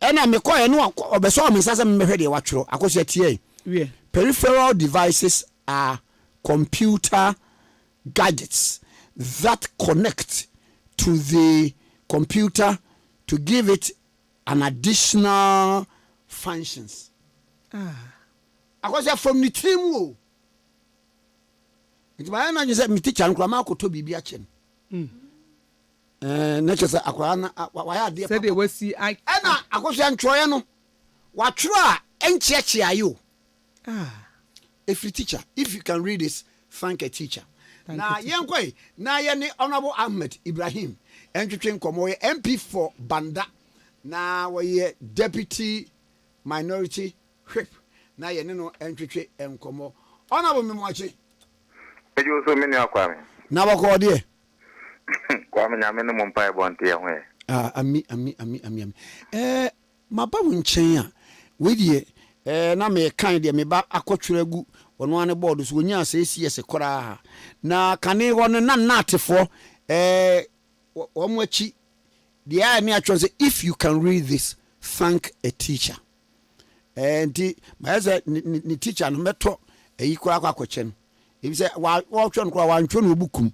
ena me koye no obeso me sase me hwede watworo akoso tie peripheral devices are computer gadgets that connect to the computer to give it an additional functions akoso from the team wo it ba na nyese me teacher nkura ma akoto bibia chen na chese akwara na waya de said they will see I na akoso antwoye no watworo a enchiachi ayo every teacher if you can read this thank a teacher na yenkoi na ye ni Honorable Ahmed Ibrahim entwetwe nkomo ye MP for Banda na we deputy minority whip na ye ne no entwetwe nkomo Honorable Memwachi ejo so meni akwame na bako de Kwame nyame no mompa e bonte ho e ami maba wo nchen a we die na me kan de me ba akotwere gu ono ane board so nya CCS kora na kane ho no na atefo wo mo achi de a me atwo say if you can read this thank a teacher nti ma say ni teacher no meto eyi kura akwache no ebi say wa twa no kura wa ntwo no bukum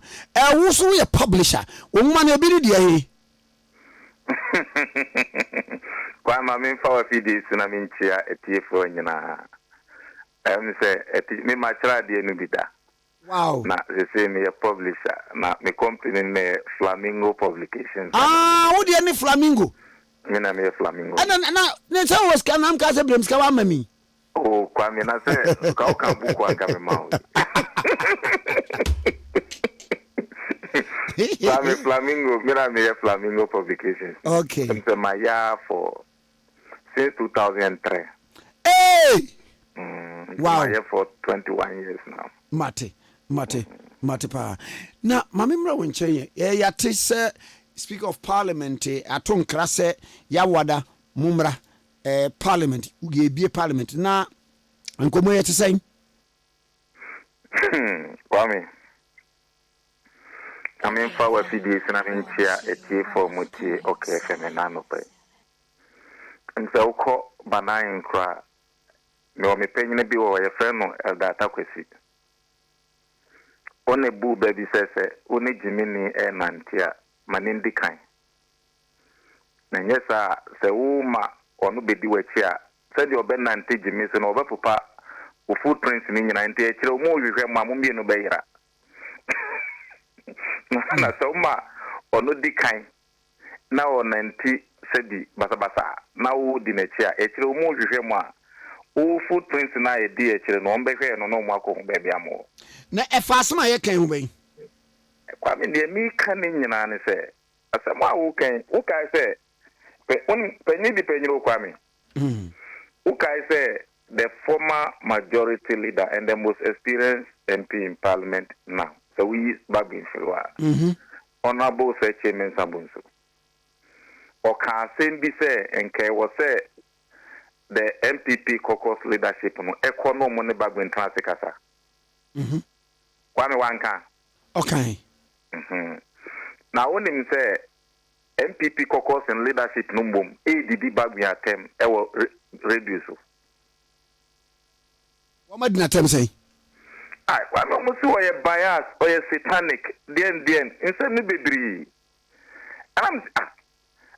wo so ye publisher wo ma na ebi di ehi kwa ma me fa wa fidi na me nchia etiefo nyina say me ma chira de no bi da. Wow. Na say me a publisher na me company me Flamingo Publications. Wo de ni Flamingo? Me na me Flamingo. Na say was kan am ka say blem ska wa mami. Oh, Kwame na say ka ka buku aka me ma. Flamingo, me na me Flamingo Publications. Okay. I'm my year for since 2003. Hey! Wow. I'm here for 21 years now. Mate pa. Na mami mra wonchen ye ya te se Speaker of Parliament aton krase ya wada mumra Parliament ye bie Parliament na nkomo ye te sen. Kwame. Amen fa wa fidi na nchia etie for mutie okay femena no pe. Nse uko Banan Nkra no me penyine bi wo ye fe no Ade Akye. One bu baby sese one jimini nantia manindi kan na nyesa se wo ma onu bedi wachi a se de obe nante jimi se no obe popa wo footprints ni nyina nte akire o mo hwehwe ma mo mie no bayira na so ma onu di kan na o nanti se di basa na wo di na chi a akire o mo hwehwe mo a o footprints na e di akire no mbehwe no no mo akọ baby amo Na efasema ye kan hu ben. Kwa me de mi kan nyina ne se asema wo kan wo kai se penyi di penyi kwa me. Wo kai se the former majority leader and the most experienced MP in Parliament now. So we back in Filwa. Honorable Sir Chairman Sabunso. O kan bi se enke wo se the MPP caucus leadership no economy ne back in Transikasa. Kwame wanka. Okay. Now when him say MPP caucus and leadership no boom, ADB bag me atem e will reduce. What ma dina tem say? Ai, Kwame mo si o bias or ye satanic, den inse me bebri. Am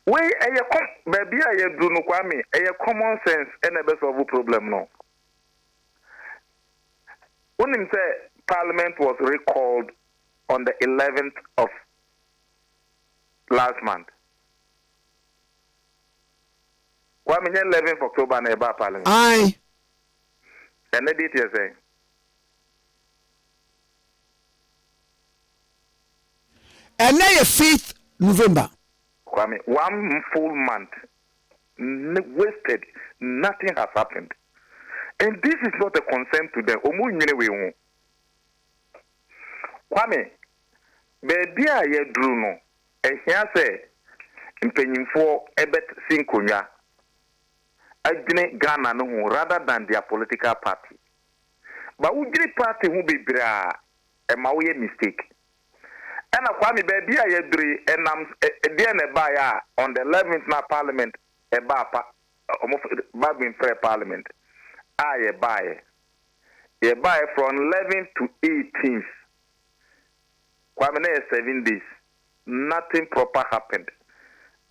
we e kom baby aye do no Kwame, e common sense and e be solve problem no. When him say Parliament was recalled on the 11th of last month. Why me 11th of October na eba Parliament? Aye. And the date you say? And now 5th November. Kwame, 1 full month wasted. Nothing has happened. And this is not a concern to them. Omu nyine we hu. Kwame, baby a ye dru no, ehia se mpanyimfo ebet sinkonya adwene Ghana no hu rather than their political party. But ujiri party hu bibira e ma wo ye mistake. Ena Kwame baby a ye dru enam dia na ba ya on the 11th na Parliament e ba pa bag in fair Parliament. Ye buy from 11th to 18th. Kwame na 7 days. Nothing proper happened.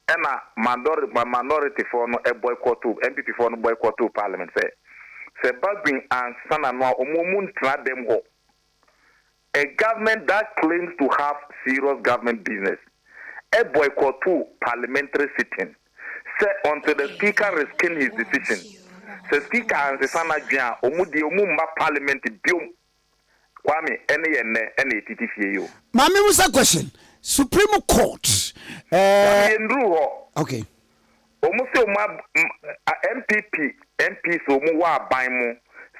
And minority for no boycott to MPP for no boycott to Parliament say Bagbin and Sana no omumun tra them ho. A government that claims to have serious government business. A boycott to parliamentary sitting. Say until the speaker rescind his decision. Se speaker and the sana dia omudi omumba Parliament biom Kwame ene titifie yo. Mami musa question. Supreme Court. Okay. Omusi MP so mu wa ban mu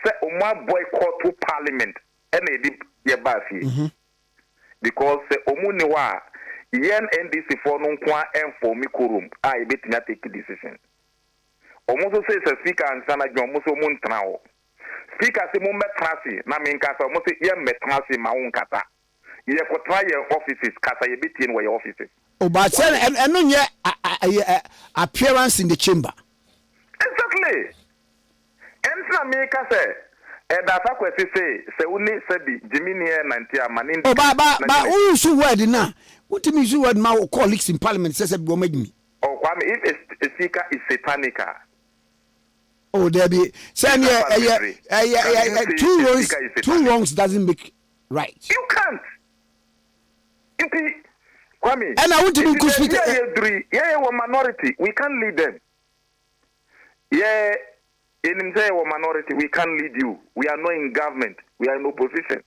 se omu boycott to Parliament ene di ye ba fie. Because se omu ni wa yen NDC for no kwa enfo mi korum a e betimi take decision. Almost say speaker and sana John Muso Muntrao. Speaker say Mumetrasi, Naminkasa, almost ye metrasi maun kata. Ye could try your offices, Kasa ye bitin where your offices. Oh, but and no appearance in the chamber. Exactly. na me ka say data kwesi say uni sabi Jimini nantia manin. Oh ba who use word na. What do you use word ma colleagues in parliament say go make me. Oh Kwame, if a speaker is satanic. Oh there be say two wrongs doesn't make right. You can't. Kwame, and I want to be speaker. Yeah, we're minority. We can't lead them. Yeah, in we're minority. We can't lead you. We are not in government. We are in opposition.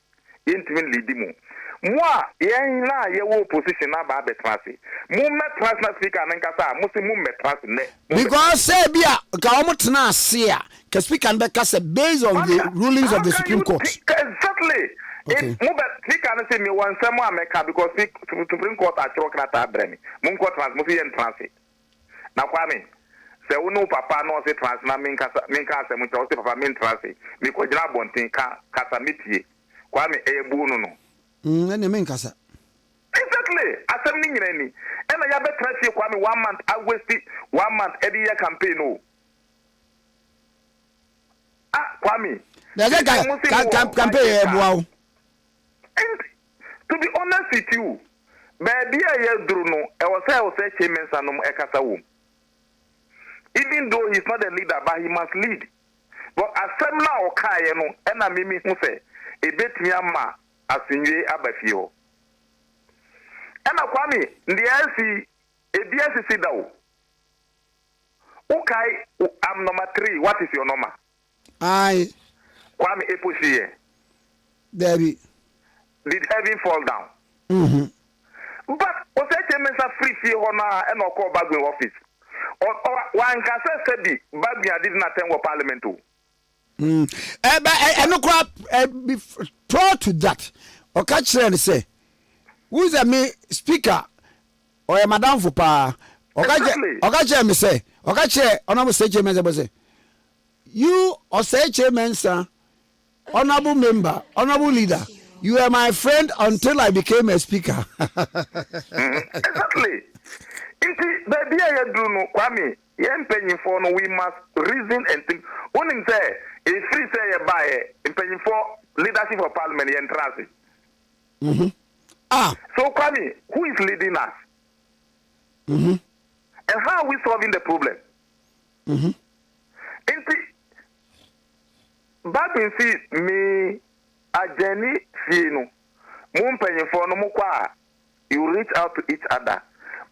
Intimate lead you. Moi, yeah, opposition na ba betrasi. Mu metras na speaker na nkasa, mu si mu metras ne. Because say bia ka omo tena ase a, ka speaker na ka say based on the rulings of the Supreme Court. Exactly. Okay. Move speaker na say me wan say mo ameka because Supreme Court a chiro krata bremi. Mu ko trans mu si yen transi. Na Kwame, say unu papa no say trans na minka say mu say papa min transi. Me ko jira bontin ka kasa mitie. Kwame ebu no no. Ene men kasa. Exactly. Asem ni nyina ni. Ena ya be traffic Kwame 1 month I waste 1 month every year campaign no. Kwame. There's campaign boy. And to be honest with you, baby I do no, I was say chairman sanom ekasa wo. Even though he's not a leader, but he must lead. But asem na okaye no, ena mimi hu say e betimi ama asinwe abafio. Ena Kwame, ndi asi ebiasi sidawo. Okay, I'm number 3. What is your number? I Kwame Eposie. Debbie. Did heaven fall down? But was that a free fee honor and or call Bagwin office? Or one can say Bagwin didn't attend Parliament too. I no crap prior to that. Or catch and say, who is a me speaker or a madam for pa? Or catch me say, or catch honorable say chairman say, you or say chairman, sir, honorable member, honorable leader, you are my friend until I became a speaker. Exactly. The idea you do no, Kwame, you paying for no, we must reason and think. One in say, if free say buy in paying for leadership of parliament and transit. So Kwame, who is leading us? And how are we solving the problem? Back in see me a journey fino. Moon paying for no more. You reach out to each other.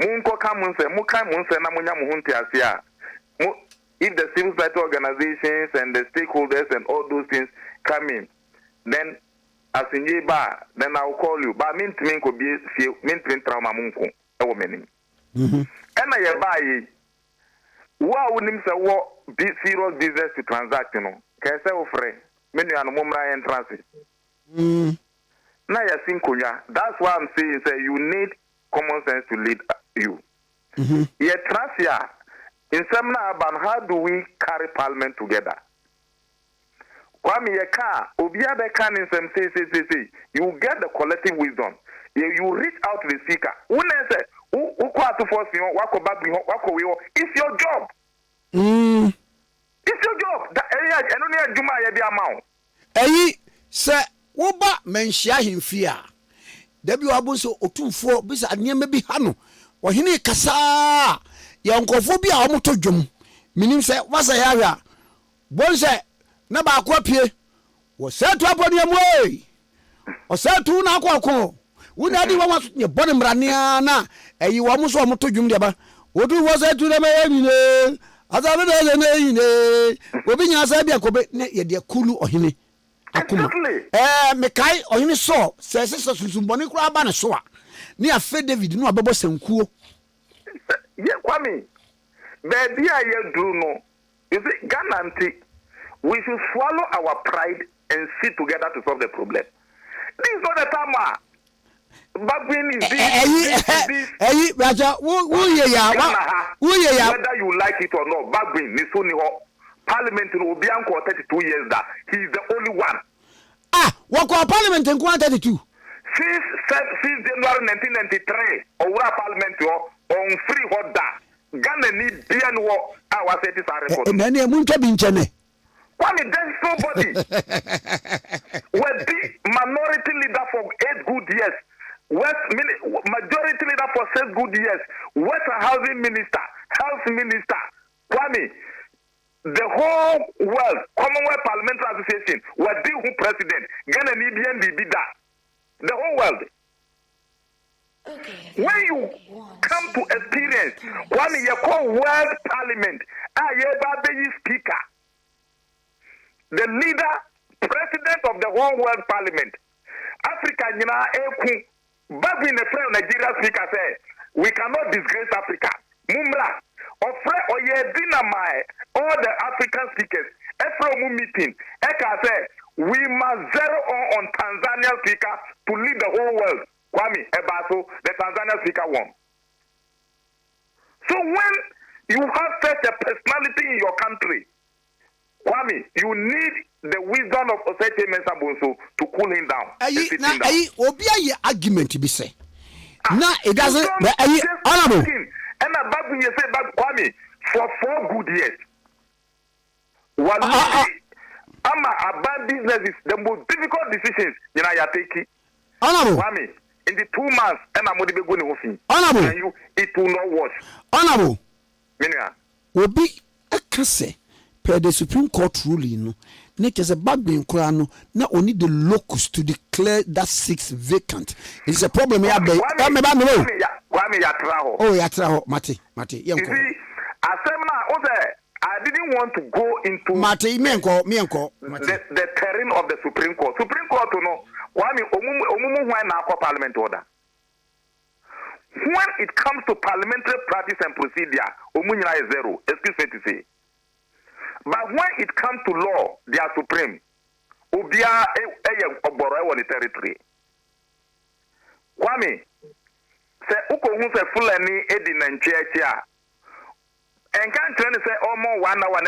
Moon ko come say muka munse na munya muhunti asia. If the civil society organizations and the stakeholders and all those things come in, then as in ba, then I'll call you. But mean could be mean trauma munko. Ewo meaning. And I buy. Wa unim say what serious business to transact, you know. Can say ofre menu and mumra entrance. Na ya sinkunya. That's why I'm saying say you need common sense to lead you. Ye trust ya. In some about how do we carry parliament together? Kwame ye ka obia be kan in some say you get the collective wisdom. You reach out to the speaker. Who say who to force you wako back wako we it's your job. It's your job. That area eno juma ye bi amount. Eyi se wo ba menhia hemfia. Da bi wabo so otumfo bisa anyema bi ha no. Wo hene kasa ya nkofo bi a omoto dwom. Minim se wasa ya hwa. Bon se na ba akwa pie. Wo se to aboni amoi. O se to na akwa wuna di wa nye bone mranea na eyi wo mo so omoto dwom de ba. Wodu wo se to na me yine. Azabe de na yine. Obi nya sa bia kobe ne ye de kulu ohene. Akuma. Mekai ohene so se susumboni kura ba ne so a. Ni afa David no abebo sankuo. Ye Kwame. Baby I do no. Is it guarantee we should swallow our pride and sit together to solve the problem. This is not the time. Bagbin is this. Whether you like it or not, Bagbin is only Parliament will be for 32 years that he is the only one. What Parliament in 32? Since January 1993, our Parliament on free order. Ghana need BN war our cities are reporting. And then you won't be in Chene. Kwame, there's nobody. We're the minority leader for 8 good years. Majority leader for 6 good years. Western housing minister, health minister. Kwame, the whole world, Commonwealth Parliamentary Association, we're the who president. Ghana Libyan Bibida. The whole world. Okay. When you come to experience, Kwame, you call World Parliament, Ayeba Speaker, the leader, president of the whole World Parliament, Africa, back in the friend Nigeria speaker say, we cannot disgrace Africa. Mumra, or dynamite all the African speakers, Efro meeting, Eka say, we must zero on Tanzania speaker to lead the whole world. Kwame Ebaso, the Tanzania speaker won. So when you have such a personality in your country, Kwame, you need the wisdom of Osete Mensah Bonsu to cool him down. Obi argument be say. Now it doesn't. Honorable. And back when you say back Kwame for 4 good years. About business is the most difficult decisions you know you are taking. Honorable. Kwame, in the 2 months, and I'm going to go to Honorable. It will not wash. Honorable. Minya. Obi akase per the Supreme Court ruling no. Make as a bag being crano. Now only the locus to declare that 6 vacant. It's a problem. Oh, yatraho. Mate. You see, I didn't want to go into the terrain of the Supreme Court. Supreme Court, you know, Parliament order. When it comes to parliamentary practice and procedure, Omunyana is zero. Excuse me to say. But when it comes to law, they are supreme. Obia Oboro on the territory. Kwame, say Uko Hunse Fulani Edin and Chia. And can't try to say almost 1 hour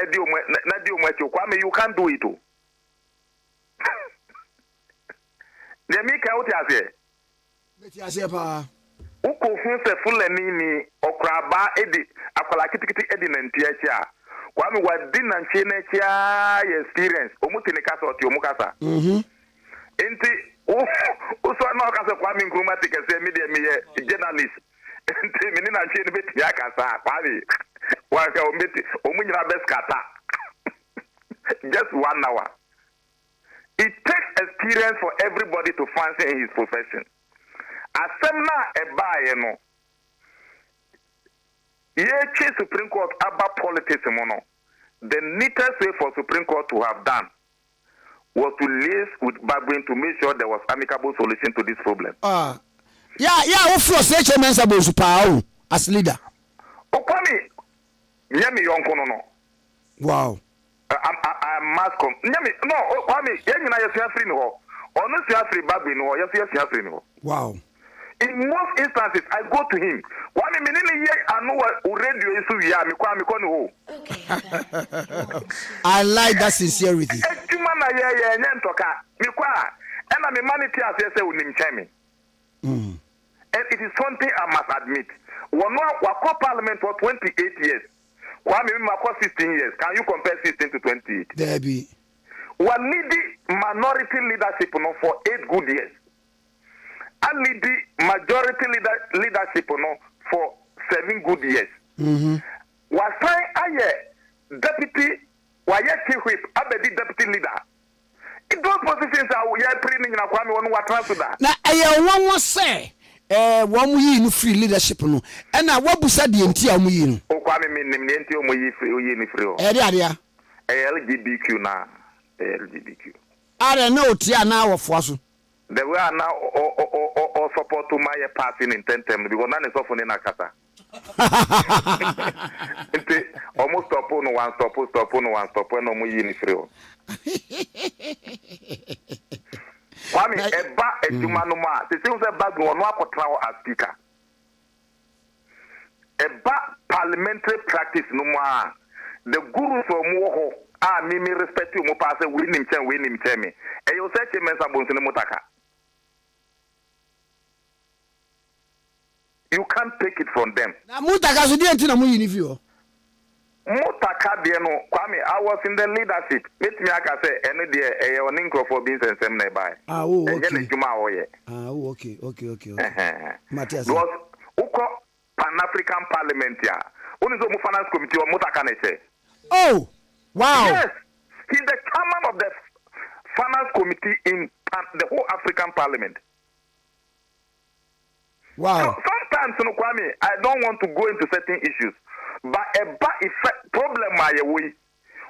Kwame, you can't do it too. They make out as a Uko Hunse Fulani ni Okraba Edi Akwalakiti Edin and Chia. Kwame was din and Chia experience. Omutini Kasa or Tiomukasa. Enti also not as a Kwame Nkrumah Tikese media journalist. Enti Minina Chin Yakasa, Pari. Just 1 hour. It takes experience for everybody to function in his profession. Asemna Ebayeno. Yechi Supreme Court about politics mono. The neatest way for Supreme Court to have done was to liaise with Bagwin to make sure there was amicable solution to this problem. What frustration Mensah Bonsu power as leader? Okwani, Nyami Yonkono. Wow. I'm mass com. Nyami, no, Kwani, Yanyina Yasia no. Or no Siafri Bagwin or Yasia no. Wow. In most instances, I go to him. One minute, I know what radio is. I like that sincerity. And it is something I must admit. One more Parliament for 28 years. One for 16 years. Can you compare 16 to 28? There be. One needy minority leadership for 8 good years. And the majority leadership for 7 good years. Was I deputy, why chief whip, abedi deputy leader. In those positions are we are training in a Kwame on what transfer. Now I one more say, one we in free leadership no, and I what was said the entire me. O Kwame mean nti o mo free. Area. LGBTQ na LGBTQ. I don't know tia now of was. The way I now or support to my passing in 10 terms because none is often in a kata. Almost stop on one stop when no more in free. Kwame eba edumanuma. The things about the one as speaker. Eba parliamentary practice no more. The guru from Moho. Me respect you mo pass winning me. E you say Mensah Bonsu ne mutaka. You can't take it from them. Na mutaka so dey ntina mo yinifio. Mutaka no Kwame, I was in the leadership. Let me say any day a oninko for being and some nearby. Okay. Matthias. Because Uko Pan-African Parliament ya. Unizo Finance Committee or Mutaka ne. Oh, wow. Yes, he's the chairman of the Finance Committee in the whole African Parliament. Wow. So sometimes, Kwame, I don't want to go into certain issues, but a bad effect problem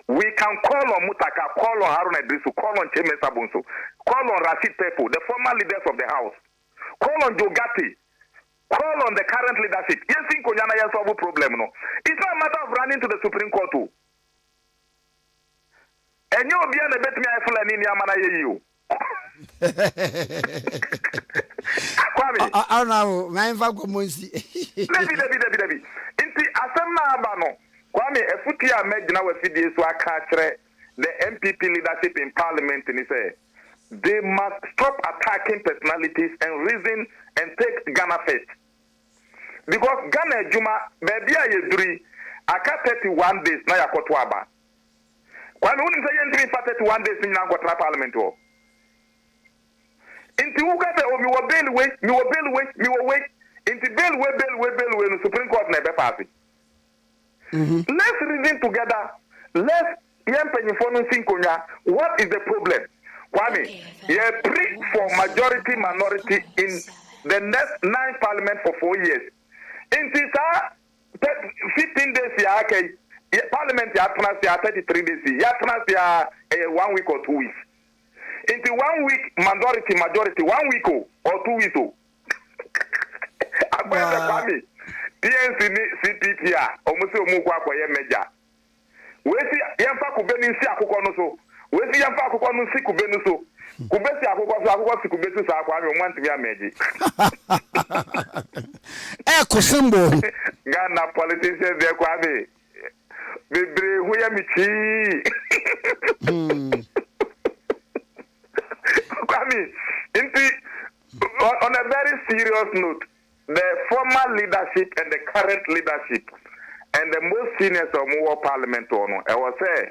we can call on Mutaka, call on Haruna Idrisu, call on Cheme Sabunso, call on Rashid Pepo, the former leaders of the House, call on Jogati, call on the current leadership. Yes, think Konyana yes solve problem no. It's not a matter of running to the Supreme Court too. And you'll be on the bet me I feel any amana you. I don't know. My info Monsi. Debbie. Inti asema abano. Kwame efutia medina we fidie so aka the MPP leadership in parliament and he say they must stop attacking personalities and reason and take Ghana first. Because Ghana Juma baby ayeduri aka 31 days na yakoto aba. Kwame uni say yentimi 31 days ni na kwatra parliament o. Inti ugate o mi wo bail way inti bail way no Supreme Court na be pass. Let's reason together. Let's what is the problem? Kwame, you pre for majority minority in the next 9 parliament for 4 years. In 15 days ya okay, parliament ya 33 days ya 1 week or 2 weeks. Into 1 week majority 1 week or 2 weeks. Kwame, PNC CPP almost omukwa kwa ye meja. Wesi yamfa kubeni nsi akukọ no so. Wesi yamfa akukọ no nsi kubeni so. Kubesi akukọ si kubesi sa akwa mi omanti ya meji. Kusimbo. Ghana politicians dey Kwame. Bebre hu ya michi. Kwame, on a very serious note, the former leadership and the current leadership and the most seniors of our parliament I was say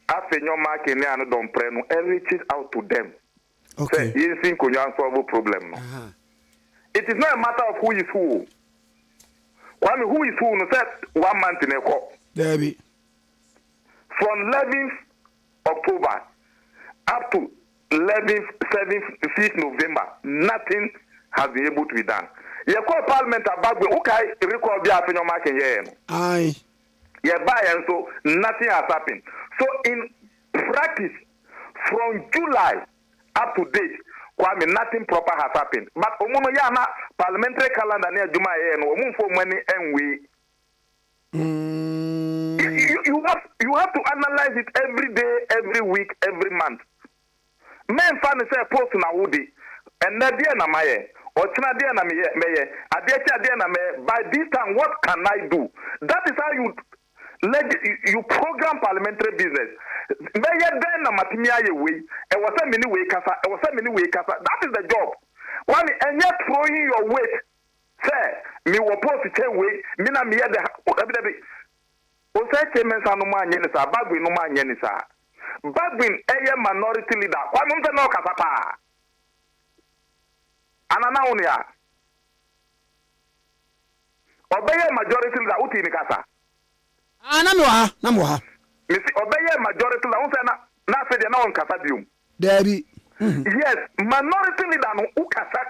after your marking and don't pray no and reaches out to them. Okay. Say you think you solve a problem no. It is not a matter of who is who. Who is who no said 1 month in a call. Debbie. From 11th October up to 11th, 7th, 5th November, nothing has been able to be done. You call Parliament about the okay, record the after your marking here. Aye. Yeah, by and so nothing has happened. So in practice, from July up to date, Kwame, nothing proper has happened. But omuno yana parliamentary calendar near Juma no omun for money and we. You have to analyze it every day, every week, every month. Men fan say post na wudi and na dia na maye or china dia na meye adecha dia na me by this time what can I do? That is how you program parliamentary business. Meye den na matimia ye we e was a mini way kasa that is the job. One and yet throwing your weight say me wo post che we me na me de o say che men sa no ma anye ni sa bagwe no ma anye ni sa Badwin a minority leader. Why don't know Kasapa? Ananaunia. Obey a majority leader uti in Kasa. Namoha. Missy obey a majority leader na said the non Kasabium. Debbie. Yes, minority leader no Ukasa.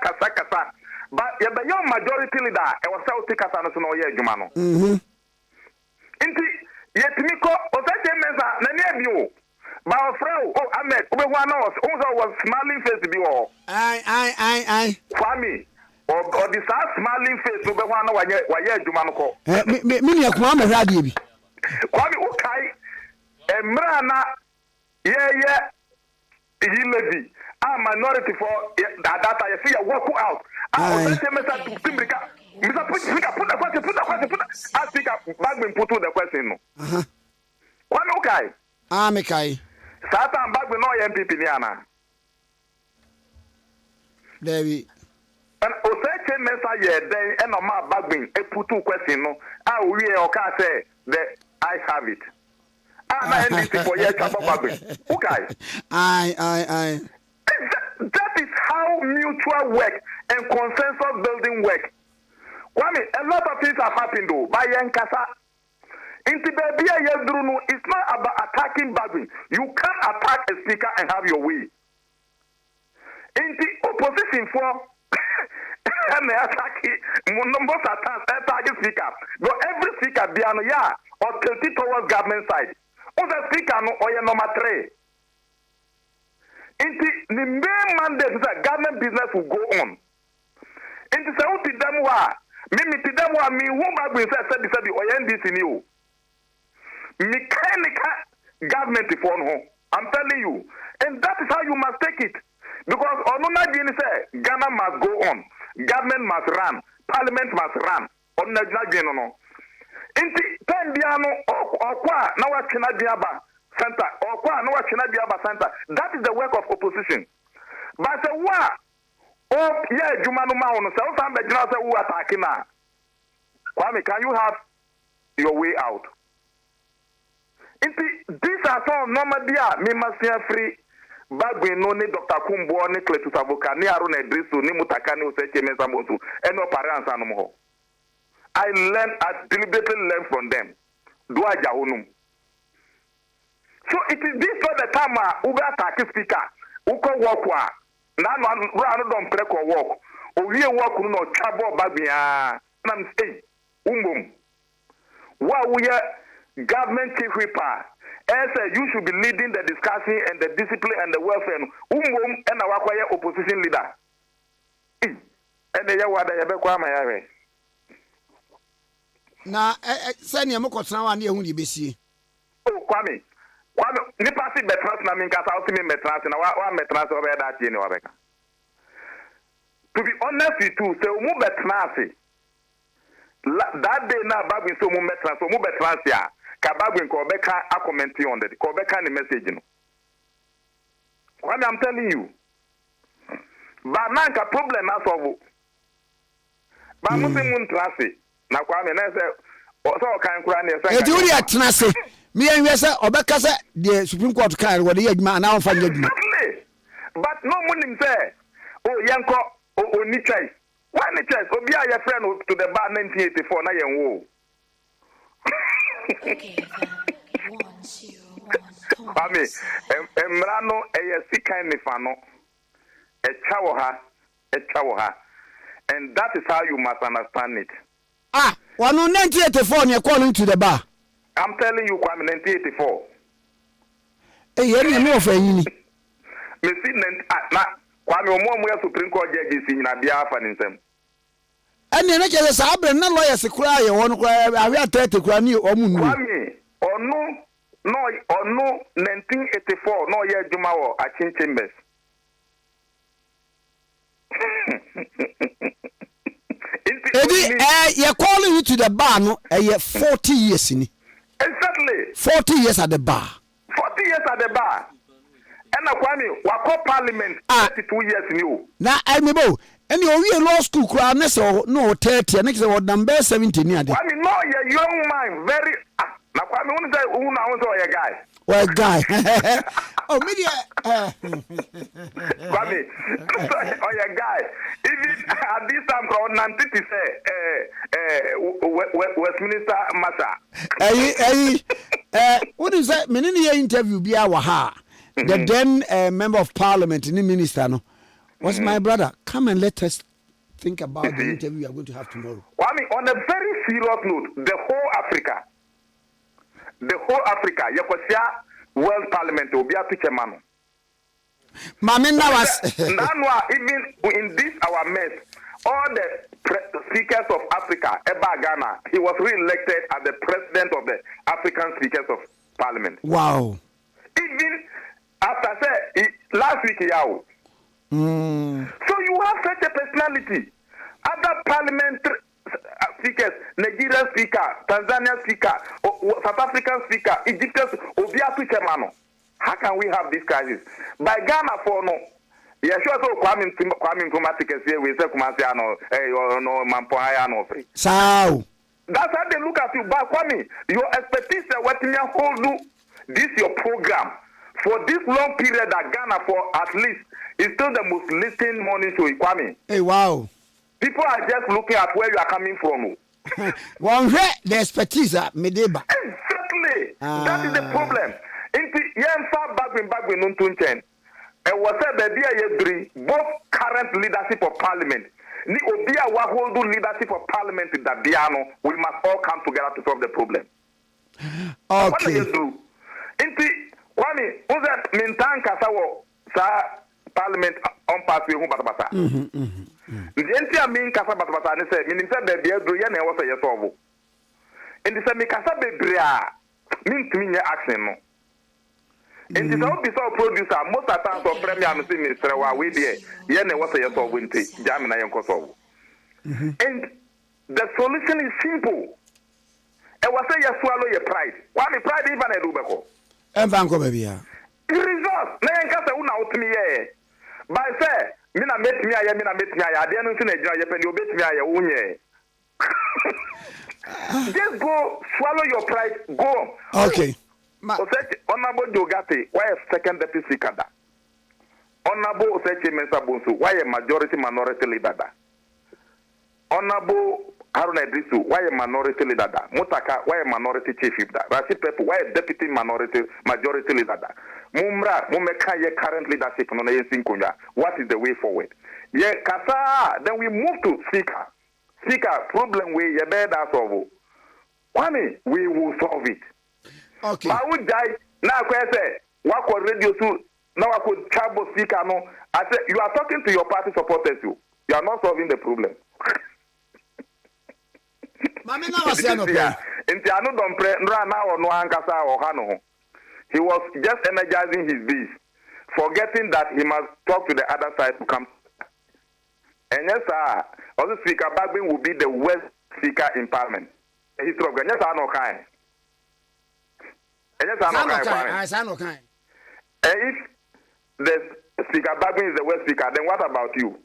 But the young majority leader I was South Kasa no ye Jumano. Inti yet Miko Osaka Mesa Nanya. My friend, Ahmed, was smiling face be all. Aye. Kwame, or the smiling face, why Jumanoko. Me, Kwame Radio. Kwame, okay, and Mrana, yeah, lady. I'm minority for that. I see a walk out. I was to Timbrika. Mr. Put I think I've put the question. Kwame, okay. Mekai. Satan back with no MPP Niana. Debbie. And Oseke Mesa ye then and my bagbing a put 2 question no. I will or can say I have it. NDC for years, okay. Aye. That is how mutual work and consensus building work. Kwame, a lot of things have happened though. By Yankasa. It's not about attacking Bagwin. You can't attack a speaker and have your way. In the opposition for and numbers attack speaker. But every speaker be on or tilted towards government side. Other speaker no or number 3. In the main mandate is that government business will go on. In the South Demwa, Mimi Tidemwa, me whom I will say the ONDC new. Mechanical government for no. I'm telling you. And that is how you must take it. Because Onuna Jini say Ghana must go on. Government must run. Parliament must run. Onuna Jini no. Inti Pendiano Okwa Nawa China Diaba Center. Okwa Nawa China Diaba Center. That is the work of opposition. But the wa oh yeah Jumanu Mauno so some Bejina say who attacking now. Kwame, can you have your way out? These are some normal dia me must free. Bagwe no ni Dr. Kumbo ni Kletus Avoka ni Aruna Idrisu ni Mutaka ni Useche Mesamosu and no parents anymore. I deliberately learned from them. Dua jahunum. So it is this for the time Uber attack speaker. Uko walk wa. Na no don preko walk. Owie walk no chabo Bagwe nam say umbum. Wa we government chief whipper. You should be leading the discussion and the discipline and the welfare. And our opposition leader. And the Yawada Yabekwama. Now, send your Mokotana and you be. Oh, Kwame. Nipasi Betras Naminkas, ultimate Metras, and our Metras over that in Oreca. To be honest with you, say Umu Betnasi. That day now, Babin so Metras, Umu Betrasia. Kabagwin Kobeka a commenting on the Kobeka the message. What I'm telling you. But nanka problem as of but Muslim trust. Now Kwame say also can Quran Julia Trase. Me and you say Obeka say the Supreme Court can what the man now find you. But no money say oh yanko oh ni choice. Why ni choice? Obia your friend to the bar 1984 na yen wo. Okay, Kwame, Emrano Eyesika Nifano, a chawoha, and that is how you must understand it. Ah, 1984, you're calling to the bar. I'm telling you, Kwame, 1984. Hey, you know for any. Kwame, more Supreme Court judges in Abia and them. And the next is a lawyer, a cry, one cry, I will tell to Kwame or Moon. Kwame, or no, 1984, no, yeah, Jumao, at Chin Chambers. You're calling you to the bar, no, 40 years in it. Exactly. 40 years at the bar. 40 years at the bar. And Kwame, Wako Parliament, 32 years new. Now, I'm able. And you're law school crowd, no 30, and next or number 17 years. I mean, no, you're young man, very. Now, Kwame, want to say, who now is a guy? Well, guy. Oh, media. Kwame, oh, yeah, guy. Even at this time, Nanti say, Westminster Massa. What is that? Many interview be our ha. The then member of parliament, the minister, no. Was my brother. Come and let us think about the interview we are going to have tomorrow. Well, I mean, on a very serious note, the whole Africa, Yokosia World Parliament will be a picture man. Mamina was even in this our mess, all the speakers of Africa, Eba Ghana, he was re-elected as the president of the African Speakers of Parliament. Wow. Even after say last week, Yao. So you have such a personality. Other parliamentary speakers, Nigerian speaker, Tanzanian speaker, South African speaker, Egyptian, Obiatu Chemano. How can we have this crisis? By Ghana for no. Yeah, sure. So Kwame Nkrumah Tikese we say Kumasiano, no Mampoaya no free. So That's how they look at you. But Kwame, your expertise what you hold this your program for this long period that Ghana for at least is still the most listened morning show. Kwame. Hey, wow. People are just looking at where you are coming from. One the expertise Medeba. Exactly. That is the problem. Inti yen far back when Nuntunchen. And was said that there both current leadership of parliament. Ni obia wa hold leadership of parliament in Dabiano, we must all come together to solve the problem. Okay. What do you do? Inti Kwame, uza mintan kasawo sa parliament on pass we hu batabata. Inti a min kasa batabata ne say minim say be bia do ye na e wo say ye solve. Inti say mi kasa bebrea min tumi nye action no. And this all be so producer most of the time of premier and minister wa we there ye na what say so winti jam na yenko so and the solution is simple e was say you swallow your pride why me pride even e do beko em van ko baby ya result na yenka say una otimi ye by say me na metimi aye me na metimi aye ade no nsi na gira ye pe ni obetimi aye wunye just go swallow your pride go okay. Honorable Jogate, why a second deputy speaker? Honorable Osechi Mensa Bonsu, why a majority minority leader? Honorable Haruna Idrisu, why a minority leader? Mutaka, why a minority chief leader? Rashid Pepu, why a deputy majority leader? Mumra, Mumeka, ye current leadership on the what is the way forward? Ye Kasa, then we move to speaker. Speaker, problem we ye bed as of. Kwame, we will solve it. Okay. I would die now. Say, what was radio to now? I could trouble speaker. No, I said you are talking to your party supporters. You are not solving the problem. Mami na was no pray. Inti anu don pray nra na ono ankasa o ha no. He was just energizing his beast, forgetting that he must talk to the other side to come. And yes, sir, also Speaker Bagbin will be the worst speaker in Parliament. History of Ghana. Yes, I know kind. Yes, I know kind. If the Speaker Bagbin is the worst speaker, then what about you?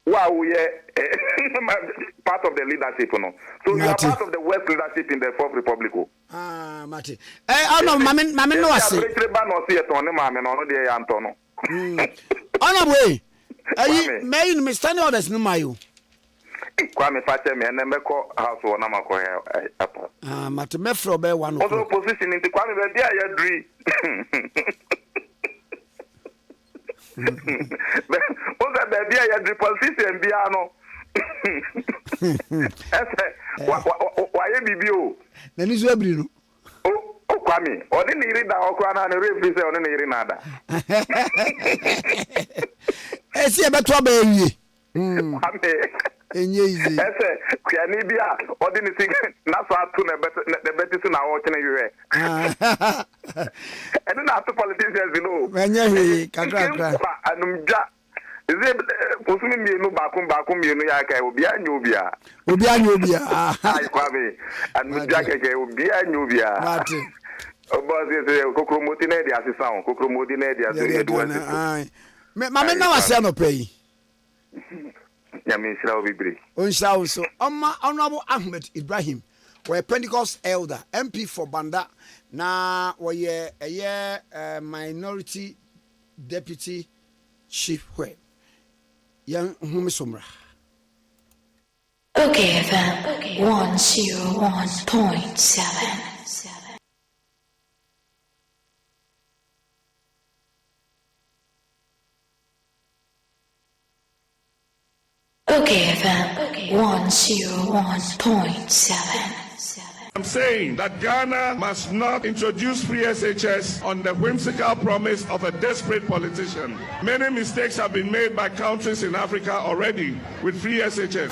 Wow, we part of the leadership, you know. So you are part of the worst leadership in the Fourth Republic. Ah, Mati. I know, Mami no ase. On way. May you stand orders no mayo. Kwame Fache me na meko house wona mako airport. Ah, Mati me fro be one. Also position in the Kwame be dia ya dri. Oza baby ya dri position bia no. Ese wa ye bibio. Na ni so abiri no. O Kwame, odi ni iri da okwa na referee say odi ni iri na da. Esi e beto ba ewie. Kwame. Enye izi. Ese kuyani bia odi ni sing na so atu na beti si na wo kene ywe. Eno na atu politicians you know. Enye hwe kakra. Anumja. Ize kusumi mienu bakum mienu ya kai obi anyo obia. Obi anyo obia. Ai Kwame. Anumja keke obi anyo obia. Mate. Obazi se kokromoti na dia sisan, kokromoti na dia so edwan. Ai. Mama na wase no pay. Nyame shira obibre. Onsha so Honorable Ahmed Ibrahim, we Pentecost elder, MP for Banda, na we minority deputy chief we. Yang humisomra. Okay, FM 101.7. Okay, FM 101.7. I'm saying that Ghana must not introduce free SHS on the whimsical promise of a desperate politician. Many mistakes have been made by countries in Africa already with free SHS.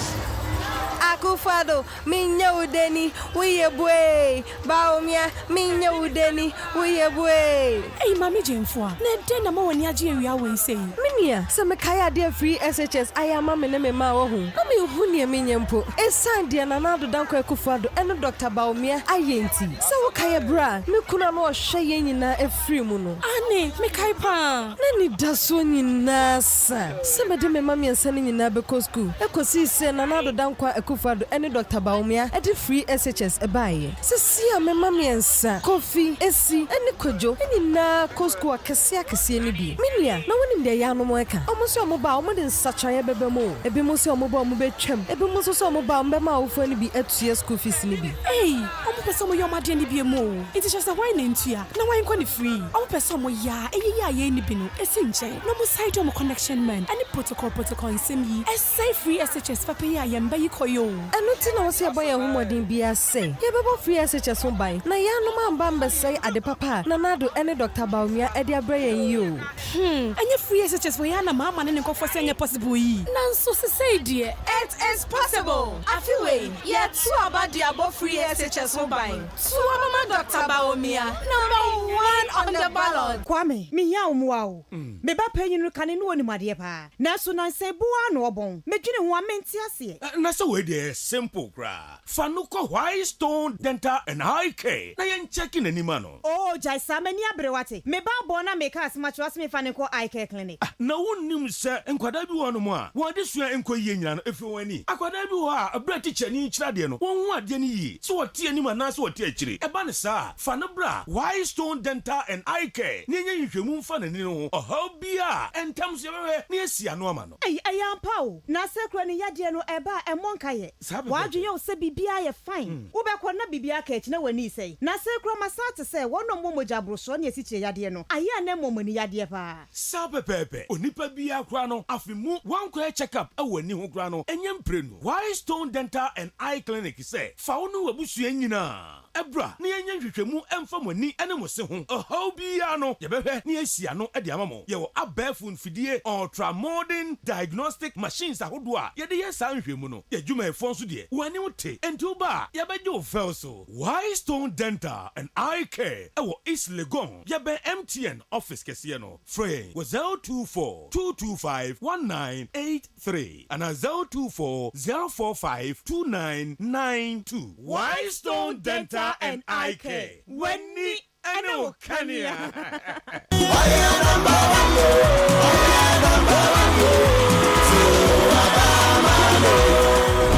Akufado, minya udeni, uye bwe. Baumia, minya udeni, uye bwe. Hey, Mami Jemfua, ne dena mo wani aji ewi awe say. Mia, some kaya dear free SHS, I am mamma and ma home. I mean, who near me nyampo. A sign dear Nanado Danko Kufado and Dr. Baumia, I ain't. So kaya bra, me kuna no shayina a free muno. Annie, me kaipa. Nani dasuni nasa. Some of them mammy and sending in Nabeco school. Echo see Nanado Danko Kufado and Dr. Baumia at the free SHS a buy. Sia me mammy and sa coffee, SC, and the kojo, and in na Cosco Cassia Cassiani be. Minia, no one in the Yano Moeka. Almost your mobile more than such a bebemo. A bimoso mobile mobile chum, a bimoso mobile bema for any be at your school fees in be. Hey, I'm person your madini be a mo. It is just a wine in tia. No wine quite free. I'm person ya, a ye binu, a sinche. No more side on connection man, and the protocol in Simi. A safe free SHS for pay I am by you koyo. And nothing I was here by a woman be a say. Yeah, free SHS on by. Na ya no man bamba say at the papa. Nanado any Dr. Baumia at their brain you. And your free SHS for Yana Mamma and go for saying possible. None so say, dear. It is possible. I feel way. Yet, so about the above free SHS home buying. So, Mama Dr. Baumia, number 1 on the ballot. Kwame, me ya wow. Me ba pay you can no ni madie pa. Na so na say bua no obon. Me dwene ho amenti ase. Na so we dey simple kra. Fanuko White Stone Dental and Eye Care. Na yen checking anima no. Oh, jai samani abrewate. Me ba bona make as much as me Fanuko Eye Care Clinic. Na wonnim se enkwada bi wo no mo a. Wo de sua enkoyie nyina no efi wani. Akwada bi wo a abra teacher ni kira de no. Won hu ade ni yi. So wo tie anima na so wo tie akire. E ba ne sa. Fanabra White Stone Dental and Eye Care. Ni nya nhwehwemu mfa na ni no. Oha bia entam se bewe ni asia no ama no. Ayampa o. Na sekro ni yade no eba emonka ye. Wadwe ye o se bibia ye fine. Wo be ko na bibia ka echi na wani sei. Na sekro masate se wono momoja broso na esiche yade no. Aya na momoni yade pa. Sapepepe. Onipa bia kra no afimu wan ko check up e wani ho kra no. Enyem prenu. White Stone Dental and Eye Clinic say fa wonu wabusua nyina. Ebra na yenya hwehwemu emfa mani ene mo se ho. Oho bia no ye behwe na asia no e de amamo. Ye wo abafun fidie ultra modern diagnostic machines ahodo a ye de yesa nhwehmu no. Ye dwuma efon so de. Wani wote enti ba ye beje o fel so. White Stone Dental and Eye Care e wo East Legon. Ye be MTN office kese no. Free was 024-225-1983 and 024-045-2992. White Stone Dental and Eye Care. Wenni ano kania.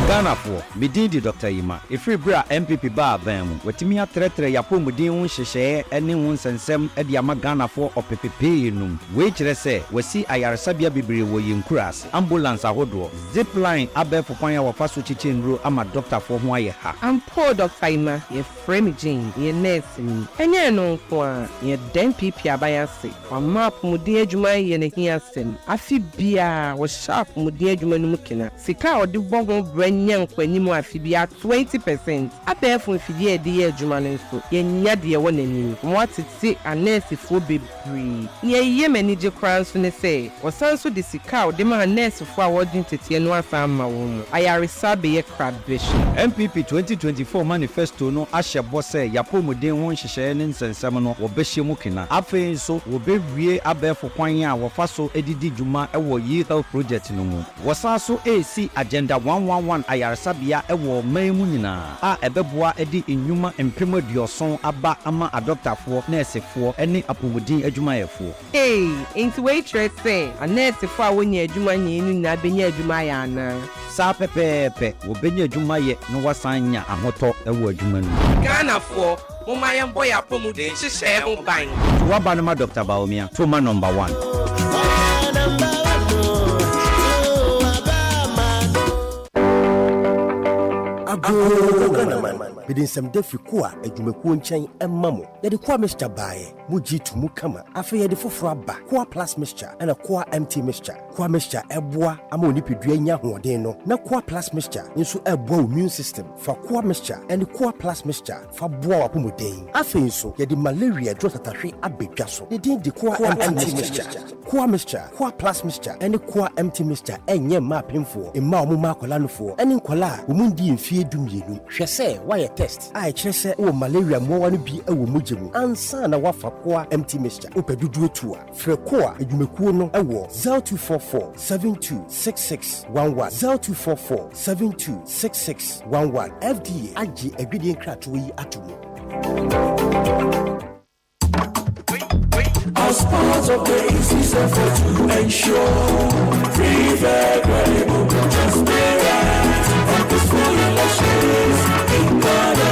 Ghana for Medindi Dr. Ima, Ifri Bra MPP Bar Bam, Wetimia Tretre Yapumudin Sheshe, any one sensem at Yama Ghana for or PPP num, which say, we see Ayar Sabia Bibri William Crass, Ambulance Ahodro, Zip Line Abe for Panya or Fasuchi Chinru, I'm a doctor for Waya. I'm poor Dr. Ima, ye frame Jane, ye nursing, and ye no for ye den PP Abayasi, or map Mudia Juma yen a hiasin. I feel beer was sharp Mudia Juma Mukina, Sika or the Bongo Brain. When you are 20%. I bear for Fidia dear Jumanin foot. Yen yadia one in what it say a nurse for be free. Ye manager crowns when they say, or sans with the Sikau, the man nurse forwarding to Tianua Farmer woman. I are sabi a crab vision. MPP 2024 manifesto no Asha Bosse, Yapomo de one Shenins and Samano, or Beshimukina. Afe so will be re abe for Kwanya or Faso Edidi Juma, a war year project no more. Was also AC Agenda 111. Ayar Sabia ewo memu nyina a ebeboa edi enyuma empemo dioson aba ama adopter for nurse for ene apomudin adwumayefo. Into waitress say a nurse for wonye adwuma nyinu na benya adwuma ya na. Sa pepepe wo benya adwuma ye no wasanya ahoto ewo adwuma nu. Ghana for Momayam boy apomudin hihye ho ban. Wa ba no ma Dr. Baumia to ma number 1. Bidin some defi kwa ejumekuo nchen emmamo yede kwa mixture baaye muji tumu kama afa yede foforo aba kwa plus mixture na kwa empty mixture kwa mixture eboa ama onipedua nya hoden no na kwa plus mixture nso eboa immune system fa kwa mixture and kwa plus mixture fa boa wapomoden afa nso yede malaria drug tatahwe abedwa so de din de kwa empty mixture Kwa mixture, kwa plus mixture, and kwa empty mixture, and ye ma pinfo, in ma muma colanofo, and in kola, umundi in fear dumyenu. Shase, why a test? I chese o malaria more one be a wumujimu, and sana wafa kwa empty mixture, upedudu tour. Frekoa, a yumekuno, a war, 0244 726611, 0244 726611, FDA, Aji, a gradient cratui atumu. As part of the EC's effort to ensure free, fair, credible, transparent, and peaceful elections in Ghana.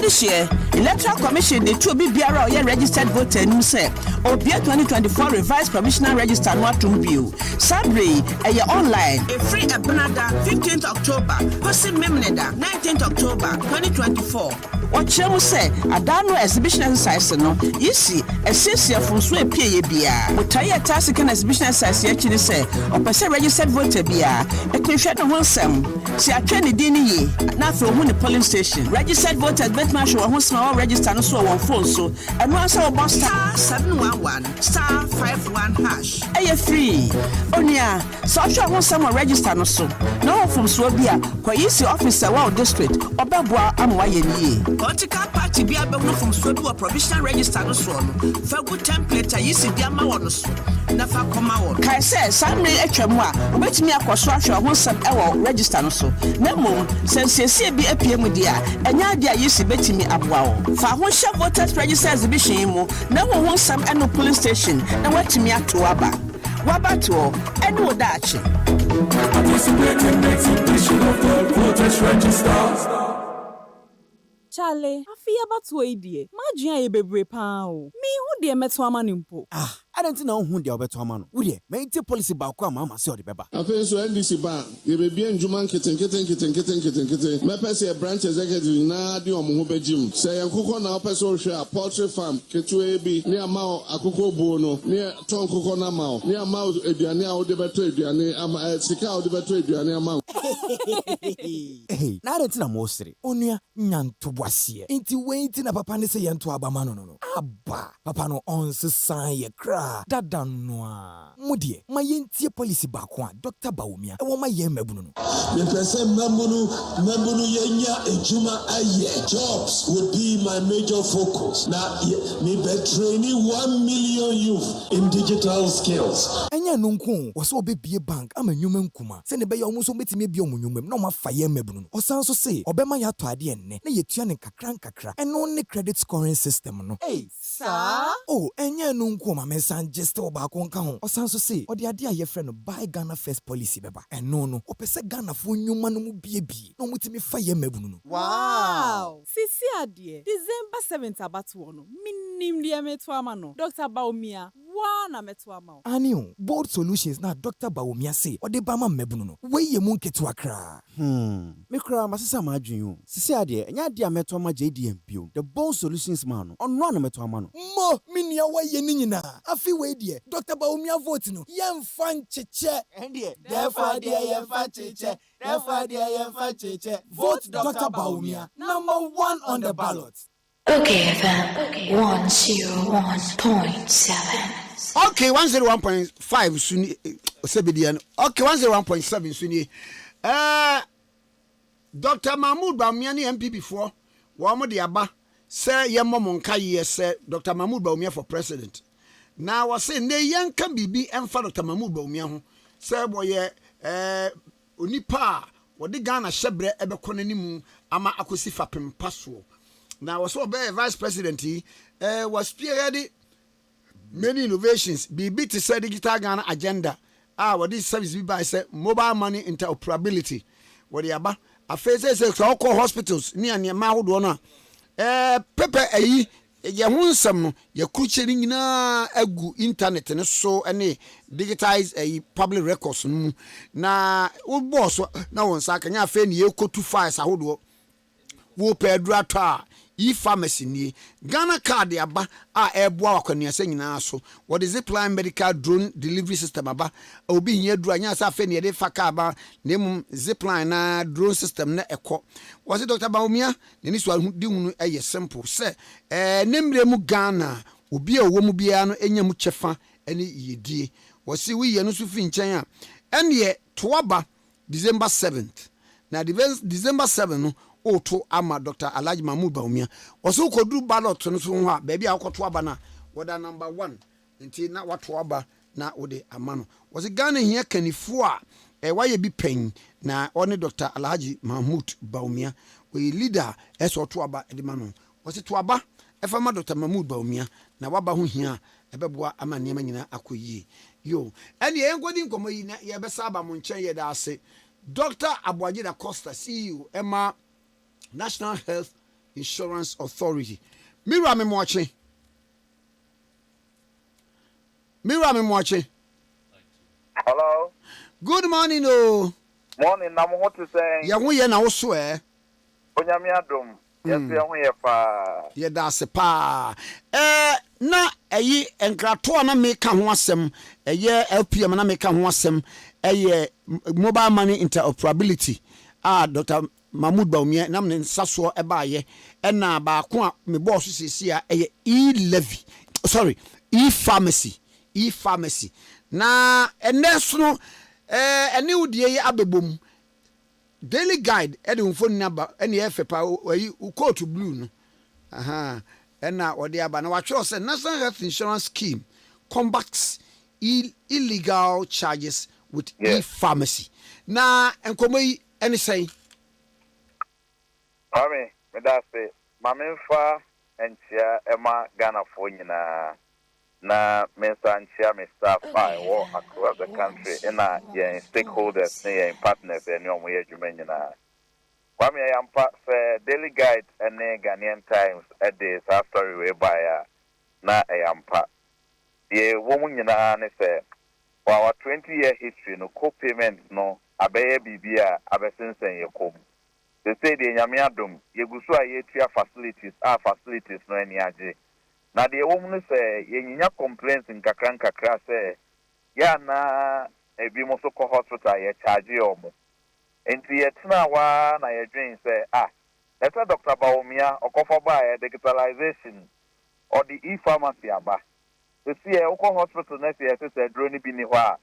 This year, Electoral Commission they to be BRO registered voter and say Obia 2024 revised provisional register not to view. Sabri online a free Ebnada 15th October, Kosi Memneda 19th October 2024. What Chemu say, I don't know exhibition exercise no. You see, a session from Sway Pia Bia. But Taya Tassican exhibition exercise actually say, or per se registered voter Bia, a cliche one sem. See, I train the Dini, not from the polling station. Registered voters, Betmash or small register no so one phone so, and once our boss star 711 star 51 hash. A free. Onia, social one some register no so. No from Swabia, quite easy officer wow district, or Babwa Amwaye. Political party be able from Swabua provisional register no so. For good template, I used to be a mawanos. Nafa Komao. Kai says, Sunday HMwa, wait me a crosswatch or some hour register no so. Nemo, since you see be a PM dear, and Yadia used to bet me up wow. For one shop voters register exhibition, no one wants some annual police station, and what to me at Waba. Waba to all, and no dachi. Participating next edition of the voters register. Charlie, I fear about 2 idea. Imagine a baby pound. Me who dear met one man impo. Ah, I don't know who they are better man. Would ye make the policy about Mama Sorry Baba? I feel so NDC bar. You will be in Juman kitten. My person a branch executive na di omuhube Jim. Say a cook on our person share poultry farm. Ketue be near Mao, a cocoa bono, near Tom Cocona Mao, near Mao, Ediania, or the battery, Sika, the battery, Ediania Mao. Hey, now that's not mostly. Onya Nyan to Boisier. Ain't you waiting a papa say yanto abamano no? Abba, papa no on sign cra. Dada noa. Mudie, my yentie policy back one, Dr. Baumia, and what my yen mebuno. The person Mamunu Yenya Ejuma Aye. Jobs would be my major focus. Now, me be training 1 million youth in digital skills. Enya nunku was so be a bank. I'm a human kuma. Send a bay almost make me be on no ma fire mebuno. Or sounds so say, Obema ya to adien, ne ye tuan kakra, and only credit scoring system no. Hey, sir. Oh, enya nunku ma mensan just about conca. Or sounds so say, or the idea your friend buy Ghana first policy beba. And no, or pese Ghana for new man be no with me fire mebuno. Wow. Sisi adie. December 7th about one. Minim dia metuamano. Dr. Baumia. Wana metuamao. Anio, bold solutions na Dr. Baumia say, or the Bama mebuno. Way ye munke to akra. Mikra masisa majun. Sisi adie, enya dia metuama JDMPO. The bold solutions man on run metuamano. Mo minya way ye nina. Afi way die. Dr. Baumia vote no. Yem fan cheche. Endie. Therefore dear yem fan cheche. Vote Dr. Baumia. Number 1 on the ballot. Okay, FM 101.7. Okay, 101.5 Suni Sebidian. Okay, 101.7 Suni. Dr. Mahmoud Baumia ni MP before. Wamo di aba. Say yemo monkai say Dr. Mahmoud Baumia for president. Now I say ne yan kan bibi emfa Dr. Mahmoud Baumia ho. Say boye onipa wodi Ghana shebre ebekọ nanimu ama akosi fapem paso. Now was so be vice president was spearheading many innovations. Bibi to say digital Ghana agenda. What this service be by say mobile money interoperability. What the aba a face say call hospitals near ma ho na pepe ayi ye hunsam no ye kucheri nyina agu internet ne so ene digitize public records no na wo boss na won sa kanya afa ne ye kotu files ahodo wo pedro ata e-pharmacy ni Ghana card aba a eboa wakwanuase nyina so what is zipline medical drone delivery system aba obi hia duru anya sa fe ne de fa ka aba nem zipline na drone system na ekọ was Dr. Baumia ne ni so di hunu simple say nemre mu Ghana obi a wo mu bia no enya mu chefa ɛne yɛdie wɔsi woyɛ no so fi nkyɛn a ɛneɛ toaba December 7th na December 7 no oto ama Dr. Alhaji Mahmood Bawumia wɔso koduru ballot no so ho a baabi a wɔkɔto aba na wɔda number 1 nti na wato aba na wode ama no wɔsi Ghana hia kanifo a wayɛ bi pɛn na ɔne Dr. Alhaji Mahmood Bawumia wɔyɛ leader ɛsɛ ɔto aba de ma no wɔsi to aba ɛfama Dr. Mahmood Bawumia na waba ho hia ɛbɛboa ama nneɛma nyina akɔyie yo ɛne yɛnkɔdi nkɔmmɔ yi na yɛbɛsa aba mo nkyɛn yɛda ase Dr. Aboagye da Costa CEO Emma National Health Insurance Authority Mira me moache Hello. Good morning oh. Morning na mo hote say. Ya ho ye na wo so Onyame adom. Yes ye ho ye pa. Ye da se pa. Na eyi enkrato na me ka ho asem eye LPM na me ka ho asem eye mobile money interoperability Dr. Mahmood Bawumia nam ne nsaso ebaaye na ba ko a me boss sisi a eye e-levy e-pharmacy na eneso no ene udie yi abebom daily guide e de mfoni naba ene efepa ayi coat blue no na ode aba na watwe say National Health Insurance Scheme combats illegal charges with e-pharmacy na enkomo yi ene say Kwame me da say mamemfa entia ema Ghana fo nyina na mensa nchia me staff across the country ina ye stakeholders ne partners ene omo ye adwuma nyina Kwame yampa say daily guide ene Ghanaian Times ede sa story we by na yampa ye wo mu nyina ne say for our 20-year history no co-payment no abeye bibia abesensen ye kom they say the nyame adom ye gusu a ye tua facilities no eni age na de wo mu say ye nyinya complaints nkakra say ya na ebi mo so ko hospital ye charge omo enti ye tena wa na ye dwen say esa Dr. Bawumia okofo ba digitalization or the e-pharmacy aba they see oko hospital na say drone bi ni ho a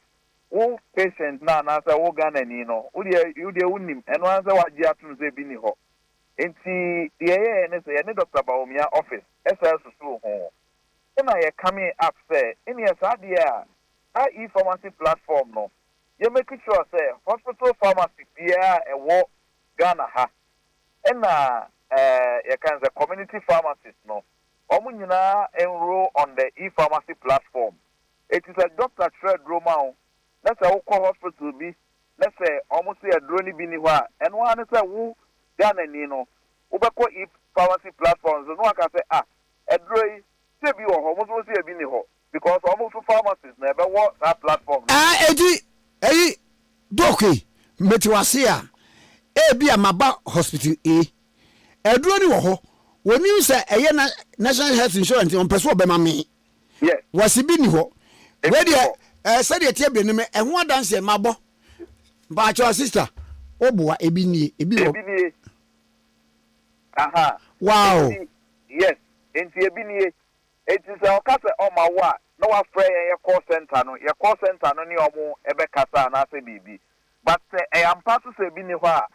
wo patient na say wo Ghana ni no wo de unim eno an say waji atun say bi ni ho enti ye ne say ne Dr. Bawumia office SS so ho na ye coming up say in ye sadia e-pharmacy platform no you make sure say hospital pharmacy bia wo Ghana ha na you can say community pharmacists no omo nyina enroll on the e-pharmacy platform it is a doctor trade Roma let's say wo hospital bi let's say almost say adro ni bi ni ho a eno an say wo Ghana ni no wo be ko e-pharmacy platforms no aka say adro yi say bi wo ho mo say bi ni ho because almost pharmacists na be wo that platform eyi doki metiwase a bi amaba hospital adro ni wo ho woni say eye National Health Insurance on person obema me yes wasi bi ni ho we de say de tie bi ni me ho adanse mabo ba cho sister oboa ebi nie wow yes enti ebi nie it is a kasa o ma wa na wa frɛ ye call center no ni omo ebe kasa na say bibi but ampa so say bi ni ho a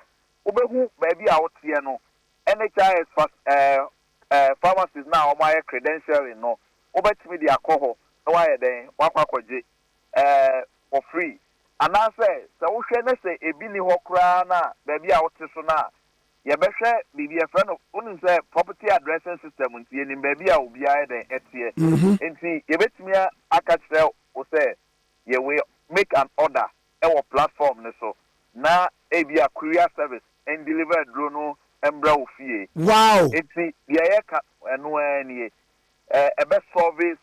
obehu ba bi a wotie no NHIS pharmacies now my credentialing no obetimi di akoho no why den wakwakoje for free and I say so wo hwe na say ebi ni ho kra na ba bi a wote so na ye behwe bibi e friend unu say property addressing system ntie ni ba bi a obi a den etie enti ye betimi aka kire wo say ye we make an order e platform ne so na ebi a courier service and deliver drone embra ofie wow eti ye ka eno anie ebe service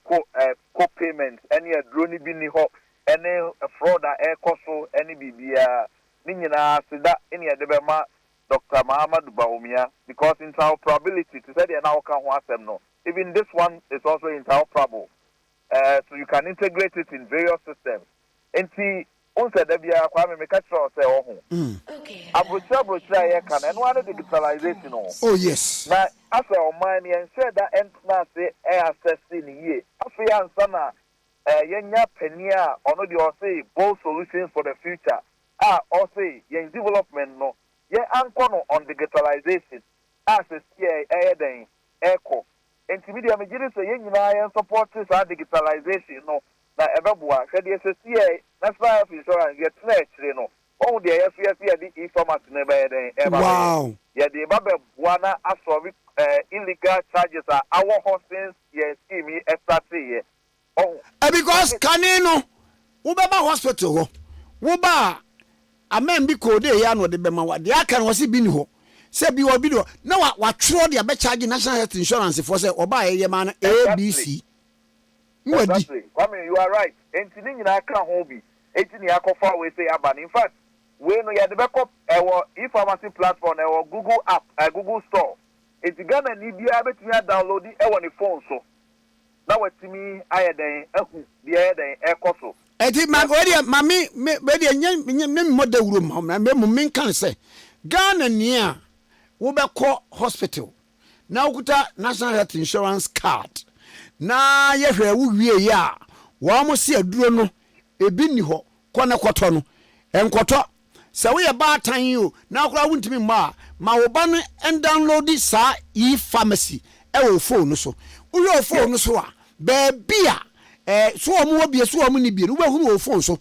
co payment any drone bi ni ho any fraud koso any bibia ni nyina sida any de be ma Dr. Mahmood Bawumia because interoperability to say the now can ho asem no even this one is also interoperable so you can integrate it in various systems enti once da bia Kwame me catch say Okay. Abrocha ye can and one digitalization oh yes na asa o man yen share that entna say access ni ye afia ansana yenya penia ono de o say bold solutions for the future o say yen development no ye anko no on digitalization as a den echo entimedia me gire say yen nyina yen support this digitalization no na ebeboa hwede se national insurance get na chire no o de yes the e-commerce na be den wow ye de babeboa na asolve illegal charges our hostings ye scheme start here. Because kanino wo beba hospital ho wo ba amen bi code ya no de bema wa de aka no se bi ni ho se bi obi do na wa tworo de be charge national health insurance for say oba ye ma na ABC exactly. Kwame, you are right. Enti ni na ka ho bi enti ni akofa we say aba. In fact we no ya de be ko e-pharmacy platform Google app Google store enti Ghana ni bia betumi download e wo ni phone so na watimi ayeden ehu de ayeden ekoso eti magodi mami be de me moda wuro ma me mu kan say Ghana ni a wo be ko hospital na ukuta national health insurance card na ye hwe wo wie ya wo mo se aduro no ebi ni ho ko na koto no enkoto se wo ye ba tan yo na akura wuntimi ma wo ba no en download sa e-pharmacy e wo phone so wo phone so a bebia so omo obie so omo ni bie no wo wo phone so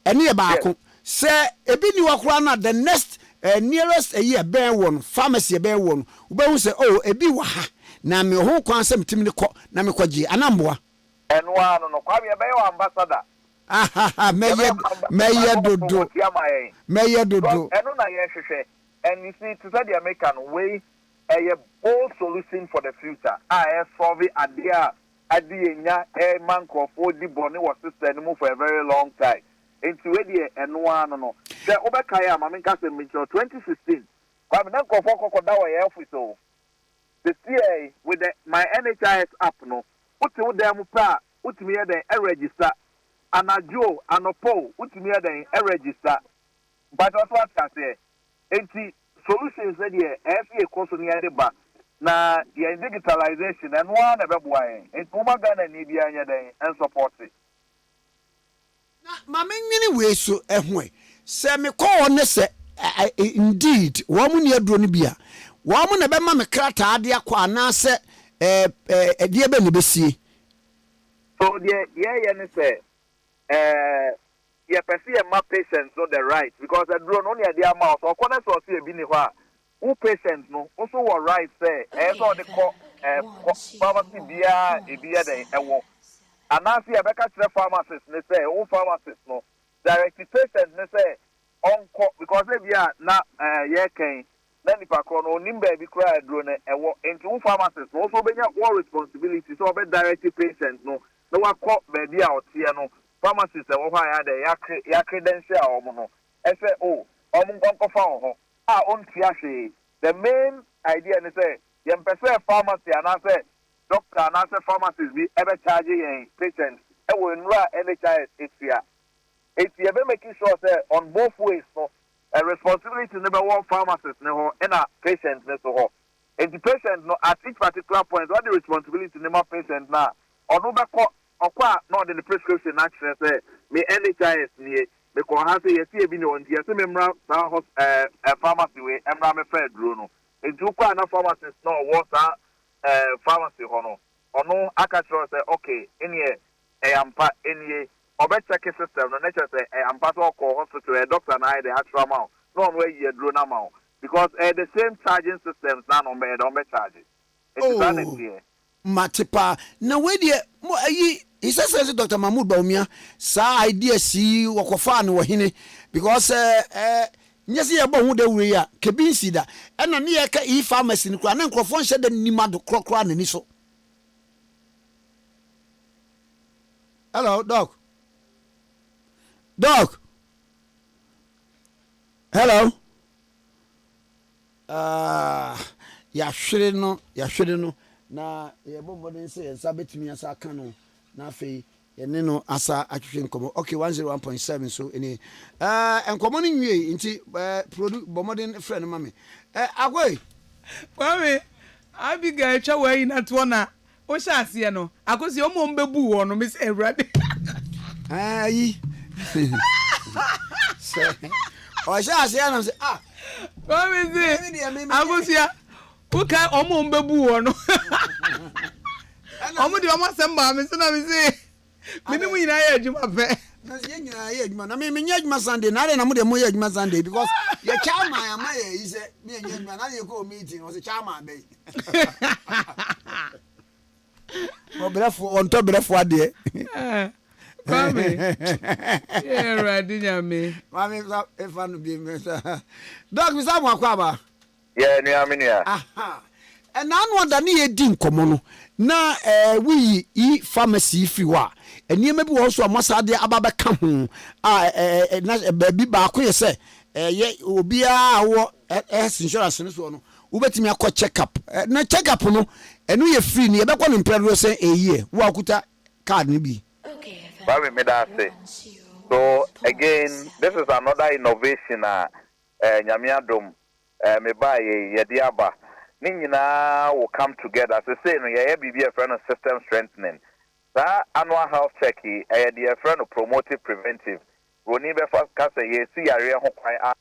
ene ye ba ko se ebi ni wakura na the next nearest year ben won pharmacy ben won wo be hu se oh ebi wa ha na me ho kwan se metimi ne ko na me kwaji anamboa enwa no Kwame be your ambassador meye dodo eno na ye hwehwe and you see to say the American way a bold solution for the future solve nya man for di boni was system for a very long time into we enwa no the obekaya ma menka se 2016 Kwame Nkrumah kokoda wa ye office o the CA with my NHIS app no uti dem pa utimi ye den register anajo anopo utimi ye den register but what I say enti solutions there every course ni ba na ya digitalization and one na beboa en kuma Ghana ni bia nya den en support na ma menwini we so ehwe se me ko ne se indeed wo mu ni aduro ni bia wo mu na be ma me krata ade akwa na se die be ne besie so there ye ne se perceive my patients not the right because the drone only their mouth or corner so see bi ni ho a who patients no also were right say so the pharmacy bia e bia den ewo anasi abeka kire pharmacist ne say who pharmacist no direct patient ne say onko because e bia na ye kan na nipa kro no nimba bi kra drone ewo into who pharmacist no also benya all responsibility so be direct patient no no wakọ be bia otie no pharmacist wo ha ya de ya credential omo no efe omo nkonko fa ho on hwe the main idea is say yem pese pharmacy and say doctor and say pharmacist be ebe charge yen patient e wo nura NHIS etia be making sure say on both ways no a responsibility number one pharmacist ne ho and a patient ne so ho and the patient no at each particular point what the responsibility number patient na onu be ko okwa no the prescription actually say me NHIS nie because ha say yes e bi no ntia say memra pharmacy we emra me fa duro no entu kwa na pharmacist no what pharmacy ho no ono aka tro say okay enie ampa enie obe check system no nature say ampa so call hospital doctor na the actual amount no no ye duro na amount because the same charging systems na no be don be charge it Matipa na we de mo ayi says Dr. Mahmoud Baumia sa idea si wakofa no hene because nyesi ye bo hu da wure ya kebinsi da na ne ye ka e-pharmacy ni kra na nkrofo nhyɛ da nimado krokro na ni so. Hello doc hello ya hwere no na ye bomodin say ensa betimi asa aka no na afei ye ne no asa atwehwe nkomo okay 101.7 so any enkomo no nwie nti product bomodin friend mame agoi Kwame Abigail chawe na to na o sha ase no akosi o mo mbebu wo no me say Awurade ayi o sha ase no say o me say akosi o kai o mo mbebu wo no o mo di o mo semba me say na me say me mu nyina ya adwuma pe na ye nyina ya adwuma na me nya adwuma Sunday na mo de mo ya adwuma Sunday because ye chairman am ya yi say me nya adwuma na ye ko meeting o say chairman be mo brefo on to brefo ade Kwame yeah ready nyame mami if anu bi me dog mi sa mo akwa ba yeah ni aminia aha and now one that ni di nkomo no na we yi pharmacy fi wa eniema bi wo so amasade ababa ka ho na baby ba ko ye se ye obia wo insurance no so no ubetimi akọ check up na check up no enu ye free ni ye be ko no mpredro se year wo akuta card ni bi Bami me that say. So again, this is another innovation nyame adom me ba ye diaba ni nyina will come together. So say no ye be a friend of system strengthening. That annual health check ye the friend of promotive preventive. Roni be first ka say ye see area ho kwan.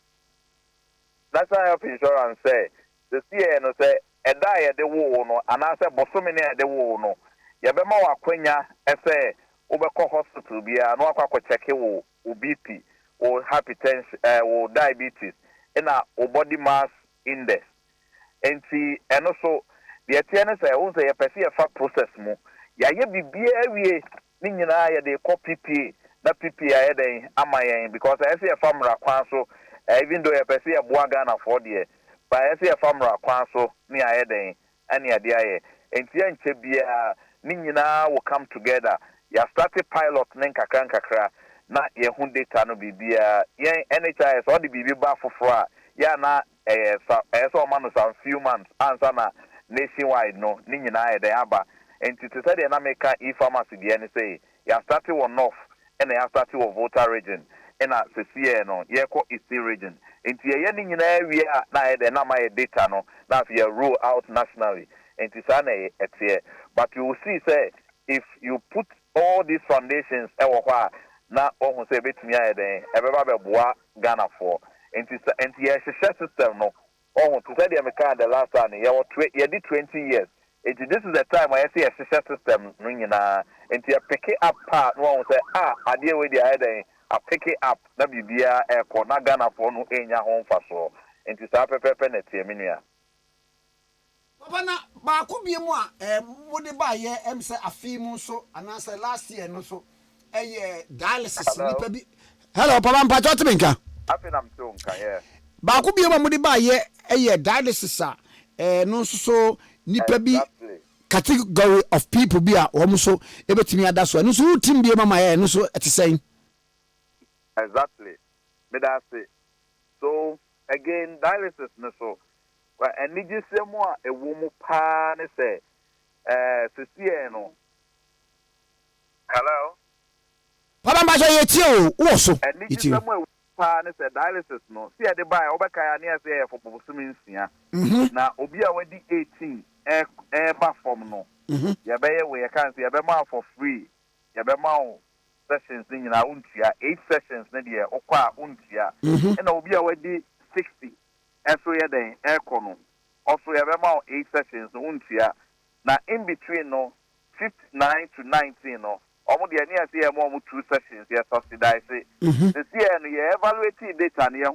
That's why health insurance say the see no say eda ye de wo no anase bosomi ne de wo no ye be ma wakwanya say ubeko hospital bia no akwa check wo BP or hypertension or diabetes ina o body mass index enti eno so the etienne say won say pese ye fa process mu ya ye bibia awie ni nyina ye de copy PPA na PPA ye den amayen because I say famra kwan so even though ye pese ye boa Ghana for there but I say famra kwan so ni aye den ani ade aye enti enche bia ni nyina will come together. Ya started pilot nen kakra na ye hu data no bibia yen NHIS all the bibi ba foforo ya na so man some few months answer na nationwide no ni nyina ye dey aba enti to say na make e-pharmacy dey any say ya started one off and ya started one Volta region and na CCA no ye ko Eastern region enti ye ni nyina wi na ye dey na my data no na ye roll out nationally enti sa na etie but you will see say if you put all these foundations na ohun say betumi ayeden ebeba beboa Ghana for enti ye system no ohun to say the American the last time ye did 20 years it this is the time I see a system no nyina enti ye pick it up part no ohun say ade we the ayeden a pick it up na bibia e na Ghana for no enya ho mfaso enti sa pepepe na tie menua Papa na ba ko bie mu a mo de ba ye say afi mu so anasa last year no so dialysis ni pa bi hello papa mpa chot menka afi na mtonka yeah ba ko bie mu mo de ba ye dialysis no so ni pa bi category of people bi a wo so ebetimi ada so no so team bie mama ye no so etisen exactly me that say so again dialysis no so well, and you just say more a woman pan say, no. Hello? Papa Majo Yetio, also. And you say more pan say dialysis no. See at the buy, Obaka near say for Bosumin, yeah. Now, Obia wedi 18 air form no. Yabe, we can't see a bema for free. Yabema sessions in our untia, 8 sessions, Nadia, Oka untia, and Obia wedi 60. And so yeah, then aircon also have about 8 sessions untia. Now in between no 59 to 19 no almost the near see more 2 sessions yeah subsidize it. The year and you evaluate data and you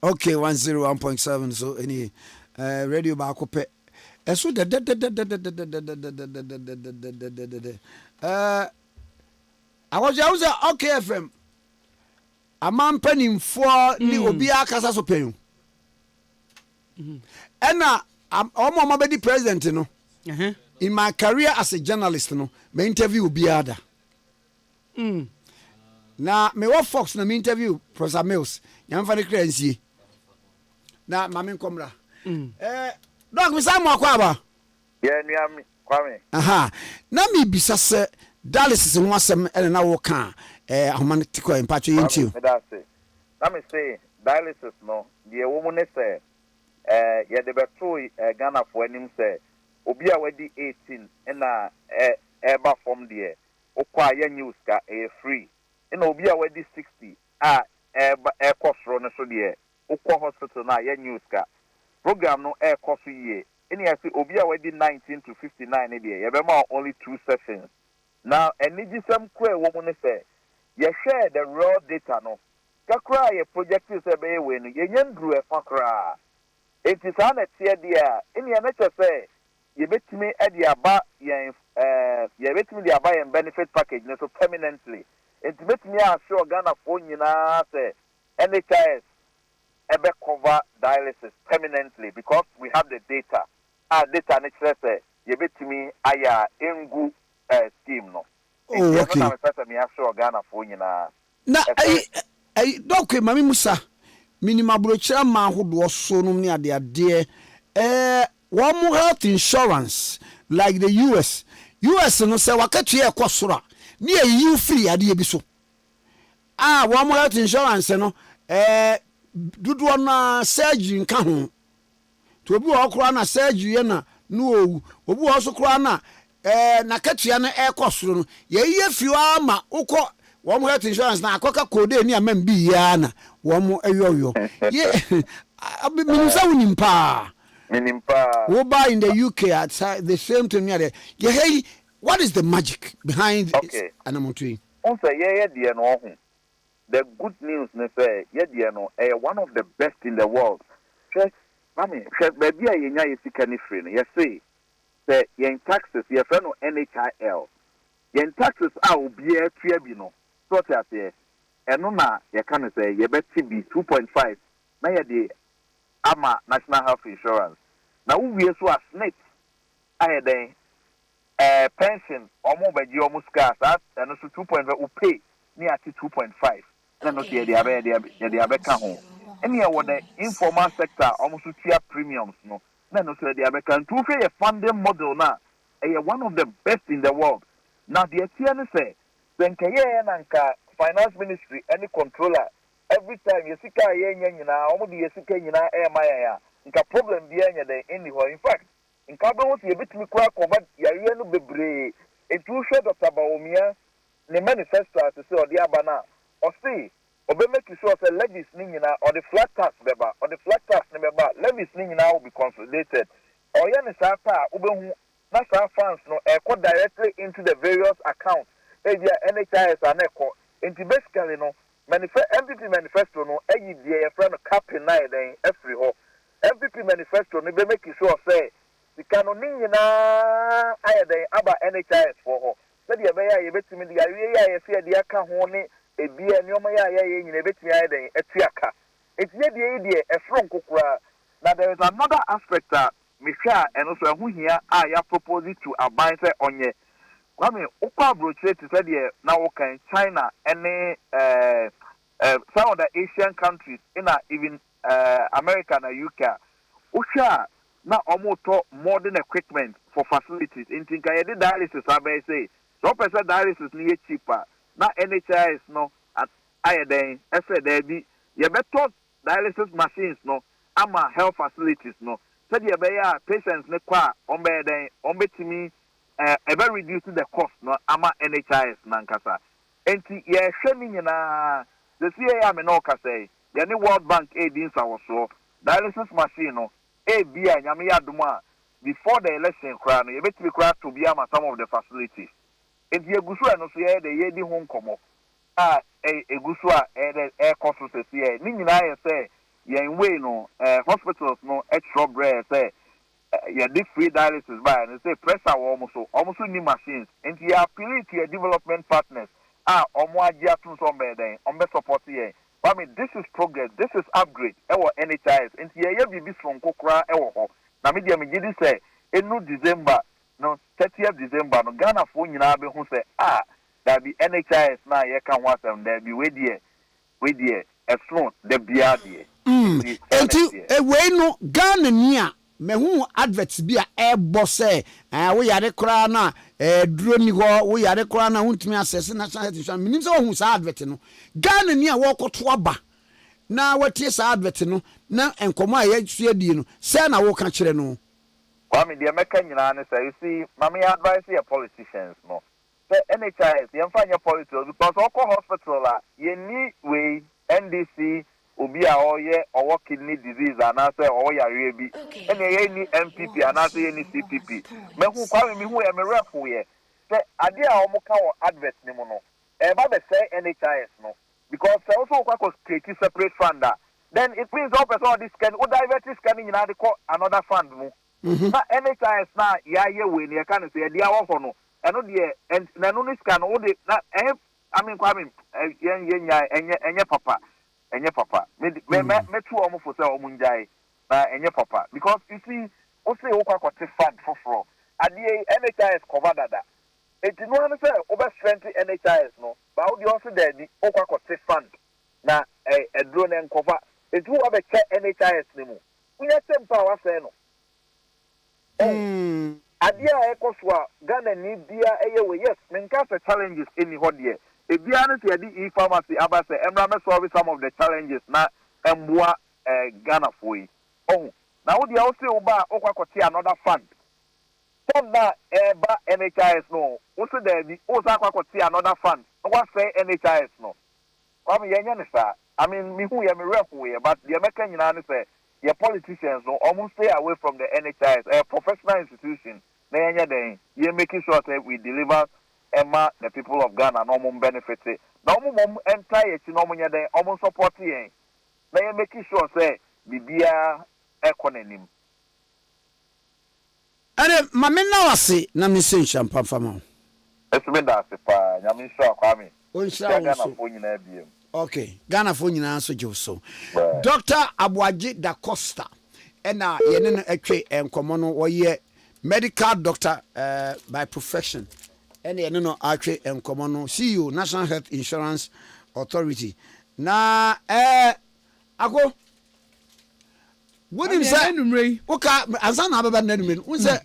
okay 101.7 so any radio back up so I was okay FM a man penning for ni obia kasa so pen and my baby president no in my career as a journalist no me interview obia da na me what Fox na me interview Professor Mills yam fa de kransie na mame komra dog mi sa mo akwa ba yeah ni am Kwame aha na me bisa se dialysis ho asem na wo ka ahomantico empatcho yentio let me say dialysis no the woman say ya de beto Ghana for anim say obi a wedi 18 na eba from there okwa ya news ka free na obi a wedi 60 ekosro no so there okwa hospital na ya news ka program no ekoso ye any I say obi a wedi 19 to 59 there ya be ma only 2 sessions now eniji sam kwe woman say you share the raw data no kakra ye project is be we no ye nyandru e fakra it is an etie dia any na say ye betimi e dia ba ye betimi dia ba ye benefit package no so permanently it betimi assure Ghana for nyina say NHIS ebe cover dialysis permanently because we have the data data na say ye betimi aya engu scheme no. Oh, okay. Na Doc Mami Musa minimum brochura ma hodo so no ne ade one health insurance like the US no say wakatu e kwosoro ne you free ade bi so one health insurance no dudu na surgery nka ho to obi wo kro na surgery na no owu obi wo so kro na na katua na ekosoro no ye fiwa ma ukọ wo health insurance na akoka code ni amam bi ya na wo mo ayoyo ye minimsa unimpa wo buy in the UK at the same thing there ye hey what is the magic behind it anamontui on say ye de no ho the good news ne say ye de no one of the best in the world mami baby ye nya ye sika ni free no ye say yen taxes ye friend no NHIL yen taxes obi atua bi no so te ase eno na ye kan say ye beti bi 2.5 na ye de ama national health insurance na wo wie so as net aye den pension omo baji omo ska that eno so 2.5 o pay ni ati 2.5 na no de abeka ho eni e wo the informal sector omo so tia premiums no na no so de abeka ntu fe ye funding model na one of the best in the world now the tia ne say senkeye na nka finance ministry any controller every time you sika ye nyina omo de yesika nyina maya nka problem bi anya den any ho in fact nka be won ye betimi kwa ko ba yare no bebre etu hwe Dr. Baomia ne manifesto as say odi aba na o say obe make sure say levies ni nyina or the flat tax beba or the flat tax ne beba levies ni nyina will be consolidated or ye ne sa pa obehu na sa funds no go directly into the various accounts edia NHIS and eco into basically no MPP manifesto no eyi die ye friend cap na den every ho MPP manifesto no be make sure say the canon nyina ayeden aba NHIS for ho say the be ya ye betimi the awie ya ye say the aka ho ne ebia ni omo ya ye nyina betimi ayeden etuaka etie die efro nkokura. Now there is another aspect that Micha and also who here are proposing to abide onye. Kwame ukwa broche to say there now okay China any some of the Asian countries in even America and UK usha na omoto modern equipment for facilities in tinka ye dialysis abai say so person dialysis ni cheaper na NHIS no at ayeden ese there be ye better dialysis machines no ama health facilities no said ye be ya patients ne kwa ombetimi ebe reduce the cost no ama NHIS na nkasa enti ye hwe ni nyina the CA me no ka say ye ne World Bank aid in so dialysis machine no bia nyame ya duma before the election kra no ye betimi kra to bia ma some of the facilities enti egusu no so ye de ye di ho nkomo egusu cost so say ni nyina ye say yen way no hospitals no extra bread say ya di free dialysis by and say pressure almost new machines and you appeal to your development partners omo agia tun so beden on be support here. I mean this is progress, this is upgrade ewo NHIS and ye bibi from kokra ewo ho na media me gidi say enu December no 30th December no Ghana fo nyina be hu say that be NHIS na ye kan ho asem there be we there efron the bia there enti we no Ghana ni a mehu adverts bi a ebo say wo yare kra na duro ni ho wo yare kra na huntumi access national health insurance minim say wo hu sa advert no Ghana ni a wo koto aba na watie sa advert no na enkomo a ye die no say na wo ka kire no Kwame the American nyina say you see mama advise your politicians no say NHIS you find your politics because oko hospital la you need way NDC obi a oye or kidney disease and say or yare bi any MPP and say any CPP me hu Kwame me hu e me rep here say ade a omo ka o advert ni mo no e ba be say NHIS no because also kwa create separate fund then it means all person this can o divert this can in another fund no na NHIS na ya ye we ne ka no say dia wo ho no eno de and na no scan o de na I mean Kwame enye papa me two omo for say omo njai na enye papa because you see o say o kwa fund for ade NHIS cover dada it no one say over strength NHIS no but the also there the o kwa fund na e drone and cover it who have check NHIS ni mu unya tempa wa say no ade a ekoswa Ghana ni bia eyewe yes menka say challenges any ho de e bia no say the e-pharmacy aba say emra me solve some of the challenges na emboa Ghana foi oh na wo de also oba o kwa another fund na eba NHIS no also there the also kwa another fund what say NHIS no kwam yenya ne sa I mean me who ya me ref we but the American nyina say your politicians no almost stay away from the NHIS a professional institution na yenya den you making sure that we deliver Emma the people of Ghana no more benefit na mom entire chi no mo nya den almost support yen na you making sure say bibia ekononim ade mamena wase na me sen champa fama esme da se pa nya me sure Kwame on sha Ghana fo nyina biem okay Ghana fo nyina so je so Dr. Ade Akye Abia ena yene no atwe enkomo no woye medical doctor by profession ena yene no atwe enkomo no CEO National Health Insurance Authority na ako wonim say oka ansa na ababa na numre un say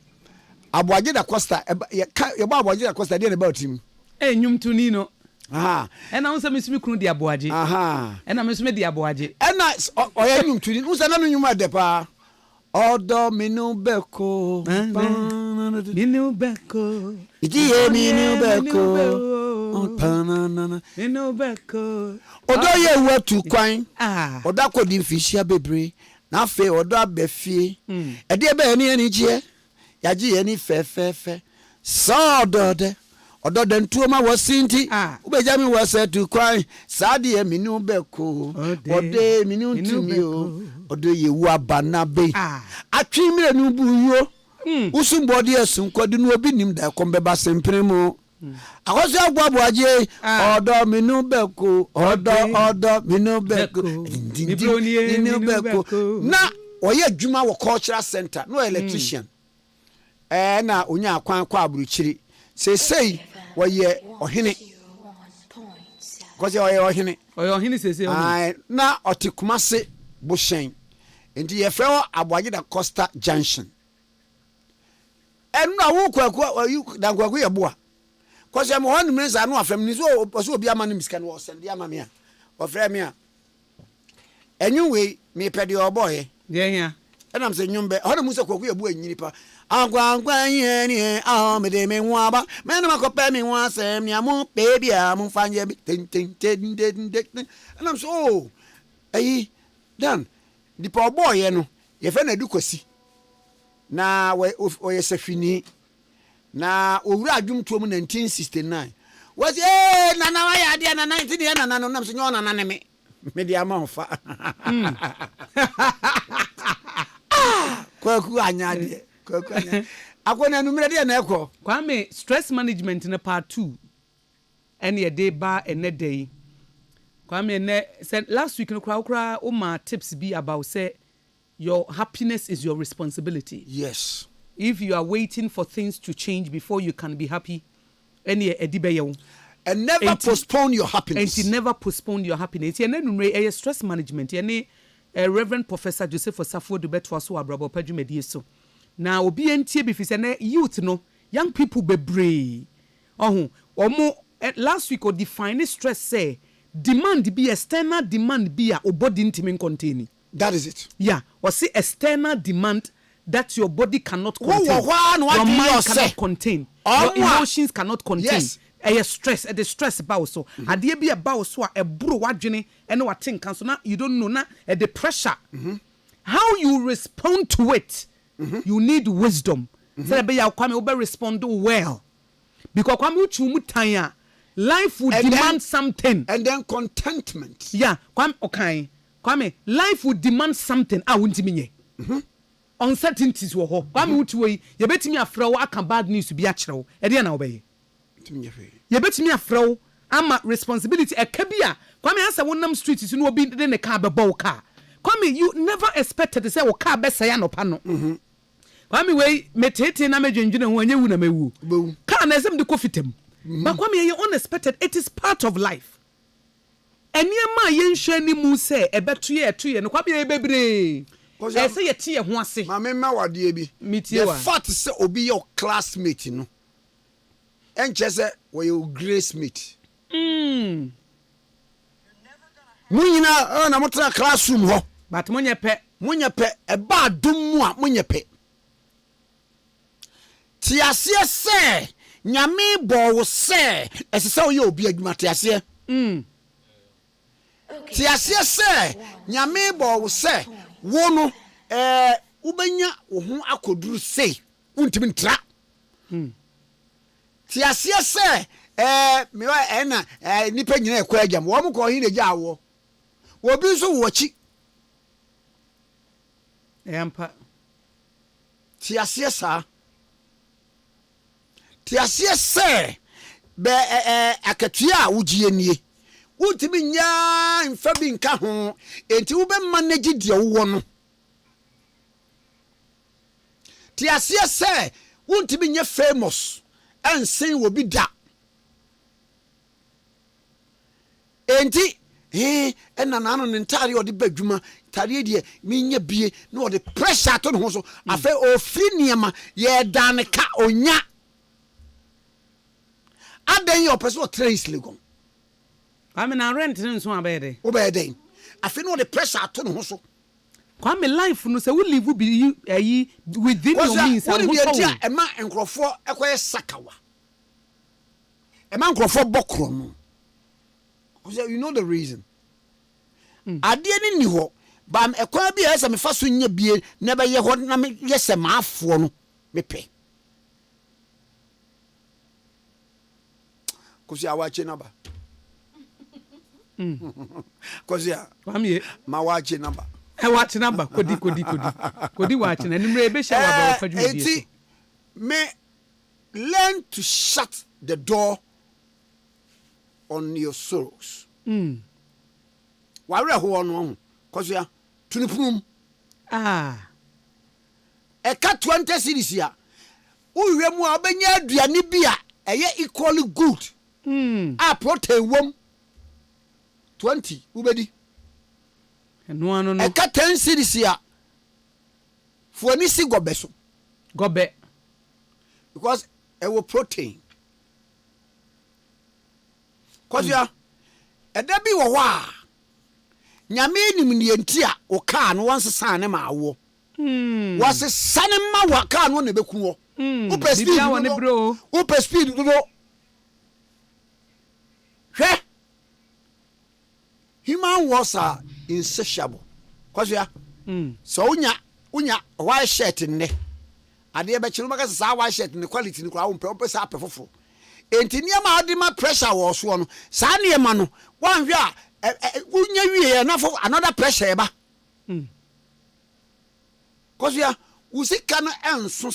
Ade Akye Abia ye ba Ade Akye Abia dey na ba team enyum tuni no aha ena unsa mesumi kunu di Ade Akye aha ena mesumi di Ade Akye ena oya nyum tuni unsa na no nyum ade pa odo minu beko minu beko idiye minu beko panana minu beko odo ye watu kwan odo akodi mfishia bebre na afe odo abefie ede be ni anije yaji ye ni fe so odo de ntuoma wasinti ubeja mi wasetu kwan saade ye minu beko ode minu tumio odo ye wu abana be atwi mire nu buyo usumbode esun kwadi nu obi nim da kombeba sempremu akoso agbo Akye odo minu beko odo minu beko minu beko na oye adwuma wo cultural center no electrician na onya akwan kwa aburuchiri sei woye ohene koze oye ohene sese na otikumase boshen enti ye fe Ade Akye Costa Junction enu awu kwaku dankwaku ye boa koze mo honu mensa no afem ni so obi ama no miska no send ama me a ofre me a enyu me pede oboye ye hia enam se nyumbe honu musa kwaku ye boa nyini pa agwa yeni me de me nwaba me na makope me nwa sem ni amu baby amu fanye bi tin and I'm so ayi dan di pa boy no ye fe na dukosi na we ye safini na owura adwum tuom 1969 was nana wa ya de na 19 ye nana no nam so nyo nana ne me de ama hofa kwaku anya de akona numere de na ekọ Kwame stress management na part 2 and ye dey ba ene day Kwame ne said last week no kra o ma tips be about say your happiness is your responsibility. Yes. If you are waiting for things to change before you can be happy, any edibe and never postpone your happiness. And never postpone your happiness. And then stress management. And Reverend Professor Joseph Osafo de Betwa so abrabo padwumedie so. Na obi entie bi fi say youth no, young people be brave. Omo last week o define stress say demand be external demand be a body ntimi contain. That is it. Yeah, or see external demand that your body cannot contain. Your mind cannot contain. Your emotions cannot contain. Yes. Stress, the stress about so. Ade be about so a bro wadwene and what think so now you don't know now the pressure. How you respond to it. You need wisdom. So be ya Kwame obe respond well. Because Kwame uchu mutanya life will demand something. And then contentment. Yeah, Kwame, life would demand something. I won't mean uncertainties were ho. Kwame uchu we ye betimi afra wo aka bad news to be actual. E dey na obey. Ye betimi afra ama responsibility e ka bia. Kwame asa wonam street is no obi de ne car be bow car. Kwame, you never expected to say o car be say no pa no. Kwame we metete na medwendwene ho anya wu na mewu. Car na esem de kofitem. But Kwame, you unexpected. It is part of life. And yema yenhwe ni mu say ebeto ye no Kwame ye bebre. E say ye tie ho ase. Ma me ma wade bi. The fact say obi your classmate no. Enche say we your grace mate. Munyina na motra classroom ho. But munye pe e ba dum mu a munye pe. Ti ase say nyame bo wo se esese wo ye obi adwuma ti ase ti ase se nyame bo wo se wo no ubenya wo ho akoduru sei untimi ntra ti ase se me wa na nipa nyina ekwa agyam wo mo ko hin agya wo wo bi so wo chi empa ti ase sa ti asie se be akatua wugie nie wuntimi nya mfa bi nka ho enti wo be manage dia wo no ti asie se wuntimi nya famous ensen wo bi da enti ena nanu ne ntare odi badwuma tare die minya bie na odi pressure to no so afa ofri niema ye dan ka onya Aden your person trace legon. I mean, I rent in so abede. Obede. I feel no the pressure to no so. Kwame life no say we live be within your means. What be a man enkrofo ekoye sakawa. A man enkrofo bokro no. Cuz you know the reason. Ade ni ho ba ekwa bi esa me fa so nya bie na be ye ho na me yese maafo no me pe. Kosi awache naba. Kosi ya. Kwame ma wache naba. Wache naba kodi wache na nimre be sha wa ba fadwu die. Eti me learn to shut the door on your sorrows. Ware ho no kosi ya tunipum. Eka 20 series ya. Uwe mu abenya aduane bia eye equally good. Protein wom 20 ubedi no e ka 10 series ya fuani si gobe so gobe because e wo protein cause ya e da bi wo wa nyame nim ne ntia o ka no won sesa ne ma wo wase sane ma wa ka no ne beku wo upe speed do human was are insatiable. Cause ya so unya white shirt ne ade be chiro maka sa white shirt ne quality ne kwa wo pe sa apefofo enti niam ade ma pressure wo so no sa ne ma no wan hwe a unya wie na for another pressure ba cause ya usika no enso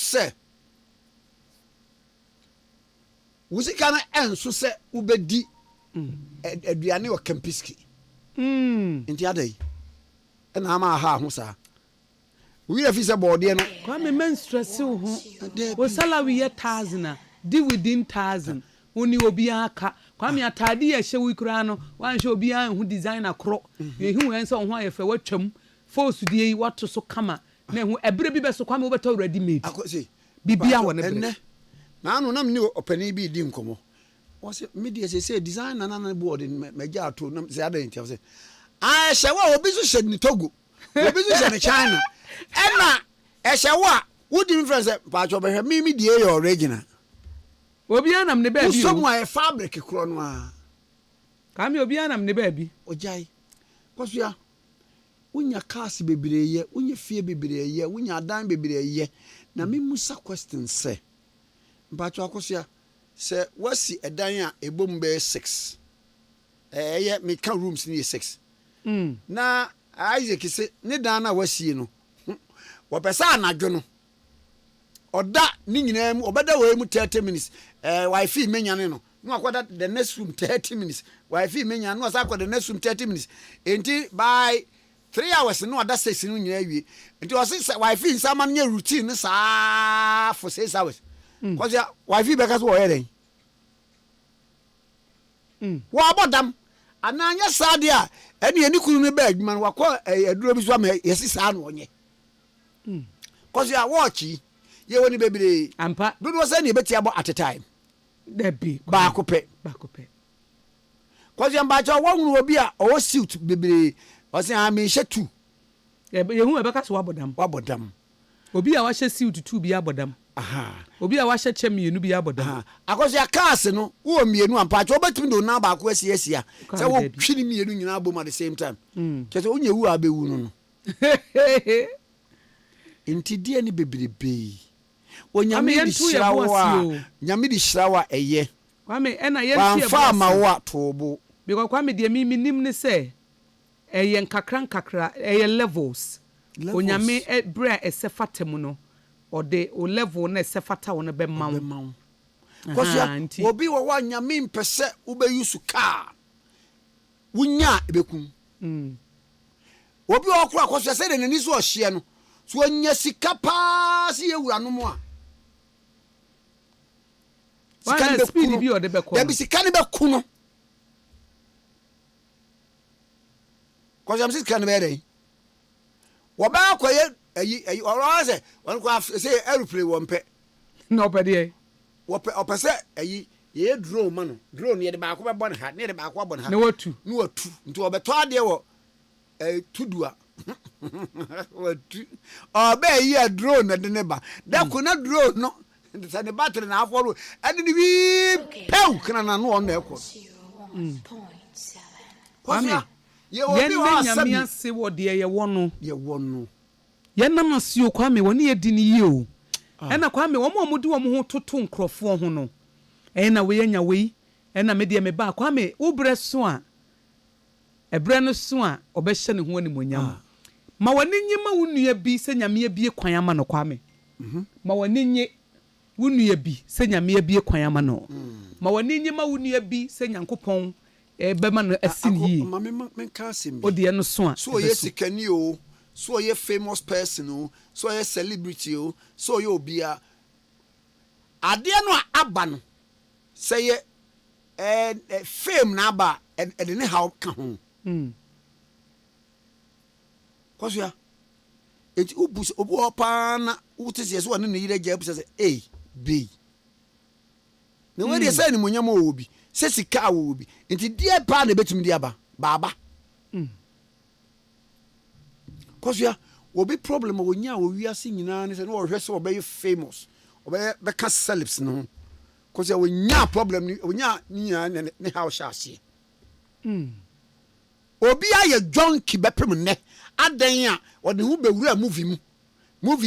se ubedi aduane o campiski enti adai na ma ha ho sa we have is about there no Kwame men stress ho wo salary ye 1000 di within 1000 oni obi aka Kwame atade ye hye wi kura no wan hye obi an hu designer kro ye hu en se ho ayefa watwam force die wato so kama na hu ebre bi be so Kwame wo beto ready made akosi bibia wo ne bre na anu nam ni opani bi di nkomo was media say design na board in meja to na say other say ah shewa obi so shed ni Togo obi so shed ni China ena e shewa wo difference pa cho be me die your original obi anam ne ba bi so mo e fabric kro no a ka me obi anam ne ba bi ojai kwasua unya cars bebreye unya fie bebreye unya adan bebreye na me musa question say mpacho akosia se wasi edan a ebom be 6 ye me ka rooms ni 6 na Isaac se ne dan na wasi no wo pesa anadwo no oda ni nyina mu obeda we mu 30 minutes wifi menyane no no akoda the next room 30 minutes wifi menyane no asa akoda the next room 30 minutes enti by 3 hours no oda 6 no nyina wie enti o se wifi nsama no routine sa for 6 hours cause ya wifi be ka so wo yeden wo abodam ananya sade a ene ani kunu ne ba adwuma no wakọ aduro bi so am yesi sa no onye cause ya watch ye woni bebre ampa do do say ne beti abo at a time da bi ba ko pe cause ya mba cha wonu obi a o suit bebre o say am she 2 ye hu e be ka so wabodam obi a wa she suit 2 bi abodam aha obi a wa she chem mienu bi abodam akoso ya cars no wo mienu ampa cha obetimi do na ba ko asia say wo twini mienu nyina abom at the same time kese onye wu abewu no inti die ni bebrebe onyame di shirawa nyame di shirawa eye Kwame ena ye tie ba ma wa tobo because Kwame de mi nim ne se eye nkakra eye levels onyame bra esefatem no ode o level na esefata won be mawo cause obi wo wa nyame mpese wo be use car wunya ebekun obi wo kura cause se de nani so ohye no so onya sika pa si ewura no mo a sika de speed bi ode be ko da bi sika ne be ku no cause am sika ne be dey wo ba akoye ayi oro se won ko say aeroplane wo mpe no pede wo pe opese ayi ye drone ma no drone ye de ba ko be bon ha ne de ba ko bon ha ne watu nti obeto ade wo tudua watu obe ye drone de ne ba da ko na drone no se ne battery na aforo ade ni bi pew kana na no na ekọ 1.7 ye obi wa nyame ase wo de ye wono ye nam ase o Kwame woni ye di ni ye o ena Kwame wo mo mudi wo mo ho toto nkrofo ho no ena we nya we ena me de me ba Kwame wo bre so a ebre no so a obehye ne ho ani monyam ma woni nyima wonua bi se nyame abie kwan ama no Kwame ma woni nye wonua bi se nyame abie kwan ama no ma woni nyima wonua bi se nyankopon be ma no asini ma me ka sim o de no so a so ye sikani o so ye famous person o so ye celebrity o so ye obia ade no aba no say ye fame na aba e de ne how ka ho kwasua eti ubus obo pa na utese so ne yire gya busa say b na we dey say ni monyam obi se sika obi enti die pa na betumi di aba baba kwasua obi problem onya owiase nyina ne se no ohwe se obey famous obey be ka celebs no kwasua onya problem ni onya nyina ne how shase obi aye junkie bepem ne adan a ode hu bewura movie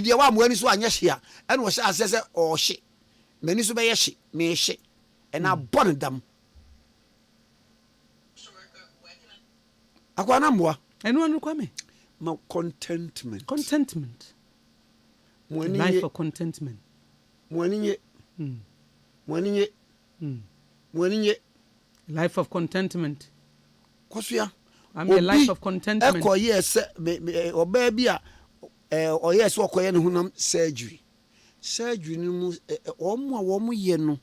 dia wa mo ani so anya hye a ene wo hye asese o hye mani so be ye hye me hye ena bon dam akwa na mboa eno anu Kwame ma contentment life for contentment moaninye life of contentment kwasua I'm a life of contentment eko yes oba bia o yes okoye ne hunam surgery ni mu omo a wo mo ye no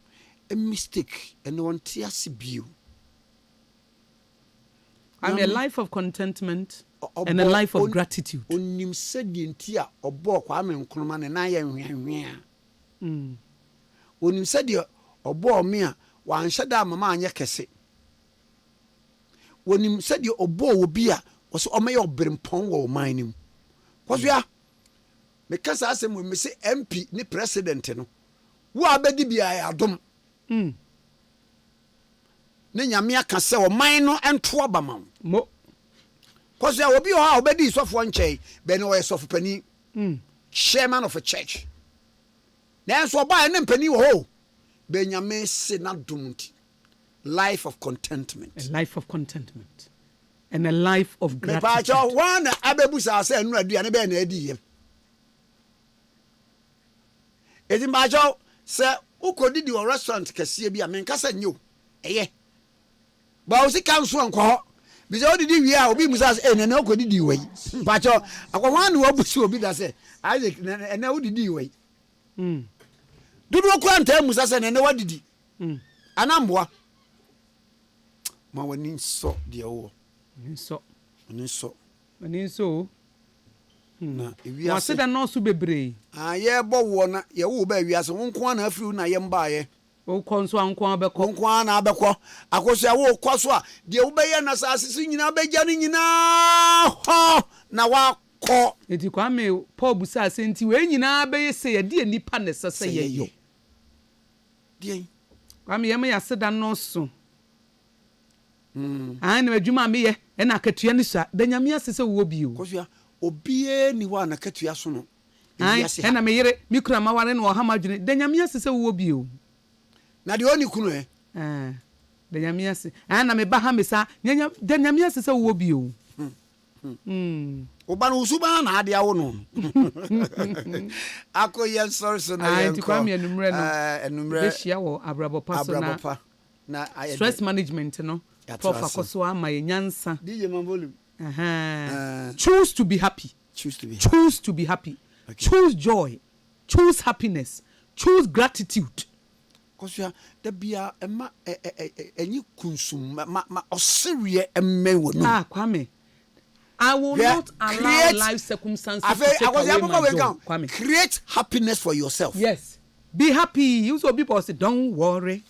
a mistake and won tiase bio I'm a life of contentment and a life of gratitude onim sedi ntia obo Kwame Nkrumah ne na ye hwehwe a onim sedi obo me a wanhyɛ da mama anya kɛse wonim sɛ de obo obi a wɔso ɔmɛyɛ ɔberempɔn wɔ ɔman nim kɔso ya meka saa asɛm mo me se MP ne president no wo abɛdi bia adom ne nyame aka sɛ ɔman no ɛnto aba ma mo kɔso ya obi hɔ a obɛdi sɔfo nkyɛn bɛ ne ɔyɛ sɔfo pani chairman of a church nanso ɔbaa ne mpani wɔ hɔ bɛ nyame se na dom nti life of contentment and a life of gratitude. Me pa one abebusa say enu aduane be na adi yem. Edi ma cho say ukodi di restaurant kese bi a menka say nyo. Eye. Ba o si kanso anko ho. Bi say odidi wi a obi musa say na na ukodi di wei. Pa cho akwa one wo busi obi da say Isaac na odidi wei. Dudu ko anta musa say na wadidi. Anamboa. Ma wani so de wo. Nso na ewiase wase da no so bebre ye bo wo na ye wo ba ewiase wonko na afiru na ye mbaaye wo konso anko abekọ wonko na abekọ akoso ya wo kwaso a de wo beye na asase nyina begya ne nyina ho na wakọ eti Kwame Paul busa asenti we nyina beye se ye de nipa ne sese ye yo de Kwame ye me yase da no so na adwuma me ye na akatua ni so da nyame asese wo bio kosua obie ni wa na katua so no na me yere mi kura ma ware na wo ha madwene da nyame asese wo bio na de oni kunu da nyame asese na me ba ha me sa da nyame asese wo bio oba no usuba na ade awo no akoye sorry so na ye Kwame enumre no enumre hia wo abrabopa so na stress management no Prof akoso ama ye nyansa DJ man volume choose to be happy okay. Choose joy, choose happiness, choose gratitude kosua da bia ema enyi kunsum ma oseriye emme wo no Kwame I will not allow life circumstances to take away my joy. Kwame, create happiness for yourself. Yes, be happy. You so people say don't worry.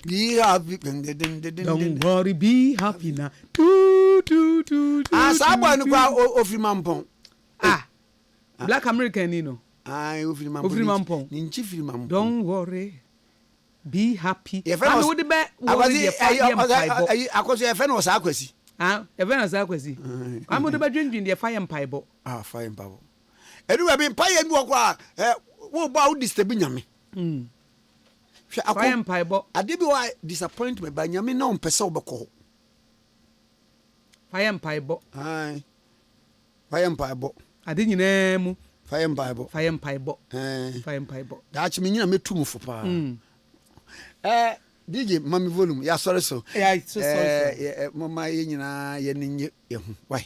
Be happy. Don't worry, be happy now. Someone ofri mampon. Black American, you know. Ofri mampon. Ninchi firi mampon. Don't worry, be happy. I was a friend was akwesi. Even as akwesi. I'm going to be drinking the fire and pipe. Fire and pipe. Anyway, be pie and walk. What about this? The binyami. Fire and pipe. I did why disappointment by Yami no person beko. Fire and pipe. Aye. Fire and pipe. I didn't name fire and pipe. Fire and pipe. Fire and pipe. That's me. You me too for pa. DJ mami volume. Yeah, sorry so. Yeah, so sorry. Mama ye nyina ye ninye ye hu. Why?